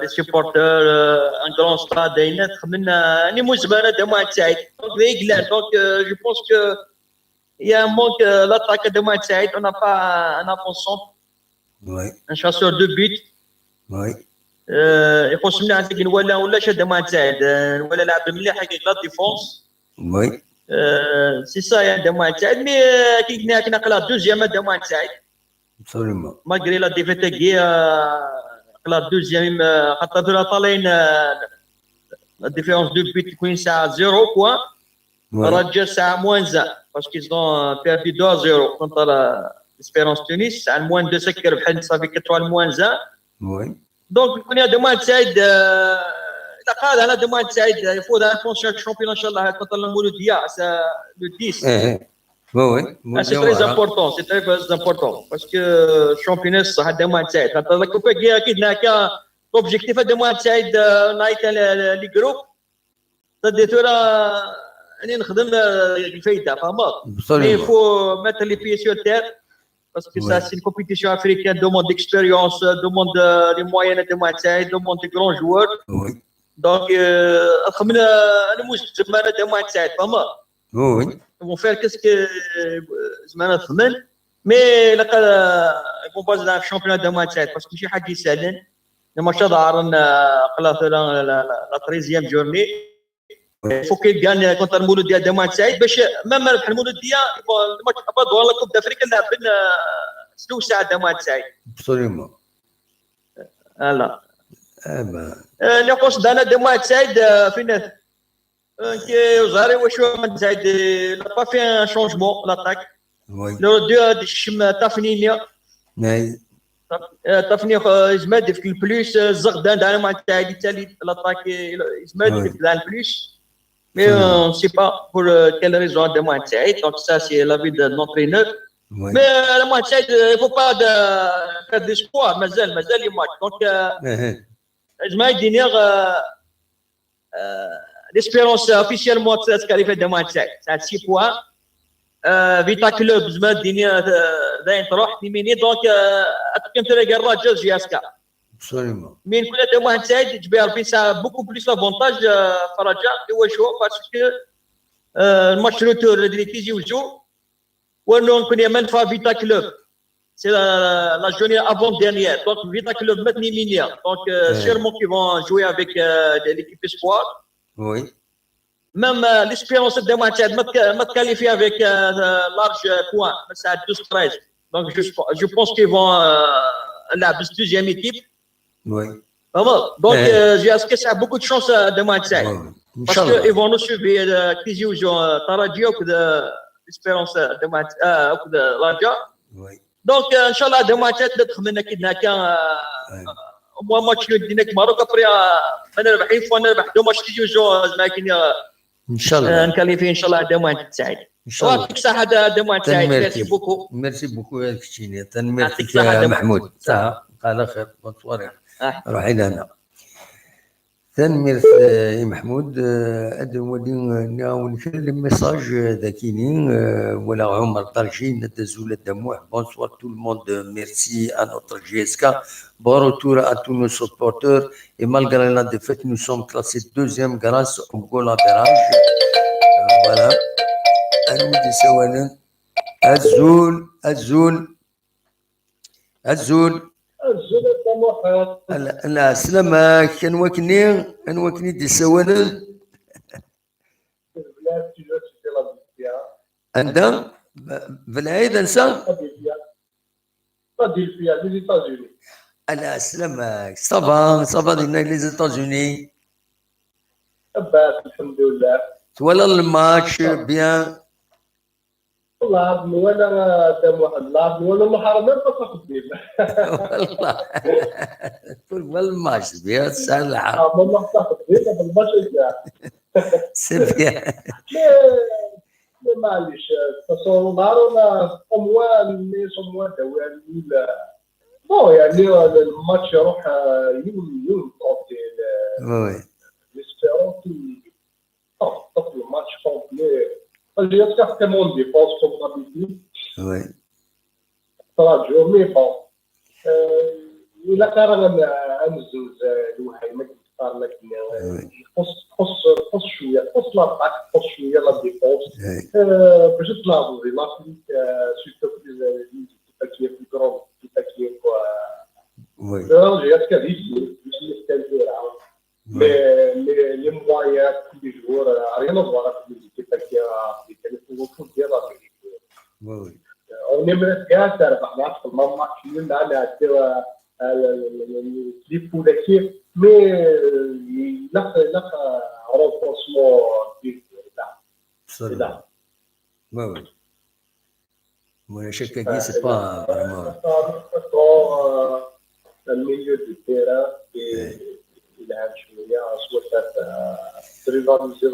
les supporters, un grand stade, donc je pense que il y a un manque l'attaque de Manchester. On n'a pas un avançant, un chasseur de but. Oui. Il faut se mettre à dire ولا شد Manchester ولا لعب مليح حقيقة la défense. Oui. C'est ça, il y a des moyens de saïd, mais qui n'a que la deuxième de moyens de saïd. Absolument. Malgré la défaite qui la deuxième, la différence de but, c'est à 0 points. Raja, c'est à moins 1, parce qu'ils ont perdu 2-0 contre l'Espérance Tunis. C'est à moins 2, ça fait que 3 moins 1. Oui. Donc, il y a des moyens de saïd. قال انا دموع سعيد يفوز على الشامبيون ان شاء الله كونتر المولوديه le 10 C'est très important, c'est très important. Parce que le championnat, ça a des mois de temps. Quand on a l'objectif de mois de temps, on a les groupes. C'est-à-dire il faut mettre les pieds sur terre parce que ça c'est une compétition africaine, demande d'expérience, demande des moyens de moitié, demande de grands joueurs. Donc ils vont faire qu'est-ce que mais on passe dans le championnat de moitié parce que شي حاجه يسالن لما شهر la 13e journée. Il faut qu'il gagne contre le Mouloudia de Moitié. Même le Mouloudia, le match pas dans la Coupe d'Afrique, il a bien سلوسة de Moitié. Absolument. Voilà. اللي قص دانا de Moitié فين كي وزاري وشو من زايد لا با في ان شونجمون لاطاك. لو دو الشم تفنينيا. تفني زماد في البلوس الزغدان دانا Moitié التالي لاطاك زماد في البلوس. Mais on ne sait pas pour quelle raison de moitié. Donc ça, c'est l'avis de notre entraîneur. Mais la moitié, il ne faut pas faire d'espoir. Mazel, il match. Donc, je m'ai dit l'espérance officiellement de se qualifier de moitié. C'est 6 points. Vita Club, je m'ai dit donc, tu peux regarder Rangers JSK. Absolument. Mais une fois de moitié, ça a beaucoup plus d'avantages Faraja et Ouacho parce que le match retour de l'équipe Ouacho, on connaît même pas Vita Club. C'est la journée avant-dernière. Donc Vita Club maintenant éliminé. Donc sûrement qu'ils vont jouer avec l'équipe Espoir. Oui. Même l'espérance de moitié m'a qualifié avec large point, c'est à 12-13. Donc je pense qu'ils vont la deuxième équipe. Oui. Donc, JSK, ça a beaucoup de chance de moitié. Parce qu'ils vont nous suivre qui jouent Taraji ou l'espérance de moitié, ou de Raja. Donc, Inch'Allah, de moitié, peut-être au moins, match de Maroc, après, on a 2 matchs qui jouent, Inch'Allah. On qualifie, Inch'Allah, de moitié. Inch'Allah. Merci beaucoup. Merci beaucoup, merci Mahmoud. Ça, قال خير bonsoir. روحي لنا تنمير محمود ادوالين ونكلم ميساج ذاكينين ولا عمر طرجي ندزول الدموع bonsoir tout le monde merci à notre GSK bon retour à tous nos supporters et malgré la défaite nous sommes classés 2e grâce au goal average voilà المدي سوالا الزول لا سلامة كان دي سوانا عندها بالعيد انسى لا سلامة صافا دينا لي زيتازوني الحمد لله تولى الماتش بيان والله وانا تم واحد اللعب وانا محرمات فقط والله الماتش بيان سالعة والله فقط بالماتش سي بيان معليش تصورنا اموال اموال دوالي بون يعني الماتش يروح يوم وي ليسبيرون طف الماتش كومبلي الجياسكا كمان ديفونس كوم دابيتي وي تراجعوا مي بون الا كان غنزوز الوحي ما كيختار لكن خص شويه خص لاطاك خص شويه لا ديفونس باش تلاعبوا في لافريك سيرتو كيف كرون كيف وي الجياسكا ديسي les moyens tous les jours, rien à voir avec les équipes africaines, il faut tout dire la vérité. Oui. On aimerait bien faire un match, le match nul, les poules d'équipe, mais il y a un renforcement là. Oui. Moi, chaque année, c'est pas vraiment. Le milieu du terrain et الان شويه صوت تريفاليزي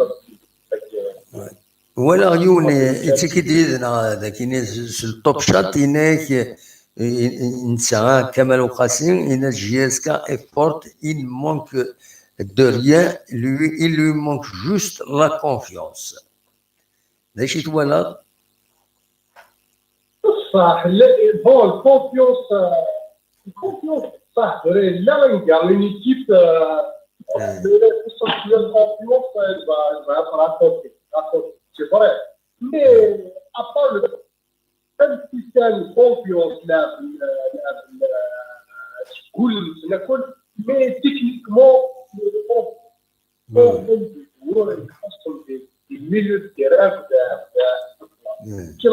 ولا يوني تكديدنا ذاك التوب شات هناك نسى كمال وقاسم إن جيسكا إفورت il manque de rien il lui manque juste la confiance. ليش يتولد؟ صح بون الكونفيونس صح لا نقال une équipe confiance elle va être racontée c'est vrai mais à part le système confiance là mais techniquement des milieux de terrain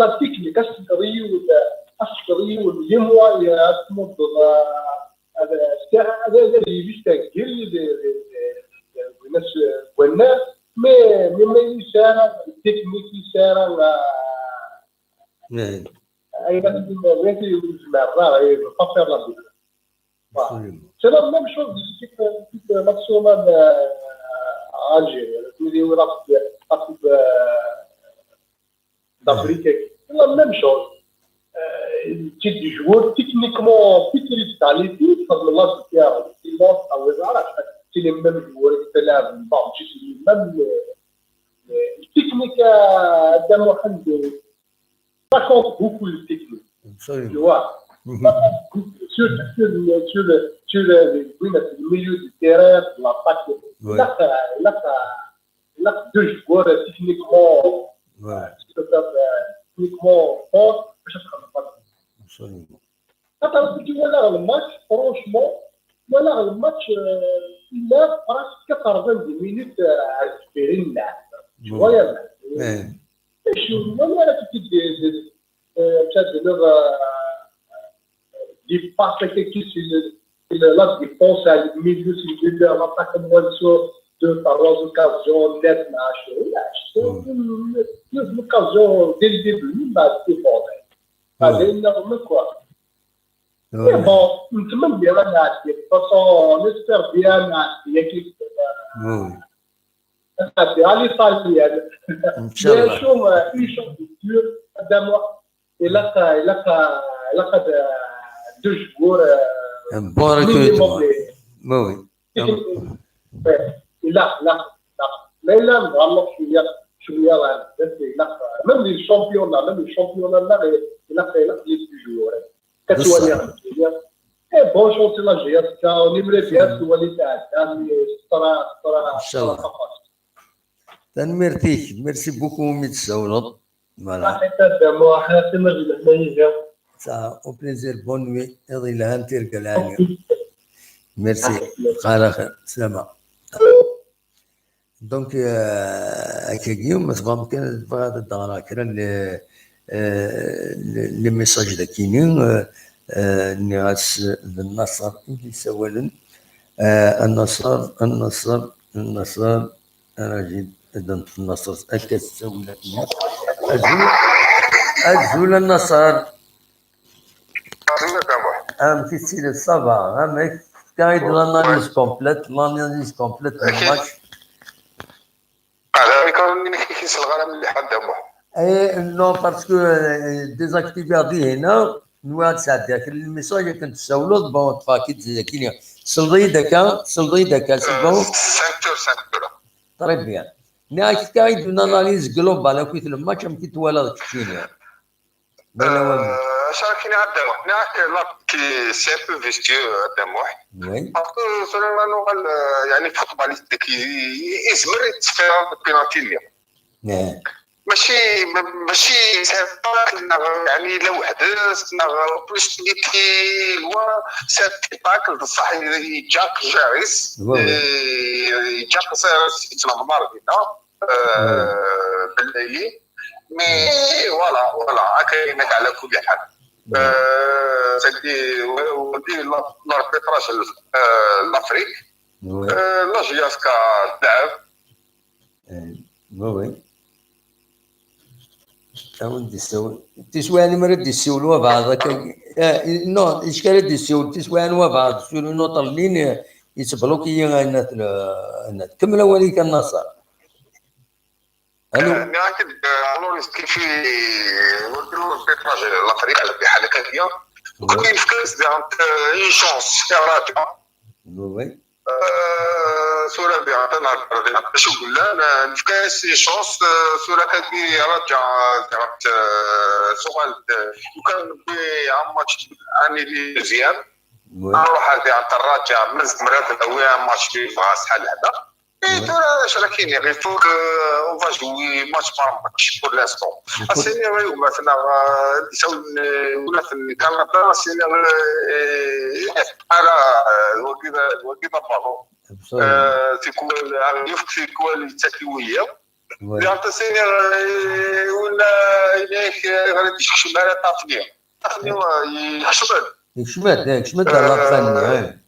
la technique الشري والجموع يسمط هذا اللي يستاجل الناس والناس ما يسارع التكنيك يسارع اي ناس اللي يجمع الراعي يفكر له c'est la même chose type maximum Algérie اللي هو d'Afrique c'est la même chose type de joueur techniquement plus talentueux comme là c'est les mêmes joueurs qui c'est même technique de Mohamed ça compte beaucoup le technique tu vois sur le milieu du terrain l'attaque là deux joueurs techniquement forts. Attends, tu vois là le match, franchement, le match, il a presque 90 minutes à récupérer là. Tu vois, il passe quelque chose, là, il pense à milieu, c'est l'attaque moins sur 2-3 occasions nettes, l'occasion dès le début, c'est bon. C'est énorme quoi. Mais bon, même bien là, de toute façon, on espère bien l'équipe. C'est à l'Italienne. Mais une chose sûre, d'abord, il a deux joueurs. Un bon recrutement. Oui. Mais là, vraiment, je suis là. Même les championnats là, il a fait les joueurs. Et bonne chance à la GSK, on aimerait bien se voir les gars, mais ça sera merci beaucoup, Mitsaoulot. Voilà. Ça, au plaisir, bonne nuit. Merci. Donc, أكيد مثلا كان بعض الذكرى les messages de Kinin, الناس النصر اللي سوالن النصر أنا جيت أدنت في النصر أكيد سوالن أجول النصر في سيل الصباح أما كايد l'analyse complète du match. Non, parce que désactiver هنا نواد ساعات الميساج كنت تسولد بون تفاكيت زي كينيا صلي دكا سبون طري بيان ناك كايد ناناليز جلوبال كيت الماتش ام كيت ولا كينيا شاركيني عدموح ناك كي سيمبل فيستيو عدموح باسكو سولما نوغل يعني فوتباليست كي يزمر يتفاهم بينالتي اليوم ماشي يعني لو حدث بلوس ليتي هو سيتاكل بصح يجاك جاريس يجاك سيرس يتنمر بينا بالليل مي فوالا كاينك على كل حال سيدي ودي لاربيتراج لافريك لا جياسكا تلعب وي تسواني مرد يسولوا بعض نو اشكال يسول تسواني وبعض سولوا نوطر لين يسبلوكي كملوا وليك النصر نعتقد الور كيف نديروا البيتراج لافريك على بحال هكايا وكاين في كاس ديال اون شونس راجع وي سورة بيعطينا شو قلنا نفكاس شانس سورة كدي رجع سؤال وكان بعم ماتش اني لي مزيان نروح هذه عند الراجع من مرات الاولى ماتش في فاس حال هذا ترى شراكيني غير فوق اون فا جوي ماتش بار ماتش بور لاستون اسيني غير مثلا ولا في كندا اسيني على وكذا بالون تكون في كواليتاكويه يعني تسيني ولا إليك غادي تشمال طافني يكشمد على فني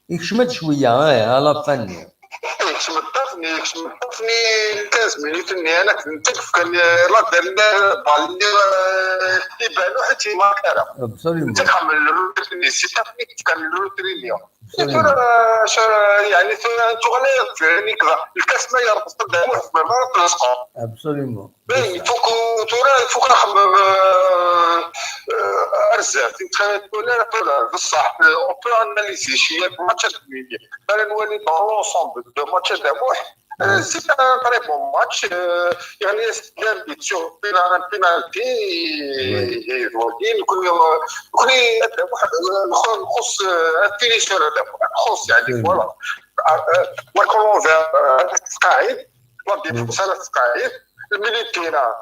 يكشمد شويه على فني يكشمد طافني 15 مينوت اني انا كنت كان لا درنا بالي يبانو حتى ما كان انت كامل الروتين سي طافني كان الروتين اليوم يعني تغلي فيني كذا الكاس ما يربط قدام واحد المرات تلصق ابسوليومون باين فوق تورا فوق نخمم ارزاق ولا بصح اون بو اناليزي شي ماتش ميديا انا نولي دون لونسومبل دو ماتش دابوح سي ان تري بون ماتش يعني استلام بيتشو بينالتي يكون نخص الفينيشر نخص يعني فوالا وكلون قاعد ودي ثلاث قاعد الميليتينا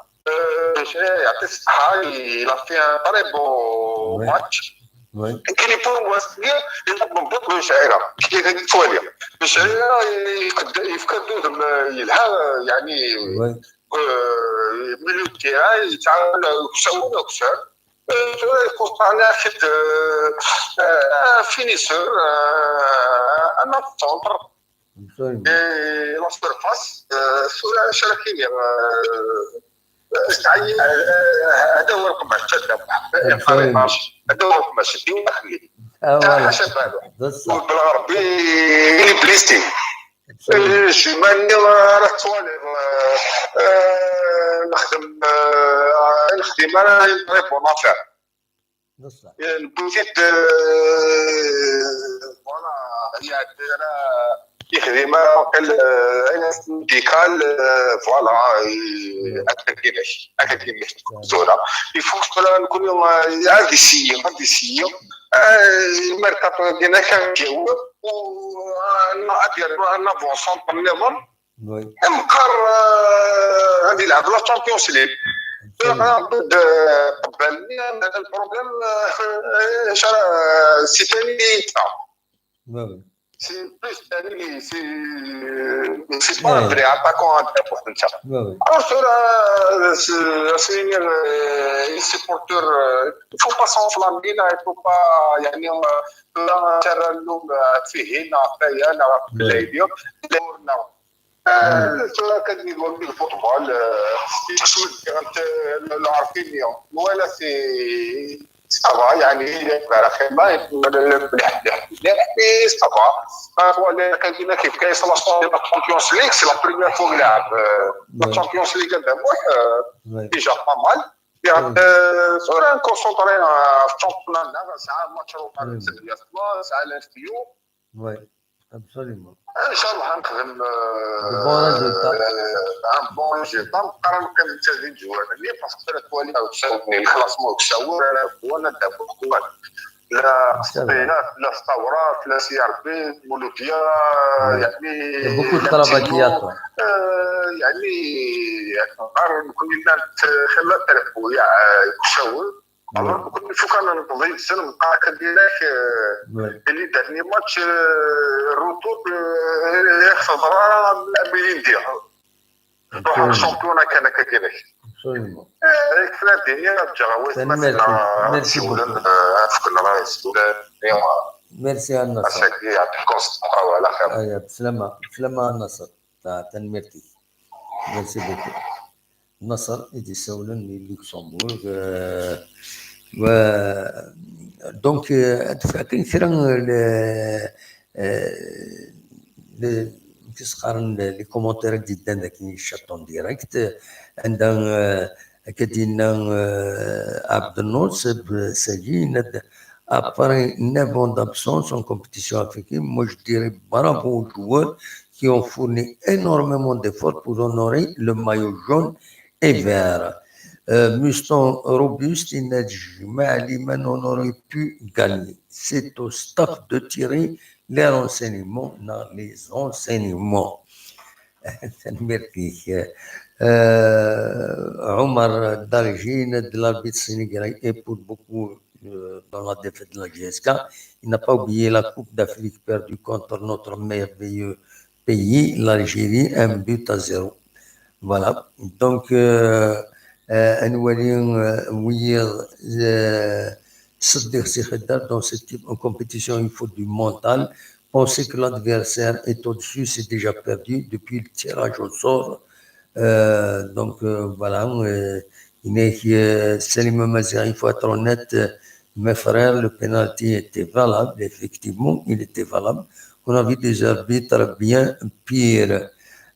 يعطي الصحة إلا في ان تري بون ماتش كاين بون واسطية يطلب بوط مشاعرة كي هذيك التوالية مشاعرة يفكدو يلها يعني ميليو تيران يتعامل كشاور وكشار يقصنا حد فينيسور أنا تونطر لا سيرفاس سورة شراكيني هذا هو رقم 10 هذا هو رقم 10 ديما خليه حسب هذا بالعربي بليستي شمالي راه توالي نخدم انا ريبون افير البوتيت فوالا هي يخدم قال ميديكال فوالا اكاديميك زوره يفوت نكون عندي سي الميركاتو ديالنا كان جاوب ونادير نافونسون بالنظام مقر غادي يلعب لا تشامبيونز ليغ ضد بالي البروبليم سي ثاني c'est plus c'est pas un vrai attaquant pour ça. Alors c'est supporter il faut pas s'enflammer là, il faut pas يعني لا ترى اللوم فيه هنا فيانا بلايديو دورنا كان يقول لي الفوتبول لو عارفين اليوم ولا سي صافا يعني على خير ما صافا ولا كان كيف كايس لا شامبيونز ليغ سي لا بريمير فوا يلعب لا شامبيونز ليغ دابا ديجا با مال يعني صورة نكونسونطري في الشامبيونات ساعة ماتش روطان ديال ساعة الانستيو وي ابسوليومون ان شاء الله غنخدم بون ريزولتا نقرر كنتزيد جوانبي باسكو التوالي كشاورني الكلاسمون كشاور هو انا دابا لا سبينات لا ثورات لا سي ار بي مولوديا يعني بوكو ترافاكيات يعني نقرر نكون خلال التربوية كشاور alors كل كان نقضي السنه نبقى كديرك اللي دارني ماتش روتور خضراء الامين ديالها روح الشامبيون كان كديرك هيك في الدنيا رجعوا ميرسي فكنا رايس ميرسي النصر يعطيكم الصحه وعلى خير بسلامة النصر تاع تنميرتي ميرسي بوكو النصر يدي سولن لوكسمبورغ و دونك كاين ثرا كيسقارن لي كومونتير جدا ذاك الشاطون ديريكت عندنا كدينا عبد النور ساجين après 9 ans d'absence en compétition africaine, moi je dirais bravo aux joueurs qui ont fourni énormément d'efforts pour honorer le maillot jaune et vert. Muston robuste, Liman, on aurait pu gagner. C'est au staff de tirer les renseignements dans les enseignements. Omar Darjine de l'arbitre sénégalais et pour beaucoup dans la défaite de la GSK. Il n'a pas oublié la Coupe d'Afrique perdue contre notre merveilleux pays, l'Algérie, 1-0. Voilà. Donc, dans ce type de compétition, il faut du mental. Penser que l'adversaire est au-dessus, c'est déjà perdu depuis le tirage au sort. Voilà. Salim Mazir, il faut être honnête. Mes frères, le penalty était valable, effectivement, il était valable. On a vu des arbitres bien pires.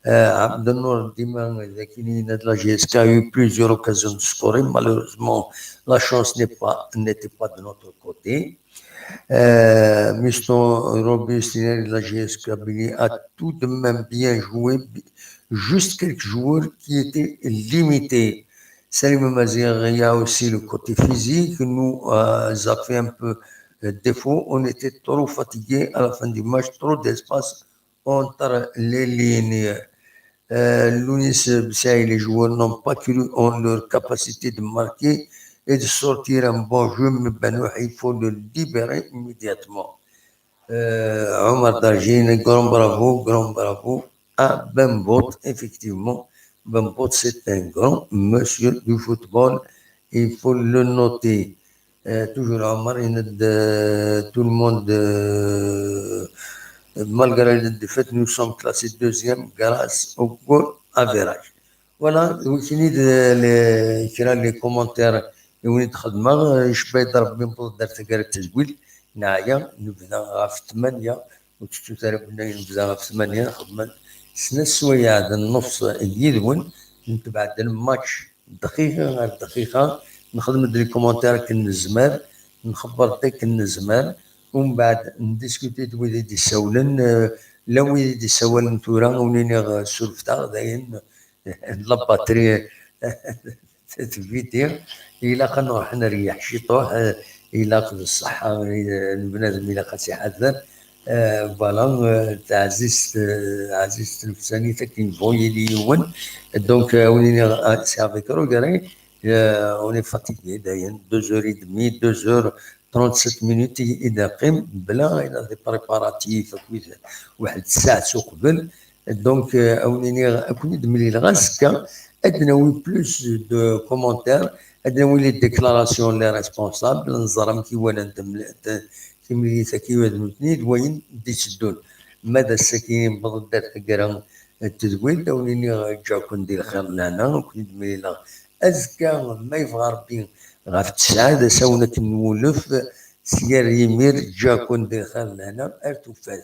Abdelnour Diman, de la GSK a eu plusieurs occasions de scorer. Malheureusement, la chance n'était pas de notre côté. Muston Robuste de la GSK a tout de même bien joué. Juste quelques joueurs qui étaient limités. Salim Mazir, il y a aussi le côté physique, nous a fait un peu défaut. On était trop fatigués à la fin du match, trop d'espace entre les lignes. Lounis Bessaï, les joueurs n'ont pas cru en leur capacité de marquer et de sortir un bon jeu, mais il faut le libérer immédiatement. Omar Darjine, grand bravo à Bembot, effectivement. Bembot, c'est un grand monsieur du football, il faut le noter. Toujours Omar, tout le monde, malgré la défaite, nous sommes classés deuxième grâce au goal average. Voilà, وكاين les commentaires اللي ندخل شبيط ربي نبغى درت كاع التزويل نعيا نبدا في 8 وتشتو تربنا نبدا في 8 نخدم سنة سوايع هذا النص اليدون نتبع الماتش دقيقة غير دقيقة نخدم لي كومونتير كنزمر نخبر ديك النزمر ومن بعد نديسكوتي دويدي دي سولن لا ويدي دي سولن تورا ونيني سولفتا داين لاباتري تفيتي إلا كنروح نريح شي طوح إلا قد الصحة البنادم إلا قد يحذر فوالا عزيزت الفساني تكين فوي لي يوم دونك ونيني سي افيك روغاري اوني فاتيغي داين 2h30 2h37 minutes اذا قيم بلا الى دي بريباراتيف واحد الساعه قبل دونك اونيني كوني دملي الغاسكا ادناوي بلوس دو كومونتير ادناوي لي ديكلاراسيون لي ريسبونسابل نزرم كي وانا كيملي ساكيوات نوتني وين ديسدون ماذا الساكين بغداد كرا التزويد داونيني جاكون ندير خير لهنا وكنت دميلا ازكى ما يبغى ربي غاف السعاده ساونا كنولف سيار يمير جاكون ندير خير لهنا ارتو فات